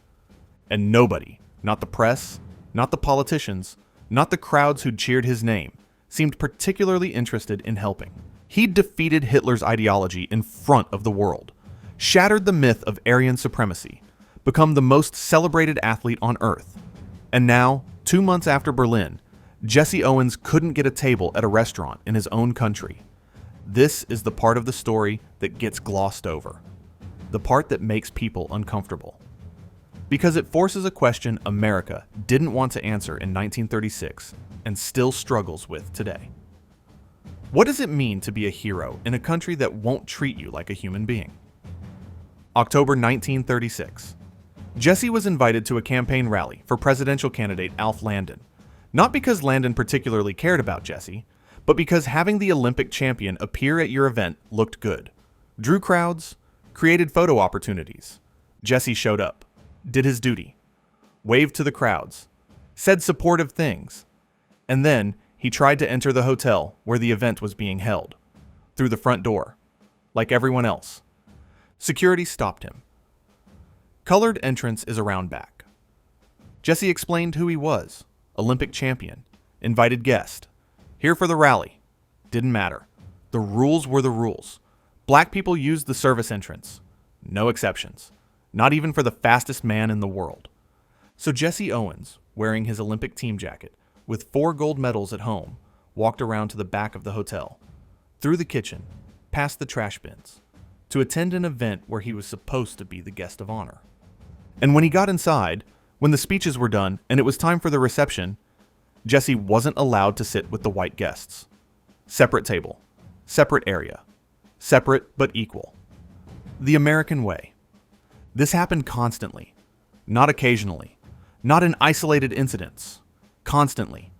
And nobody, not the press, not the politicians, not the crowds who'd cheered his name, seemed particularly interested in helping. He'd defeated Hitler's ideology in front of the world, shattered the myth of Aryan supremacy, become the most celebrated athlete on earth. And now, 2 months after Berlin, Jesse Owens couldn't get a table at a restaurant in his own country. This is the part of the story that gets glossed over, the part that makes people uncomfortable. Because it forces a question America didn't want to answer in 1936 and still struggles with today. What does it mean to be a hero in a country that won't treat you like a human being? October 1936. Jesse was invited to a campaign rally for presidential candidate Alf Landon, not because Landon particularly cared about Jesse, but because having the Olympic champion appear at your event looked good, drew crowds, created photo opportunities. Jesse showed up, did his duty, waved to the crowds, said supportive things, and then he tried to enter the hotel where the event was being held, through the front door, like everyone else. Security stopped him. Colored entrance is around back. Jesse explained who he was, Olympic champion, invited guest, here for the rally. Didn't matter. The rules were the rules. Black people used the service entrance. No exceptions. Not even for the fastest man in the world. So Jesse Owens, wearing his Olympic team jacket, with 4 gold medals at home, walked around to the back of the hotel, through the kitchen, past the trash bins, to attend an event where he was supposed to be the guest of honor. And when he got inside, when the speeches were done and it was time for the reception, Jesse wasn't allowed to sit with the white guests. Separate table, separate area, separate but equal. The American way. This happened constantly, not occasionally, not in isolated incidents, constantly.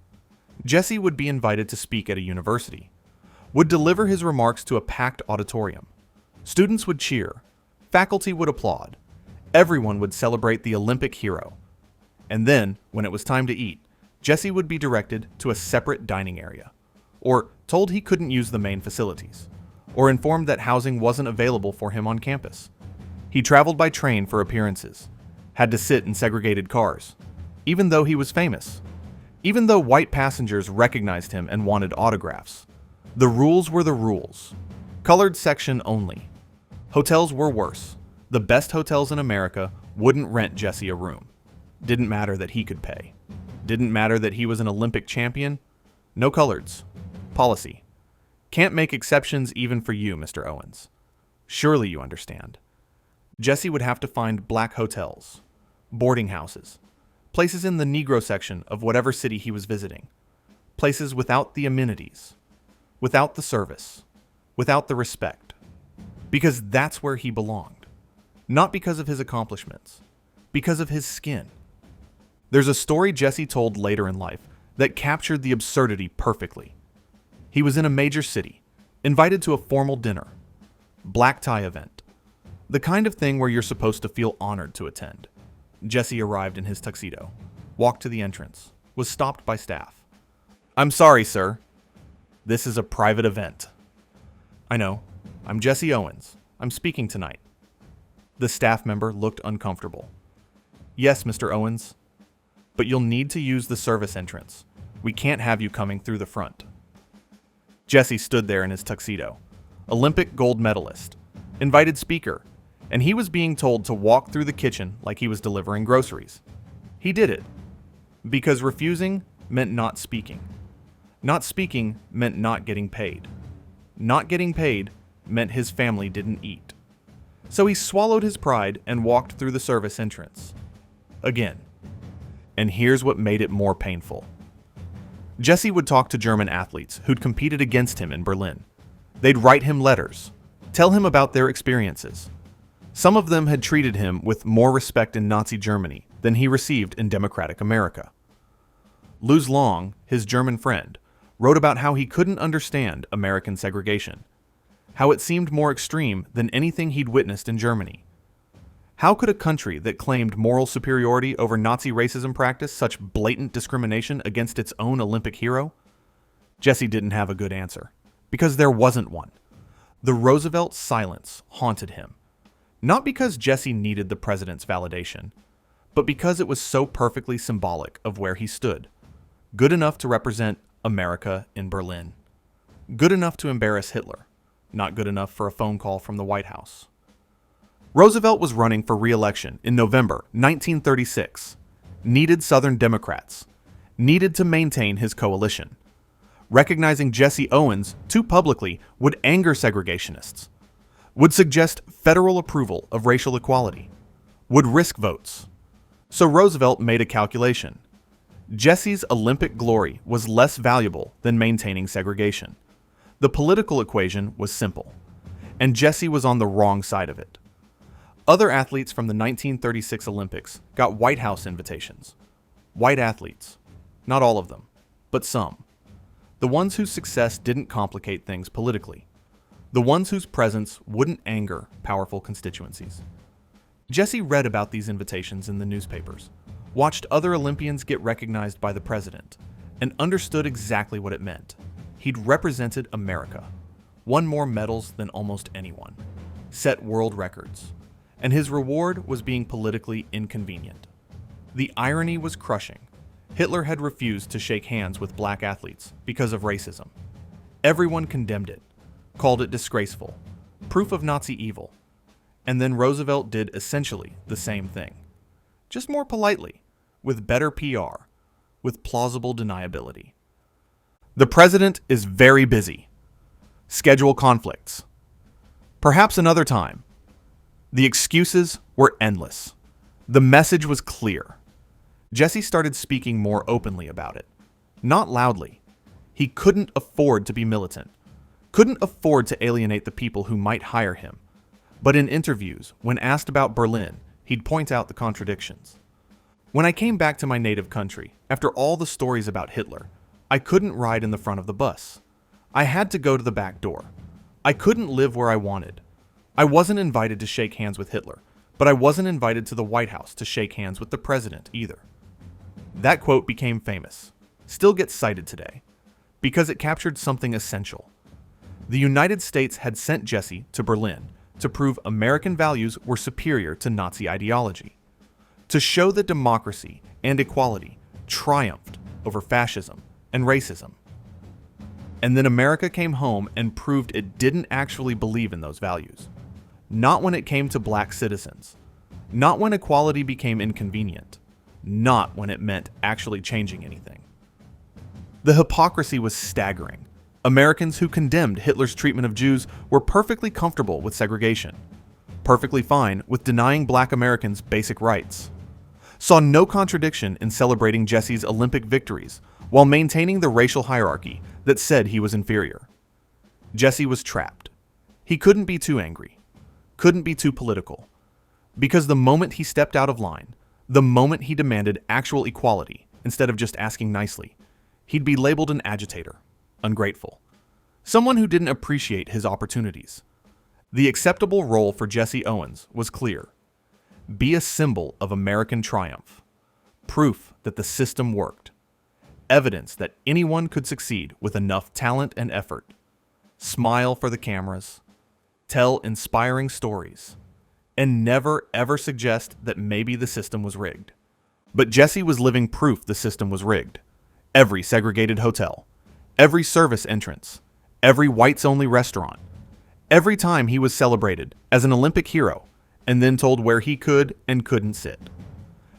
Jesse would be invited to speak at a university, would deliver his remarks to a packed auditorium. Students would cheer, faculty would applaud, everyone would celebrate the Olympic hero. And then, when it was time to eat, Jesse would be directed to a separate dining area, or told he couldn't use the main facilities, or informed that housing wasn't available for him on campus. He traveled by train for appearances, had to sit in segregated cars, even though he was famous, even though white passengers recognized him and wanted autographs. The rules were the rules. Colored section only. Hotels were worse. The best hotels in America wouldn't rent Jesse a room. Didn't matter that he could pay. Didn't matter that he was an Olympic champion. No coloreds. Policy. Can't make exceptions even for you, Mr. Owens. Surely you understand. Jesse would have to find black hotels, boarding houses, places in the Negro section of whatever city he was visiting, places without the amenities, without the service, without the respect, because that's where he belonged. Not because of his accomplishments, because of his skin. There's a story Jesse told later in life that captured the absurdity perfectly. He was in a major city, invited to a formal dinner, black tie event, the kind of thing where you're supposed to feel honored to attend. Jesse arrived in his tuxedo, walked to the entrance, was stopped by staff. "I'm sorry, sir. This is a private event." "I know. I'm Jesse Owens. I'm speaking tonight." The staff member looked uncomfortable. "Yes, Mr. Owens, but you'll need to use the service entrance. We can't have you coming through the front." Jesse stood there in his tuxedo, Olympic gold medalist, invited speaker, and he was being told to walk through the kitchen like he was delivering groceries. He did it, because refusing meant not speaking. Not speaking meant not getting paid. Not getting paid meant his family didn't eat. So he swallowed his pride and walked through the service entrance. Again. And here's what made it more painful. Jesse would talk to German athletes who'd competed against him in Berlin. They'd write him letters, tell him about their experiences. Some of them had treated him with more respect in Nazi Germany than he received in democratic America. Luz Long, his German friend, wrote about how he couldn't understand American segregation, how it seemed more extreme than anything he'd witnessed in Germany. How could a country that claimed moral superiority over Nazi racism practice such blatant discrimination against its own Olympic hero? Jesse didn't have a good answer, because there wasn't one. The Roosevelt silence haunted him. Not because Jesse needed the president's validation, but because it was so perfectly symbolic of where he stood. Good enough to represent America in Berlin. Good enough to embarrass Hitler. Not good enough for a phone call from the White House. Roosevelt was running for re-election in November 1936. Needed Southern Democrats. Needed to maintain his coalition. Recognizing Jesse Owens too publicly would anger segregationists. Would suggest federal approval of racial equality. Would risk votes. So Roosevelt made a calculation. Jesse's Olympic glory was less valuable than maintaining segregation. The political equation was simple, and Jesse was on the wrong side of it. Other athletes from the 1936 Olympics got White House invitations. White athletes. Not all of them, but some. The ones whose success didn't complicate things politically. The ones whose presence wouldn't anger powerful constituencies. Jesse read about these invitations in the newspapers, watched other Olympians get recognized by the president, and understood exactly what it meant. He'd represented America, won more medals than almost anyone, set world records, and his reward was being politically inconvenient. The irony was crushing. Hitler had refused to shake hands with black athletes because of racism. Everyone condemned it, called it disgraceful, proof of Nazi evil. And then Roosevelt did essentially the same thing, just more politely, with better PR, with plausible deniability. The president is very busy. Schedule conflicts. Perhaps another time. The excuses were endless. The message was clear. Jesse started speaking more openly about it. Not loudly. He couldn't afford to be militant. Couldn't afford to alienate the people who might hire him. But in interviews, when asked about Berlin, he'd point out the contradictions. When I came back to my native country, after all the stories about Hitler, I couldn't ride in the front of the bus. I had to go to the back door. I couldn't live where I wanted. I wasn't invited to shake hands with Hitler, but I wasn't invited to the White House to shake hands with the president either. That quote became famous, still gets cited today, because it captured something essential. The United States had sent Jesse to Berlin to prove American values were superior to Nazi ideology, to show that democracy and equality triumphed over fascism and racism. And then America came home and proved it didn't actually believe in those values. Not when it came to black citizens. Not when equality became inconvenient. Not when it meant actually changing anything. The hypocrisy was staggering. Americans who condemned Hitler's treatment of Jews were perfectly comfortable with segregation, perfectly fine with denying black Americans basic rights, saw no contradiction in celebrating Jesse's Olympic victories while maintaining the racial hierarchy that said he was inferior. Jesse was trapped. He couldn't be too angry, couldn't be too political, because the moment he stepped out of line, the moment he demanded actual equality instead of just asking nicely, he'd be labeled an agitator, ungrateful, someone who didn't appreciate his opportunities. The acceptable role for Jesse Owens was clear. Be a symbol of American triumph, proof that the system worked, evidence that anyone could succeed with enough talent and effort, smile for the cameras, tell inspiring stories, and never ever suggest that maybe the system was rigged. But Jesse was living proof the system was rigged. Every segregated hotel, every service entrance, every whites-only restaurant, every time he was celebrated as an Olympic hero and then told where he could and couldn't sit.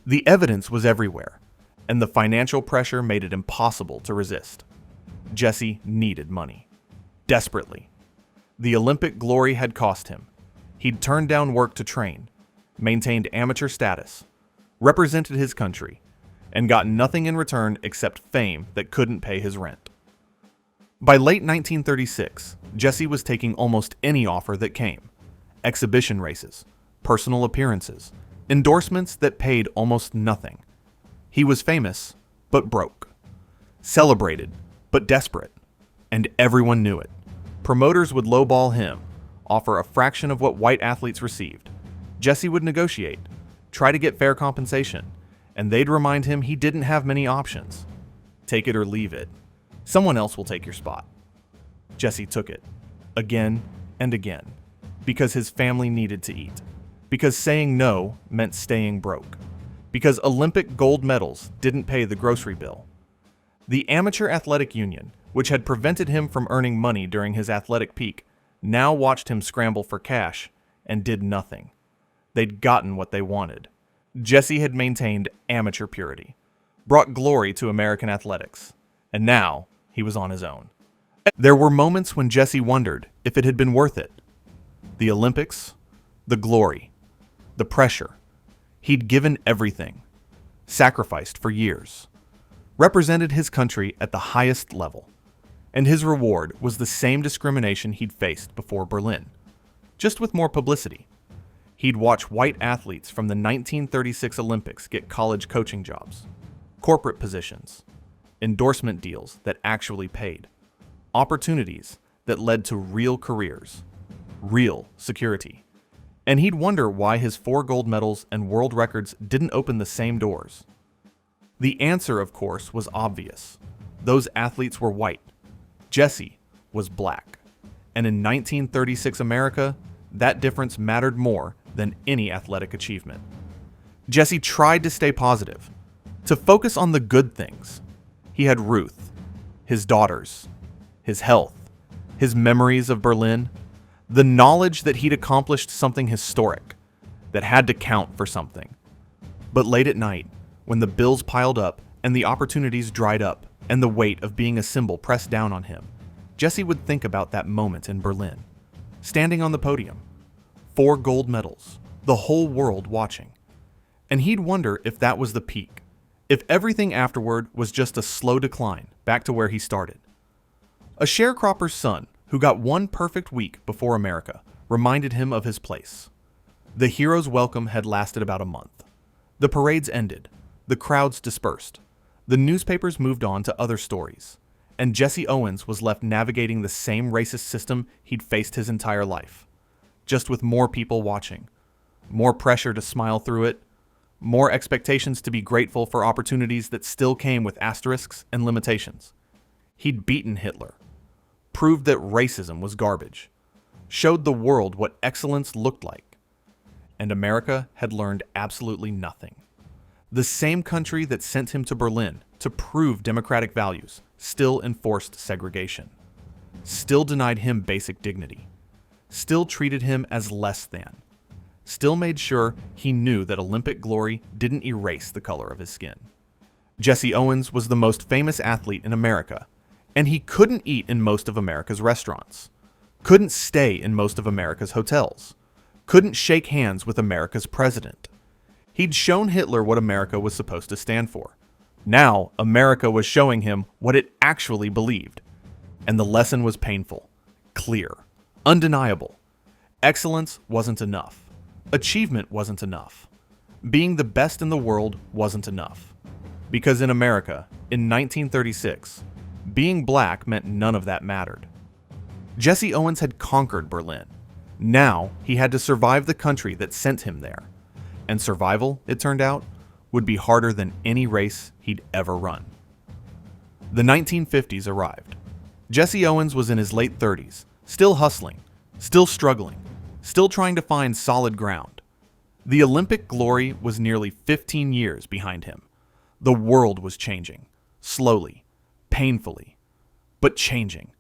The evidence was everywhere, and the financial pressure made it impossible to resist. Jesse needed money. Desperately. The Olympic glory had cost him. He'd turned down work to train, maintained amateur status, represented his country, and got nothing in return except fame that couldn't pay his rent. By late 1936, Jesse was taking almost any offer that came. Exhibition races, personal appearances, endorsements that paid almost nothing. He was famous, but broke. Celebrated, but desperate. And everyone knew it. Promoters would lowball him, offer a fraction of what white athletes received. Jesse would negotiate, try to get fair compensation, and they'd remind him he didn't have many options. Take it or leave it. Someone else will take your spot. Jesse took it, again and again, because his family needed to eat, because saying no meant staying broke, because Olympic gold medals didn't pay the grocery bill. The Amateur Athletic Union, which had prevented him from earning money during his athletic peak, now watched him scramble for cash and did nothing. They'd gotten what they wanted. Jesse had maintained amateur purity, brought glory to American athletics, and now he was on his own. There were moments when Jesse wondered if it had been worth it. The Olympics, the glory, the pressure. He'd given everything, sacrificed for years, represented his country at the highest level, and his reward was the same discrimination he'd faced before Berlin, just with more publicity. He'd watch white athletes from the 1936 Olympics get college coaching jobs, corporate positions, endorsement deals that actually paid, opportunities that led to real careers, real security. And he'd wonder why his 4 gold medals and world records didn't open the same doors. The answer, of course, was obvious. Those athletes were white. Jesse was black. And in 1936 America, that difference mattered more than any athletic achievement. Jesse tried to stay positive, to focus on the good things. He had Ruth, his daughters, his health, his memories of Berlin, the knowledge that he'd accomplished something historic, that had to count for something. But late at night, when the bills piled up and the opportunities dried up and the weight of being a symbol pressed down on him, Jesse would think about that moment in Berlin, standing on the podium, 4 gold medals, the whole world watching. And he'd wonder if that was the peak, if everything afterward was just a slow decline back to where he started. A sharecropper's son who got one perfect week before America reminded him of his place. The hero's welcome had lasted about a month. The parades ended. The crowds dispersed. The newspapers moved on to other stories. and Jesse Owens was left navigating the same racist system he'd faced his entire life, just with more people watching, more pressure to smile through it, more expectations to be grateful for opportunities that still came with asterisks and limitations. He'd beaten Hitler, proved that racism was garbage, showed the world what excellence looked like, and America had learned absolutely nothing. The same country that sent him to Berlin to prove democratic values still enforced segregation, still denied him basic dignity, still treated him as less than, still made sure he knew that Olympic glory didn't erase the color of his skin. Jesse Owens was the most famous athlete in America, and he couldn't eat in most of America's restaurants, couldn't stay in most of America's hotels, couldn't shake hands with America's president. He'd shown Hitler what America was supposed to stand for. Now, America was showing him what it actually believed. And the lesson was painful, clear, undeniable. Excellence wasn't enough. Achievement wasn't enough. Being the best in the world wasn't enough. Because in America, in 1936, being black meant none of that mattered. Jesse Owens had conquered Berlin. Now, he had to survive the country that sent him there. And survival, it turned out, would be harder than any race he'd ever run. The 1950s arrived. Jesse Owens was in his late 30s, still hustling, still struggling, still trying to find solid ground. The Olympic glory was nearly 15 years behind him. The world was changing, slowly, painfully, but changing.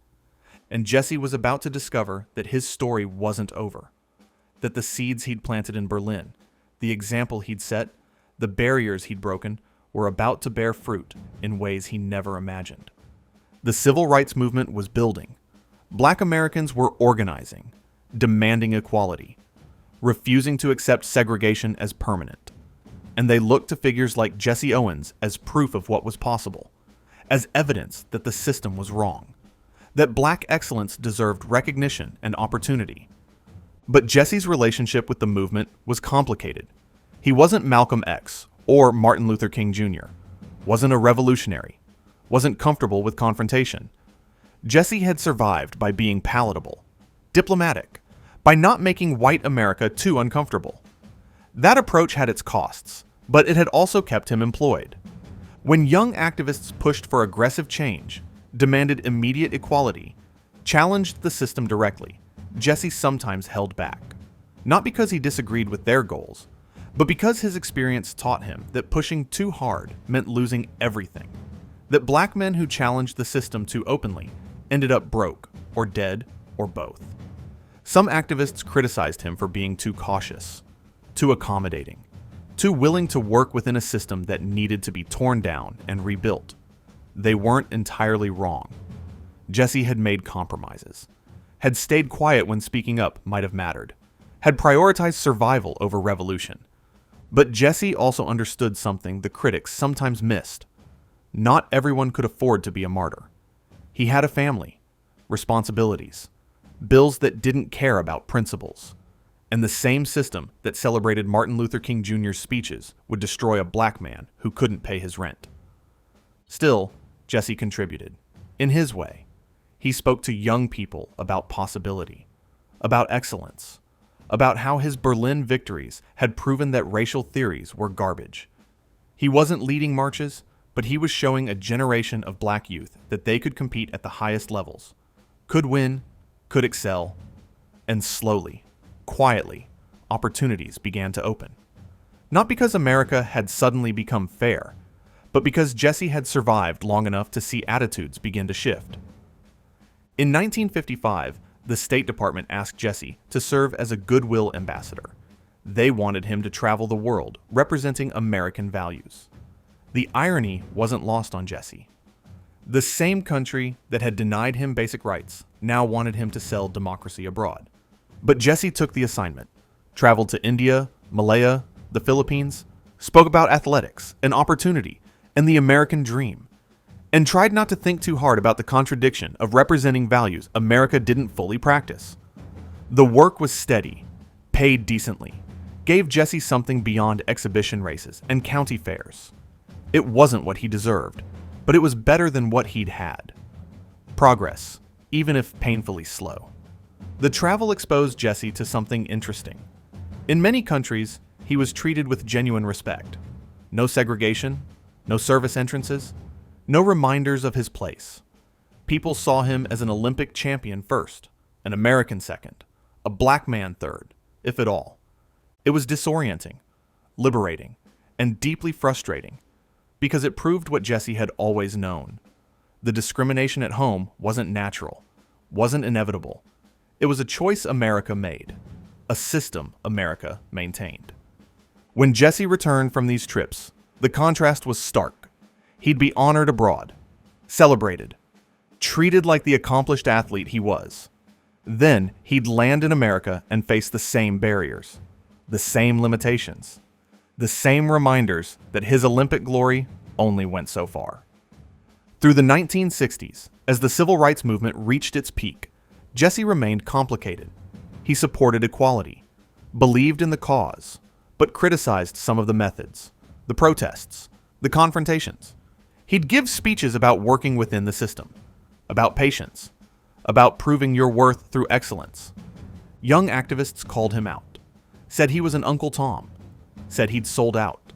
And Jesse was about to discover that his story wasn't over, that the seeds he'd planted in Berlin, the example he'd set, the barriers he'd broken, were about to bear fruit in ways he never imagined. The civil rights movement was building. Black Americans were organizing, demanding equality, refusing to accept segregation as permanent. And they looked to figures like Jesse Owens as proof of what was possible, as evidence that the system was wrong, that black excellence deserved recognition and opportunity. But Jesse's relationship with the movement was complicated. He wasn't Malcolm X or Martin Luther King Jr., wasn't a revolutionary, wasn't comfortable with confrontation. Jesse had survived by being palatable, diplomatic, by not making white America too uncomfortable. That approach had its costs, but it had also kept him employed. When young activists pushed for aggressive change, demanded immediate equality, challenged the system directly, Jesse sometimes held back. Not because he disagreed with their goals, but because his experience taught him that pushing too hard meant losing everything. That black men who challenged the system too openly ended up broke, or dead, or both. Some activists criticized him for being too cautious, too accommodating, too willing to work within a system that needed to be torn down and rebuilt. They weren't entirely wrong. Jesse had made compromises, had stayed quiet when speaking up might have mattered, had prioritized survival over revolution. But Jesse also understood something the critics sometimes missed. Not everyone could afford to be a martyr. He had a family, responsibilities, bills that didn't care about principles. And the same system that celebrated Martin Luther King Jr.'s speeches would destroy a black man who couldn't pay his rent. Still, Jesse contributed. In his way, he spoke to young people about possibility, about excellence, about how his Berlin victories had proven that racial theories were garbage. He wasn't leading marches, but he was showing a generation of black youth that they could compete at the highest levels, could win, could excel, and slowly, quietly, opportunities began to open. Not because America had suddenly become fair, but because Jesse had survived long enough to see attitudes begin to shift. In 1955, the State Department asked Jesse to serve as a goodwill ambassador. They wanted him to travel the world representing American values. The irony wasn't lost on Jesse. The same country that had denied him basic rights now wanted him to sell democracy abroad. But Jesse took the assignment, traveled to India, Malaya, the Philippines, spoke about athletics, and opportunity, and the American dream, and tried not to think too hard about the contradiction of representing values America didn't fully practice. The work was steady, paid decently, gave Jesse something beyond exhibition races and county fairs. It wasn't what he deserved, but it was better than what he'd had. progress, even if painfully slow. The travel exposed Jesse to something interesting. In many countries, he was treated with genuine respect. No segregation, no service entrances, no reminders of his place. People saw him as an Olympic champion first, an American second, a black man third, if at all. It was disorienting, liberating, and deeply frustrating, because it proved what Jesse had always known. The discrimination at home wasn't natural, wasn't inevitable. It was a choice America made, a system America maintained. When Jesse returned from these trips, the contrast was stark. He'd be honored abroad, celebrated, treated like the accomplished athlete he was. Then he'd land in America and face the same barriers, the same limitations, the same reminders that his Olympic glory only went so far. Through the 1960s, as the civil rights movement reached its peak, Jesse remained complicated. He supported equality, believed in the cause, but criticized some of the methods, the protests, the confrontations. He'd give speeches about working within the system, about patience, about proving your worth through excellence. Young activists called him out, said he was an Uncle Tom, said he'd sold out,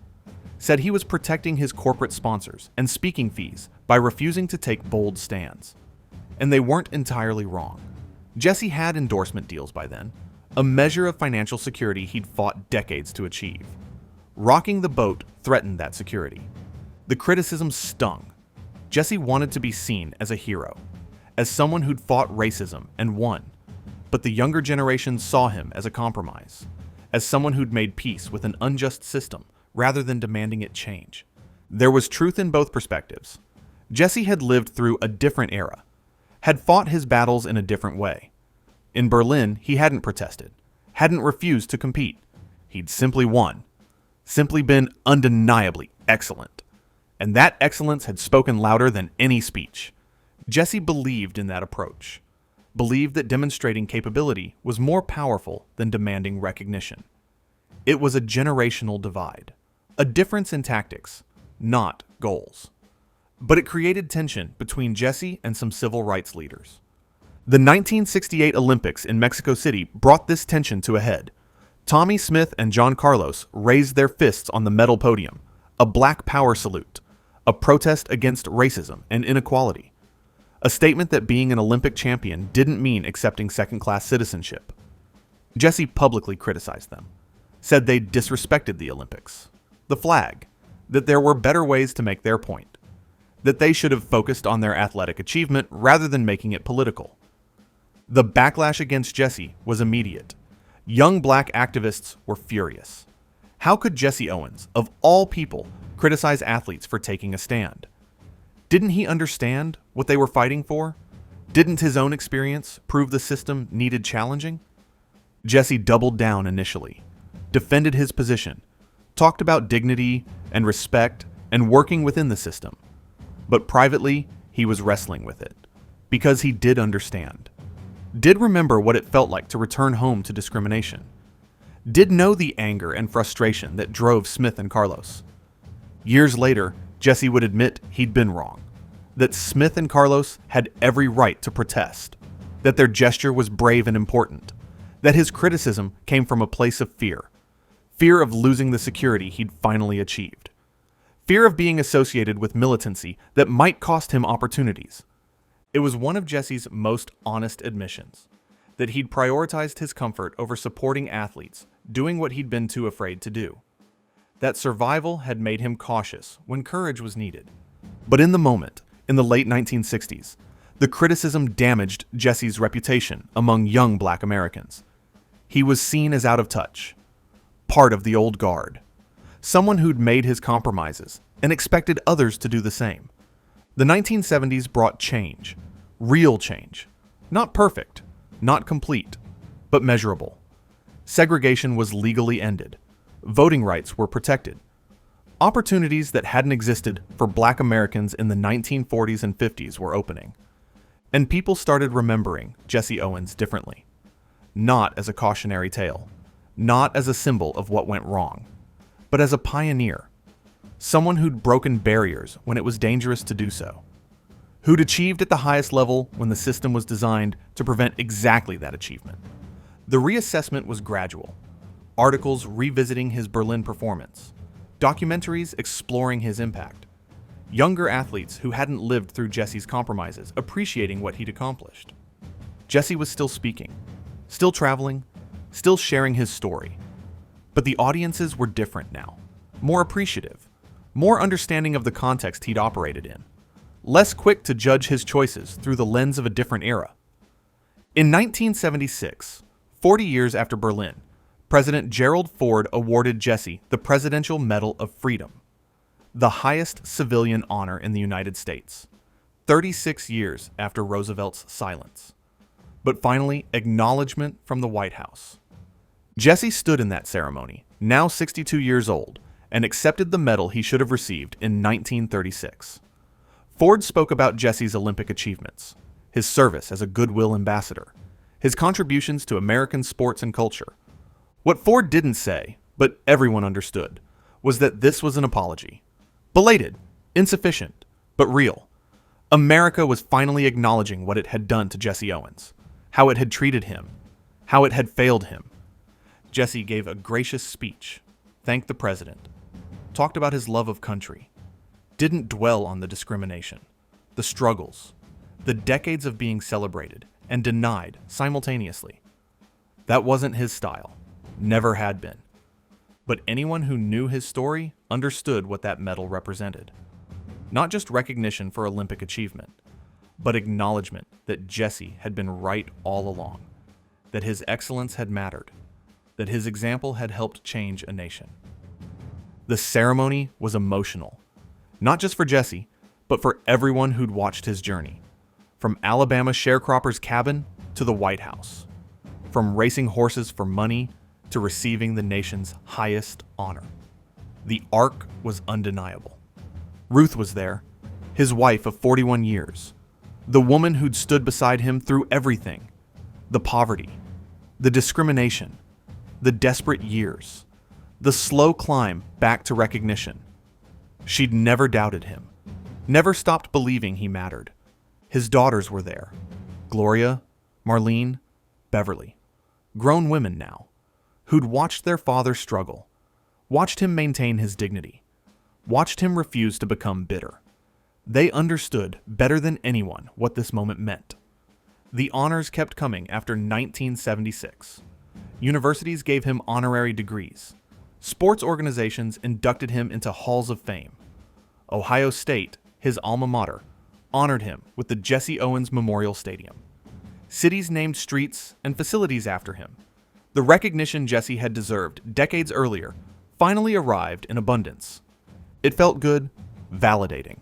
said he was protecting his corporate sponsors and speaking fees by refusing to take bold stands. And they weren't entirely wrong. Jesse had endorsement deals by then, a measure of financial security he'd fought decades to achieve. Rocking the boat threatened that security. The criticism stung. Jesse wanted to be seen as a hero, as someone who'd fought racism and won, but the younger generation saw him as a compromise, as someone who'd made peace with an unjust system rather than demanding it change. There was truth in both perspectives. Jesse had lived through a different era, had fought his battles in a different way. In Berlin, he hadn't protested, hadn't refused to compete. He'd simply won, simply been undeniably excellent. And that excellence had spoken louder than any speech. Jesse believed in that approach, believed that demonstrating capability was more powerful than demanding recognition. It was a generational divide, a difference in tactics, not goals. But it created tension between Jesse and some civil rights leaders. The 1968 Olympics in Mexico City brought this tension to a head. Tommy Smith and John Carlos raised their fists on the medal podium, a black power salute, a protest against racism and inequality, a statement that being an Olympic champion didn't mean accepting second-class citizenship. Jesse publicly criticized them, said they disrespected the Olympics, the flag, that there were better ways to make their point, that they should have focused on their athletic achievement rather than making it political. The backlash against Jesse was immediate. Young black activists were furious. How could Jesse Owens, of all people, criticize athletes for taking a stand? Didn't he understand what they were fighting for? Didn't his own experience prove the system needed challenging? Jesse doubled down initially, defended his position, talked about dignity and respect and working within the system. But privately, he was wrestling with it, because he did understand. Did remember what it felt like to return home to discrimination. Did know the anger and frustration that drove Smith and Carlos. Years later, Jesse would admit he'd been wrong, that Smith and Carlos had every right to protest, that their gesture was brave and important, that his criticism came from a place of fear, fear of losing the security he'd finally achieved, fear of being associated with militancy that might cost him opportunities. It was one of Jesse's most honest admissions, that he'd prioritized his comfort over supporting athletes doing what he'd been too afraid to do. That survival had made him cautious when courage was needed. But in the moment, in the late 1960s, the criticism damaged Jesse's reputation among young black Americans. He was seen as out of touch, part of the old guard, someone who'd made his compromises and expected others to do the same. The 1970s brought change, real change, not perfect, not complete, but measurable. Segregation was legally ended. Voting rights were protected. Opportunities that hadn't existed for black Americans in the 1940s and 50s were opening. And people started remembering Jesse Owens differently. Not as a cautionary tale, not as a symbol of what went wrong, but as a pioneer. Someone who'd broken barriers when it was dangerous to do so. who'd achieved at the highest level when the system was designed to prevent exactly that achievement. The reassessment was gradual. Articles revisiting his Berlin performance, documentaries exploring his impact, younger athletes who hadn't lived through Jesse's compromises appreciating what he'd accomplished. Jesse was still speaking, still traveling, still sharing his story. But the audiences were different now, more appreciative, more understanding of the context he'd operated in, less quick to judge his choices through the lens of a different era. In 1976, 40 years after Berlin, President Gerald Ford awarded Jesse the Presidential Medal of Freedom, the highest civilian honor in the United States, 36 years after Roosevelt's silence. But finally, acknowledgement from the White House. Jesse stood in that ceremony, now 62 years old, and accepted the medal he should have received in 1936. Ford spoke about Jesse's Olympic achievements, his service as a goodwill ambassador, his contributions to American sports and culture. What Ford didn't say, but everyone understood, was that this was an apology. Belated, insufficient, but real. America was finally acknowledging what it had done to Jesse Owens, how it had treated him, how it had failed him. Jesse gave a gracious speech, thanked the president, talked about his love of country, didn't dwell on the discrimination, the struggles, the decades of being celebrated and denied simultaneously. That wasn't his style. Never had been. But anyone who knew his story understood what that medal represented. Not just recognition for Olympic achievement, but acknowledgement that Jesse had been right all along, that his excellence had mattered, that his example had helped change a nation. The ceremony was emotional, not just for Jesse, but for everyone who'd watched his journey, from Alabama sharecropper's cabin to the White House, from racing horses for money to receiving the nation's highest honor. The arc was undeniable. Ruth was there, his wife of 41 years, the woman who'd stood beside him through everything, the poverty, the discrimination, the desperate years, the slow climb back to recognition. She'd never doubted him, never stopped believing he mattered. His daughters were there, Gloria, Marlene, Beverly, grown women now, who'd watched their father struggle, watched him maintain his dignity, watched him refuse to become bitter. They understood better than anyone what this moment meant. The honors kept coming after 1976. Universities gave him honorary degrees. Sports organizations inducted him into halls of fame. Ohio State, his alma mater, honored him with the Jesse Owens Memorial Stadium. Cities named streets and facilities after him. The recognition Jesse had deserved decades earlier finally arrived in abundance. It felt good, validating.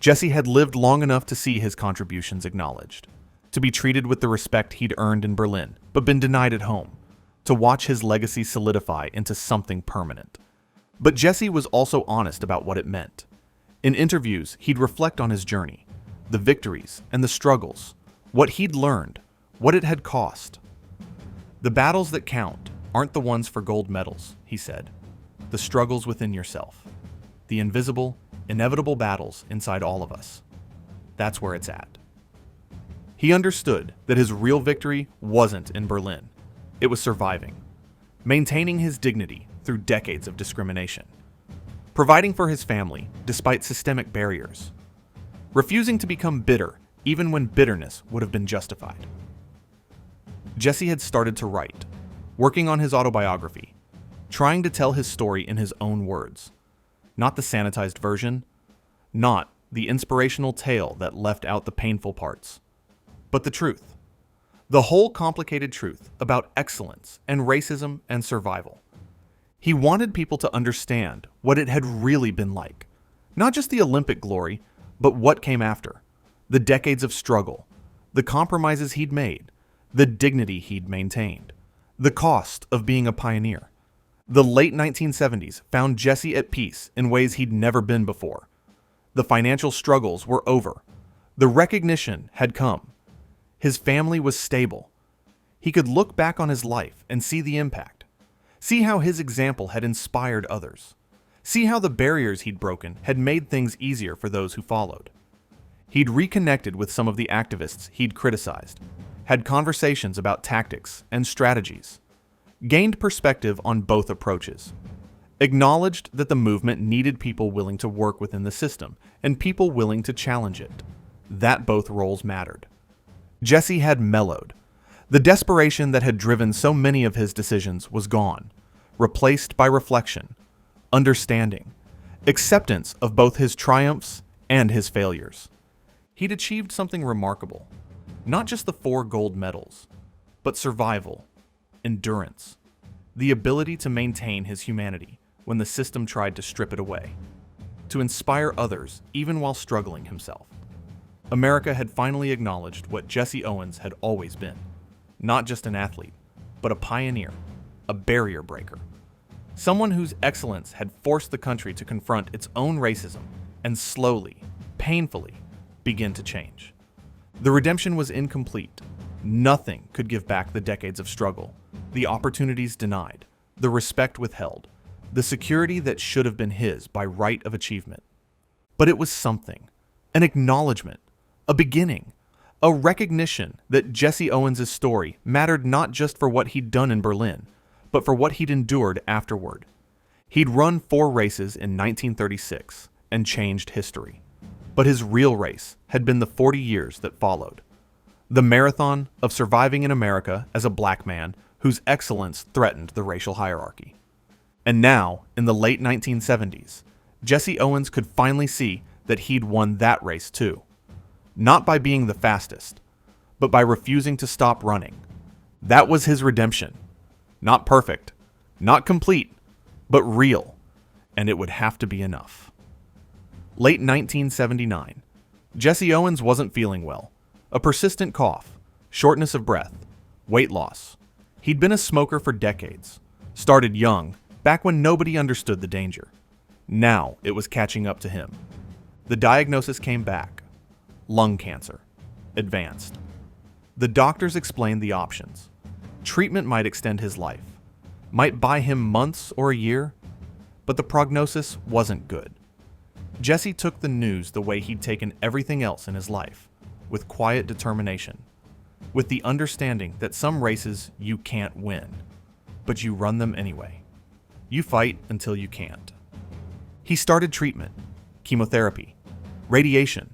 Jesse had lived long enough to see his contributions acknowledged, to be treated with the respect he'd earned in Berlin, but been denied at home, to watch his legacy solidify into something permanent. But Jesse was also honest about what it meant. In interviews, he'd reflect on his journey, the victories and the struggles, what he'd learned, what it had cost. The battles that count aren't the ones for gold medals, he said. The struggles within yourself. The invisible, inevitable battles inside all of us. That's where it's at. He understood that his real victory wasn't in Berlin. It was surviving, maintaining his dignity through decades of discrimination, providing for his family despite systemic barriers, refusing to become bitter even when bitterness would have been justified. Jesse had started to write, working on his autobiography, trying to tell his story in his own words, not the sanitized version, not the inspirational tale that left out the painful parts, but the truth. The whole complicated truth about excellence and racism and survival. He wanted people to understand what it had really been like, not just the Olympic glory, but what came after, the decades of struggle, the compromises he'd made, the dignity he'd maintained, the cost of being a pioneer. The late 1970s found Jesse at peace in ways he'd never been before. The financial struggles were over. The recognition had come. His family was stable. He could look back on his life and see the impact. See how his example had inspired others. See how the barriers he'd broken had made things easier for those who followed. He'd reconnected with some of the activists he'd criticized, had conversations about tactics and strategies, gained perspective on both approaches, acknowledged that the movement needed people willing to work within the system and people willing to challenge it, that both roles mattered. Jesse had mellowed. The desperation that had driven so many of his decisions was gone, replaced by reflection, understanding, acceptance of both his triumphs and his failures. He'd achieved something remarkable, not just the 4 gold medals, but survival, endurance, the ability to maintain his humanity when the system tried to strip it away, to inspire others even while struggling himself. America had finally acknowledged what Jesse Owens had always been, not just an athlete, but a pioneer, a barrier breaker, someone whose excellence had forced the country to confront its own racism and slowly, painfully, begin to change. The redemption was incomplete. Nothing could give back the decades of struggle, the opportunities denied, the respect withheld, the security that should have been his by right of achievement. But it was something, an acknowledgement, a beginning, a recognition that Jesse Owens' story mattered not just for what he'd done in Berlin, but for what he'd endured afterward. He'd run 4 races in 1936 and changed history. But his real race had been the 40 years that followed. The marathon of surviving in America as a black man whose excellence threatened the racial hierarchy. And now, in the late 1970s, Jesse Owens could finally see that he'd won that race too. Not by being the fastest, but by refusing to stop running. That was his redemption. Not perfect, not complete, but real, and it would have to be enough. Late 1979, Jesse Owens wasn't feeling well. A persistent cough, shortness of breath, weight loss. He'd been a smoker for decades. Started young, back when nobody understood the danger. Now it was catching up to him. The diagnosis came back. Lung cancer. Advanced. The doctors explained the options. Treatment might extend his life, might buy him months or a year, but the prognosis wasn't good. Jesse took the news the way he'd taken everything else in his life, with quiet determination, with the understanding that some races you can't win, but you run them anyway. You fight until you can't. He started treatment, chemotherapy, radiation.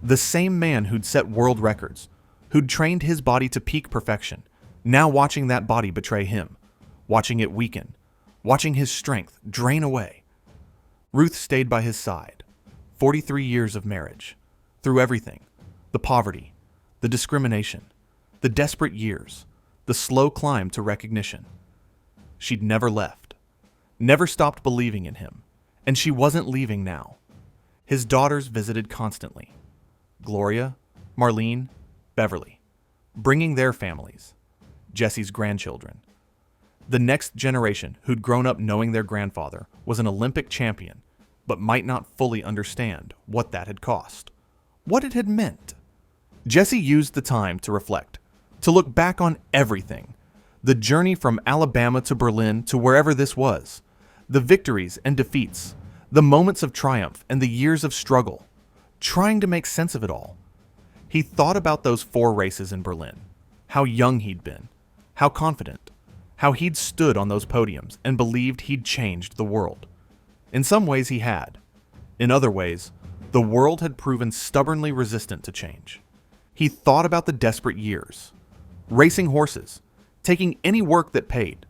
The same man who'd set world records, who'd trained his body to peak perfection, now watching that body betray him, watching it weaken, watching his strength drain away. Ruth stayed by his side. 43 years of marriage. Through everything. The poverty, the discrimination, the desperate years, the slow climb to recognition. She'd never left. Never stopped believing in him. And she wasn't leaving now. His daughters visited constantly. Gloria, Marlene, Beverly. Bringing their families. Jesse's grandchildren. The next generation who'd grown up knowing their grandfather was an Olympic champion, but might not fully understand what that had cost, what it had meant. Jesse used the time to reflect, to look back on everything, the journey from Alabama to Berlin to wherever this was, the victories and defeats, the moments of triumph and the years of struggle, trying to make sense of it all. He thought about those 4 races in Berlin, how young he'd been, how confident, how he'd stood on those podiums and believed he'd changed the world. In some ways he had. In other ways, the world had proven stubbornly resistant to change. He thought about the desperate years. Racing horses, taking any work that paid.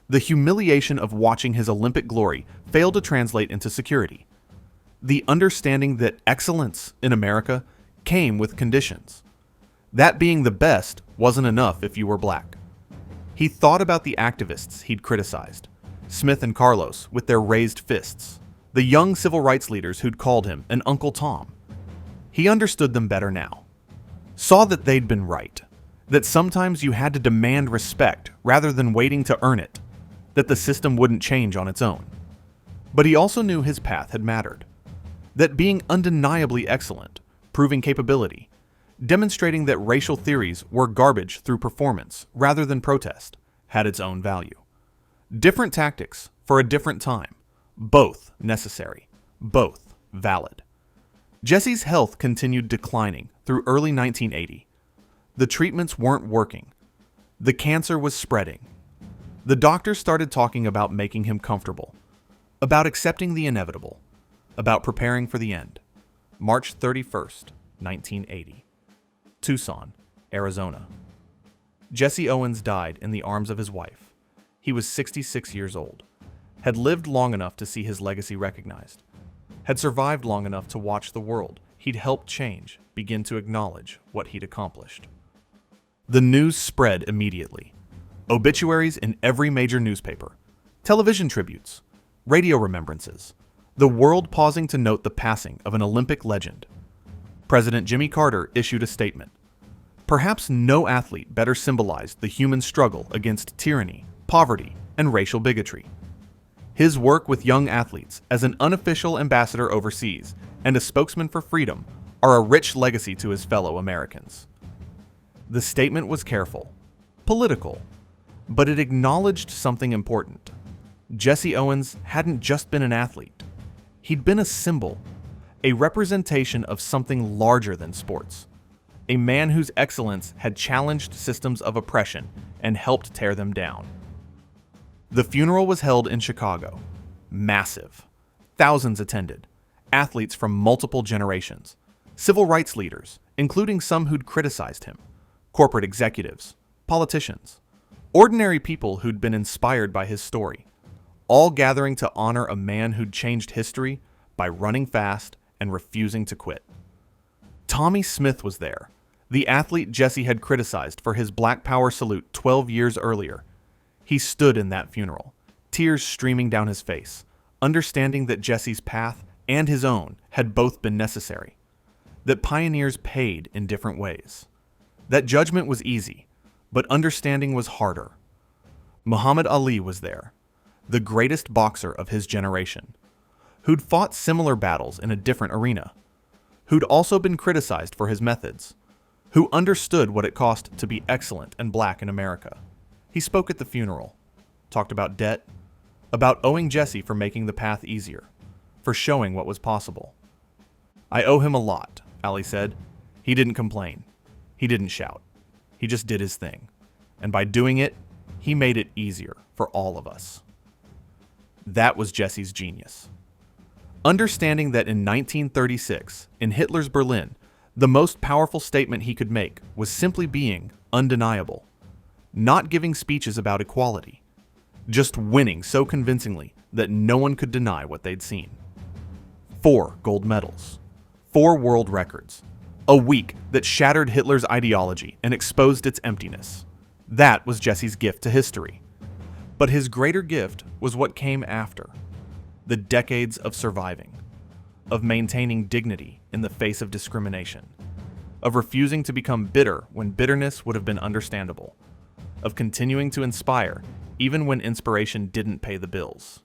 The humiliation of watching his Olympic glory fail to translate into security. The understanding that excellence in America came with conditions. That being the best wasn't enough if you were black. He thought about the activists he'd criticized. Smith and Carlos with their raised fists, the young civil rights leaders who'd called him an Uncle Tom. He understood them better now, saw that they'd been right, that sometimes you had to demand respect rather than waiting to earn it, that the system wouldn't change on its own. But he also knew his path had mattered, that being undeniably excellent, proving capability, demonstrating that racial theories were garbage through performance rather than protest, had its own value. Different tactics for a different time, both necessary, both valid. Jesse's health continued declining through early 1980. The treatments weren't working. The cancer was spreading. The doctors started talking about making him comfortable, about accepting the inevitable, about preparing for the end. March 31st, 1980. Tucson, Arizona. Jesse Owens died in the arms of his wife. He was 66 years old, had lived long enough to see his legacy recognized, had survived long enough to watch the world he'd helped change begin to acknowledge what he'd accomplished. The news spread immediately. Obituaries in every major newspaper, television tributes, radio remembrances, the world pausing to note the passing of an Olympic legend. President Jimmy Carter issued a statement. Perhaps no athlete better symbolized the human struggle against tyranny, poverty, and racial bigotry. His work with young athletes as an unofficial ambassador overseas and a spokesman for freedom are a rich legacy to his fellow Americans. The statement was careful, political, but it acknowledged something important. Jesse Owens hadn't just been an athlete. He'd been a symbol, a representation of something larger than sports. A man whose excellence had challenged systems of oppression and helped tear them down. The funeral was held in Chicago. Massive. Thousands attended. Athletes from multiple generations. Civil rights leaders, including some who'd criticized him. Corporate executives. Politicians. Ordinary people who'd been inspired by his story. All gathering to honor a man who'd changed history by running fast and refusing to quit. Tommy Smith was there, the athlete Jesse had criticized for his Black Power salute 12 years earlier. He stood in that funeral, tears streaming down his face, understanding that Jesse's path and his own had both been necessary, that pioneers paid in different ways, that judgment was easy, but understanding was harder. Muhammad Ali was there, the greatest boxer of his generation, who'd fought similar battles in a different arena, who'd also been criticized for his methods, who understood what it cost to be excellent and black in America. He spoke at the funeral, talked about debt, about owing Jesse for making the path easier, for showing what was possible. "I owe him a lot," Ali said. "He didn't complain. He didn't shout. He just did his thing. And by doing it, he made it easier for all of us." That was Jesse's genius. Understanding that in 1936, in Hitler's Berlin, the most powerful statement he could make was simply being undeniable. Not giving speeches about equality. Just winning so convincingly that no one could deny what they'd seen. 4 gold medals. 4 world records. A week that shattered Hitler's ideology and exposed its emptiness. That was Jesse's gift to history. But his greater gift was what came after. The decades of surviving. Of maintaining dignity in the face of discrimination. Of refusing to become bitter when bitterness would have been understandable. Of continuing to inspire even when inspiration didn't pay the bills.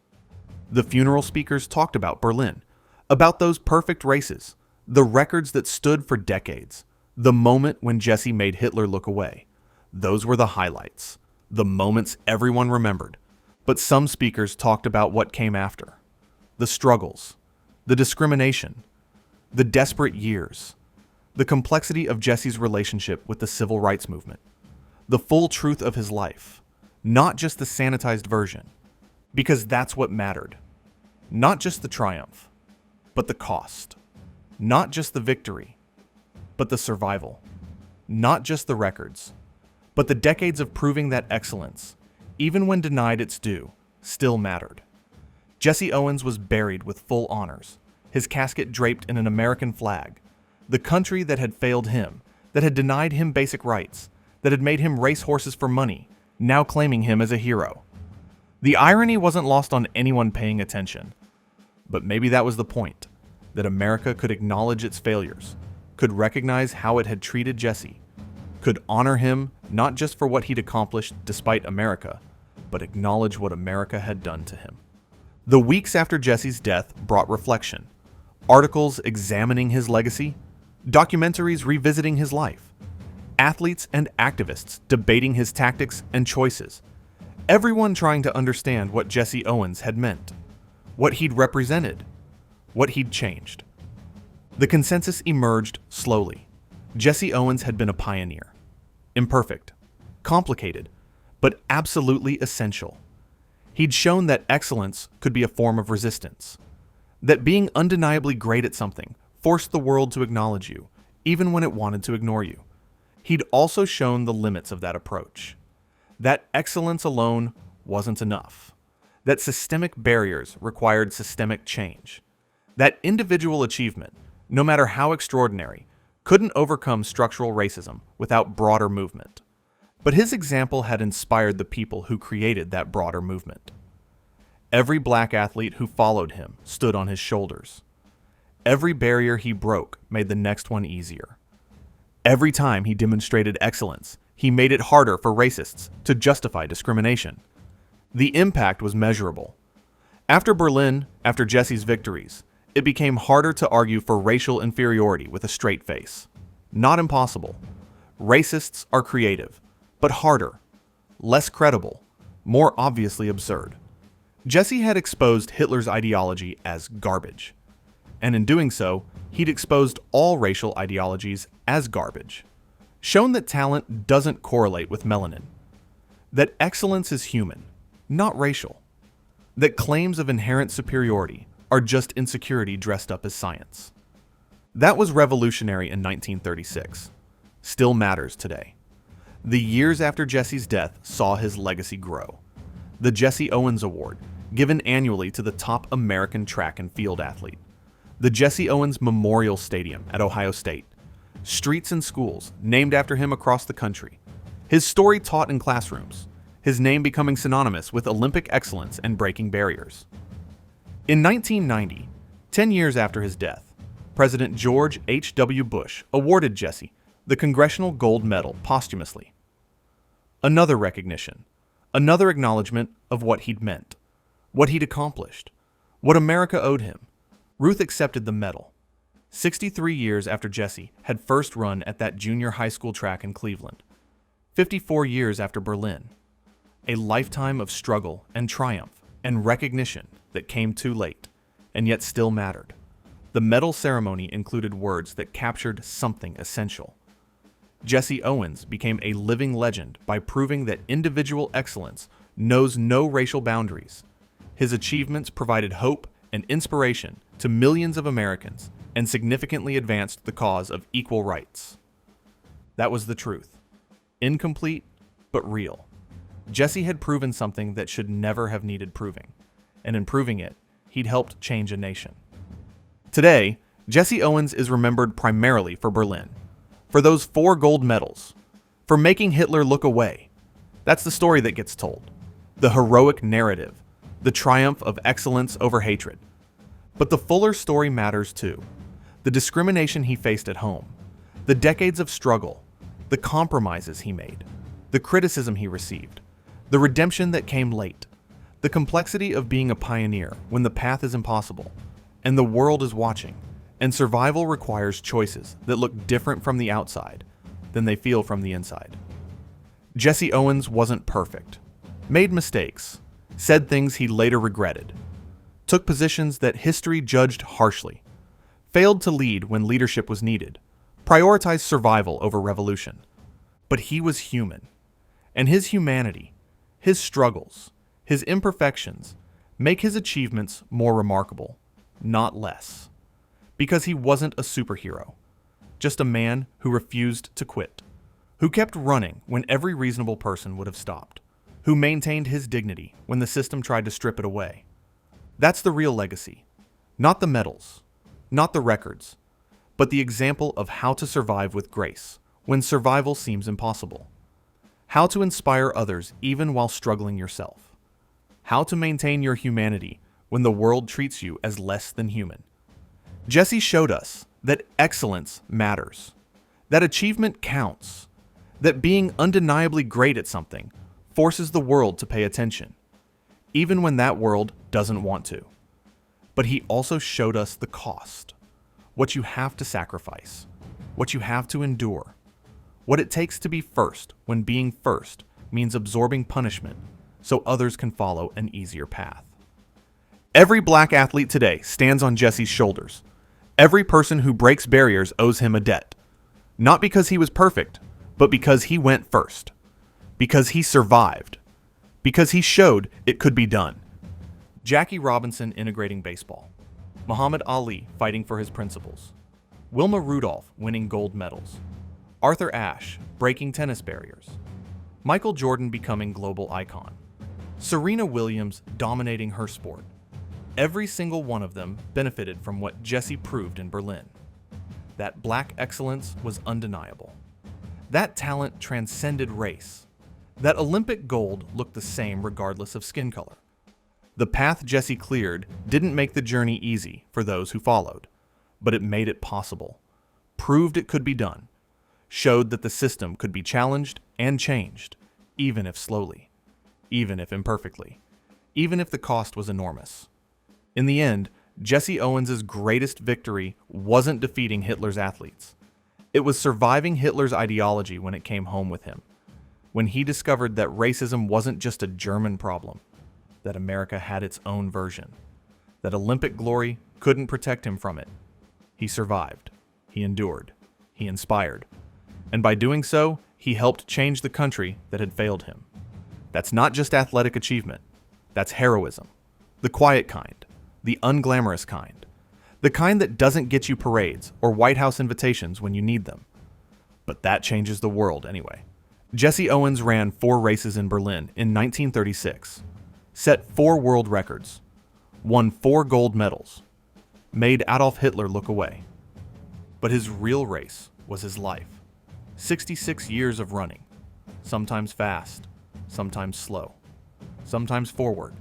The funeral speakers talked about Berlin, about those perfect races, the records that stood for decades, the moment when Jesse made Hitler look away. Those were the highlights, the moments everyone remembered. But some speakers talked about what came after. The struggles, the discrimination, the desperate years, the complexity of Jesse's relationship with the civil rights movement, the full truth of his life, not just the sanitized version, because that's what mattered. Not just the triumph, but the cost. Not just the victory, but the survival. Not just the records, but the decades of proving that excellence, even when denied its due, still mattered. Jesse Owens was buried with full honors, his casket draped in an American flag. The country that had failed him, that had denied him basic rights, that had made him race horses for money, now claiming him as a hero. The irony wasn't lost on anyone paying attention. But maybe that was the point, that America could acknowledge its failures, could recognize how it had treated Jesse, could honor him not just for what he'd accomplished despite America, but acknowledge what America had done to him. The weeks after Jesse's death brought reflection, articles examining his legacy, documentaries revisiting his life, athletes and activists debating his tactics and choices, everyone trying to understand what Jesse Owens had meant, what he'd represented, what he'd changed. The consensus emerged slowly. Jesse Owens had been a pioneer. Imperfect, complicated, but absolutely essential. He'd shown that excellence could be a form of resistance, that being undeniably great at something forced the world to acknowledge you, even when it wanted to ignore you. He'd also shown the limits of that approach, that excellence alone wasn't enough, that systemic barriers required systemic change, that individual achievement, no matter how extraordinary, couldn't overcome structural racism without broader movement. But his example had inspired the people who created that broader movement. Every black athlete who followed him stood on his shoulders. Every barrier he broke made the next one easier. Every time he demonstrated excellence, he made it harder for racists to justify discrimination. The impact was measurable. After Berlin, after Jesse's victories, it became harder to argue for racial inferiority with a straight face. Not impossible. Racists are creative, but harder, less credible, more obviously absurd. Jesse had exposed Hitler's ideology as garbage, and in doing so, he'd exposed all racial ideologies as garbage, shown that talent doesn't correlate with melanin, that excellence is human, not racial, that claims of inherent superiority are just insecurity dressed up as science. That was revolutionary in 1936, still matters today. The years after Jesse's death saw his legacy grow. The Jesse Owens Award, given annually to the top American track and field athlete. The Jesse Owens Memorial Stadium at Ohio State. Streets and schools named after him across the country. His story taught in classrooms. His name becoming synonymous with Olympic excellence and breaking barriers. In 1990, 10 years after his death, President George H.W. Bush awarded Jesse the Congressional Gold Medal posthumously. Another recognition, another acknowledgement of what he'd meant, what he'd accomplished, what America owed him. Ruth accepted the medal. 63 years after Jesse had first run at that junior high school track in Cleveland. 54 years after Berlin. A lifetime of struggle and triumph and recognition that came too late, and yet still mattered. The medal ceremony included words that captured something essential. Jesse Owens became a living legend by proving that individual excellence knows no racial boundaries. His achievements provided hope and inspiration to millions of Americans and significantly advanced the cause of equal rights. That was the truth. Incomplete, but real. Jesse had proven something that should never have needed proving, and in proving it, he'd helped change a nation. Today, Jesse Owens is remembered primarily for Berlin, for those 4 gold medals, for making Hitler look away. That's the story that gets told, the heroic narrative, the triumph of excellence over hatred. But the fuller story matters too. The discrimination he faced at home, the decades of struggle, the compromises he made, the criticism he received, the redemption that came late, the complexity of being a pioneer when the path is impossible, and the world is watching, and survival requires choices that look different from the outside than they feel from the inside. Jesse Owens wasn't perfect, made mistakes, said things he later regretted, took positions that history judged harshly, failed to lead when leadership was needed, prioritized survival over revolution. But he was human, and his humanity, his struggles, his imperfections make his achievements more remarkable, not less. Because he wasn't a superhero, just a man who refused to quit, who kept running when every reasonable person would have stopped, who maintained his dignity when the system tried to strip it away. That's the real legacy, not the medals, not the records, but the example of how to survive with grace when survival seems impossible, how to inspire others even while struggling yourself, how to maintain your humanity when the world treats you as less than human. Jesse showed us that excellence matters, that achievement counts, that being undeniably great at something forces the world to pay attention, even when that world doesn't want to. But he also showed us the cost, what you have to sacrifice, what you have to endure, what it takes to be first when being first means absorbing punishment so others can follow an easier path. Every black athlete today stands on Jesse's shoulders. Every person who breaks barriers owes him a debt. Not because he was perfect, but because he went first. Because he survived. Because he showed it could be done. Jackie Robinson integrating baseball. Muhammad Ali fighting for his principles. Wilma Rudolph winning gold medals. Arthur Ashe breaking tennis barriers. Michael Jordan becoming global icon. Serena Williams dominating her sport. Every single one of them benefited from what Jesse proved in Berlin. That black excellence was undeniable. That talent transcended race. That Olympic gold looked the same regardless of skin color. The path Jesse cleared didn't make the journey easy for those who followed, but it made it possible, proved it could be done, showed that the system could be challenged and changed, even if slowly, even if imperfectly, even if the cost was enormous. In the end, Jesse Owens' greatest victory wasn't defeating Hitler's athletes. It was surviving Hitler's ideology when it came home with him, when he discovered that racism wasn't just a German problem, that America had its own version, that Olympic glory couldn't protect him from it. He survived, he endured, he inspired, and by doing so, he helped change the country that had failed him. That's not just athletic achievement, that's heroism, the quiet kind, the unglamorous kind, the kind that doesn't get you parades or White House invitations when you need them. But that changes the world anyway. Jesse Owens ran 4 races in Berlin in 1936, set 4 world records, won 4 gold medals, made Adolf Hitler look away. But his real race was his life. 66 years of running, sometimes fast, sometimes slow, sometimes forward,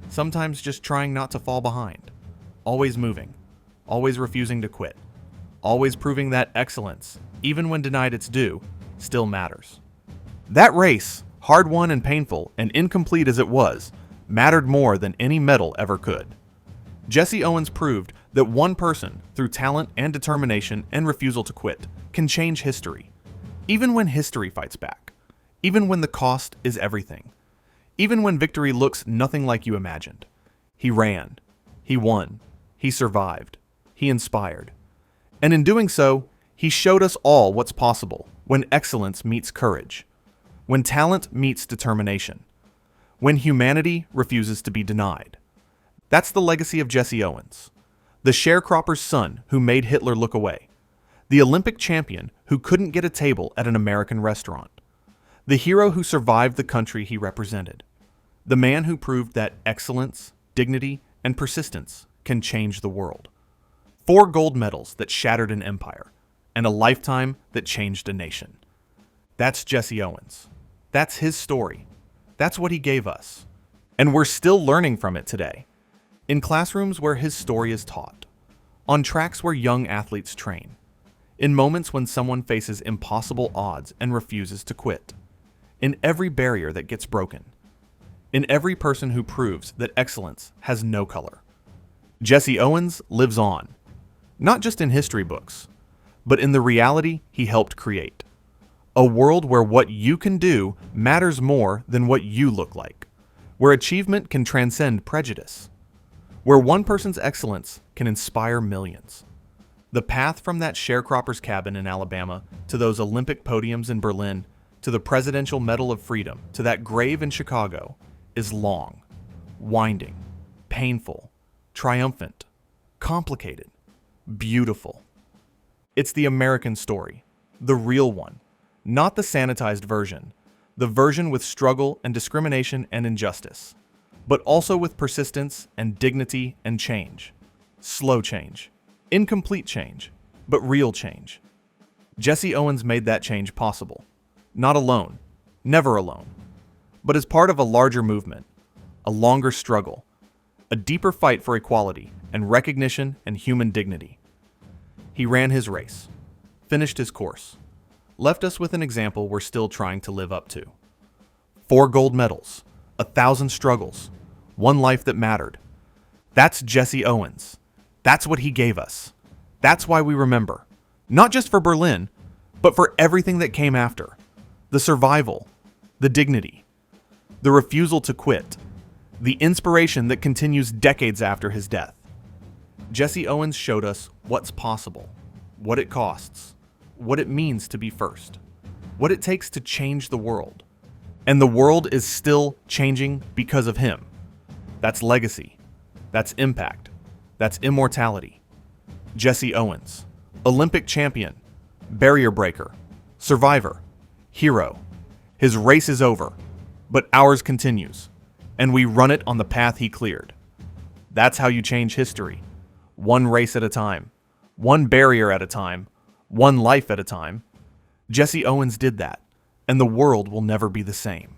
sometimes just trying not to fall behind, always moving, always refusing to quit, always proving that excellence, even when denied its due, still matters. That race, hard-won and painful and incomplete as it was, mattered more than any medal ever could. Jesse Owens proved that one person, through talent and determination and refusal to quit, can change history. Even when history fights back. Even when the cost is everything. Even when victory looks nothing like you imagined. He ran. He won. He survived. He inspired. And in doing so, he showed us all what's possible when excellence meets courage. When talent meets determination. When humanity refuses to be denied. That's the legacy of Jesse Owens, the sharecropper's son who made Hitler look away, the Olympic champion who couldn't get a table at an American restaurant, the hero who survived the country he represented, the man who proved that excellence, dignity, and persistence can change the world. 4 gold medals that shattered an empire, and a lifetime that changed a nation. That's Jesse Owens. That's his story. That's what he gave us. And we're still learning from it today. In classrooms where his story is taught. On tracks where young athletes train. In moments when someone faces impossible odds and refuses to quit. In every barrier that gets broken. In every person who proves that excellence has no color. Jesse Owens lives on. Not just in history books, but in the reality he helped create. A world where what you can do matters more than what you look like. Where achievement can transcend prejudice. Where one person's excellence can inspire millions. The path from that sharecropper's cabin in Alabama to those Olympic podiums in Berlin to the Presidential Medal of Freedom to that grave in Chicago is long, winding, painful, triumphant, complicated, beautiful. It's the American story, the real one. Not the sanitized version, the version with struggle and discrimination and injustice, but also with persistence and dignity and change. Slow change, incomplete change, but real change. Jesse Owens made that change possible. Not alone, never alone, but as part of a larger movement, a longer struggle, a deeper fight for equality and recognition and human dignity. He ran his race, finished his course, left us with an example we're still trying to live up to. 4 gold medals, 1,000 struggles, 1 life that mattered. That's Jesse Owens. That's what he gave us. That's why we remember. Not just for Berlin, but for everything that came after. The survival, the dignity, the refusal to quit, the inspiration that continues decades after his death. Jesse Owens showed us what's possible, what it costs, what it means to be first, what it takes to change the world. And the world is still changing because of him. That's legacy. That's impact. That's immortality. Jesse Owens, Olympic champion, barrier breaker, survivor, hero. His race is over, but ours continues, and we run it on the path he cleared. That's how you change history. One race at a time, one barrier at a time, one life at a time. Jesse Owens did that, and the world will never be the same.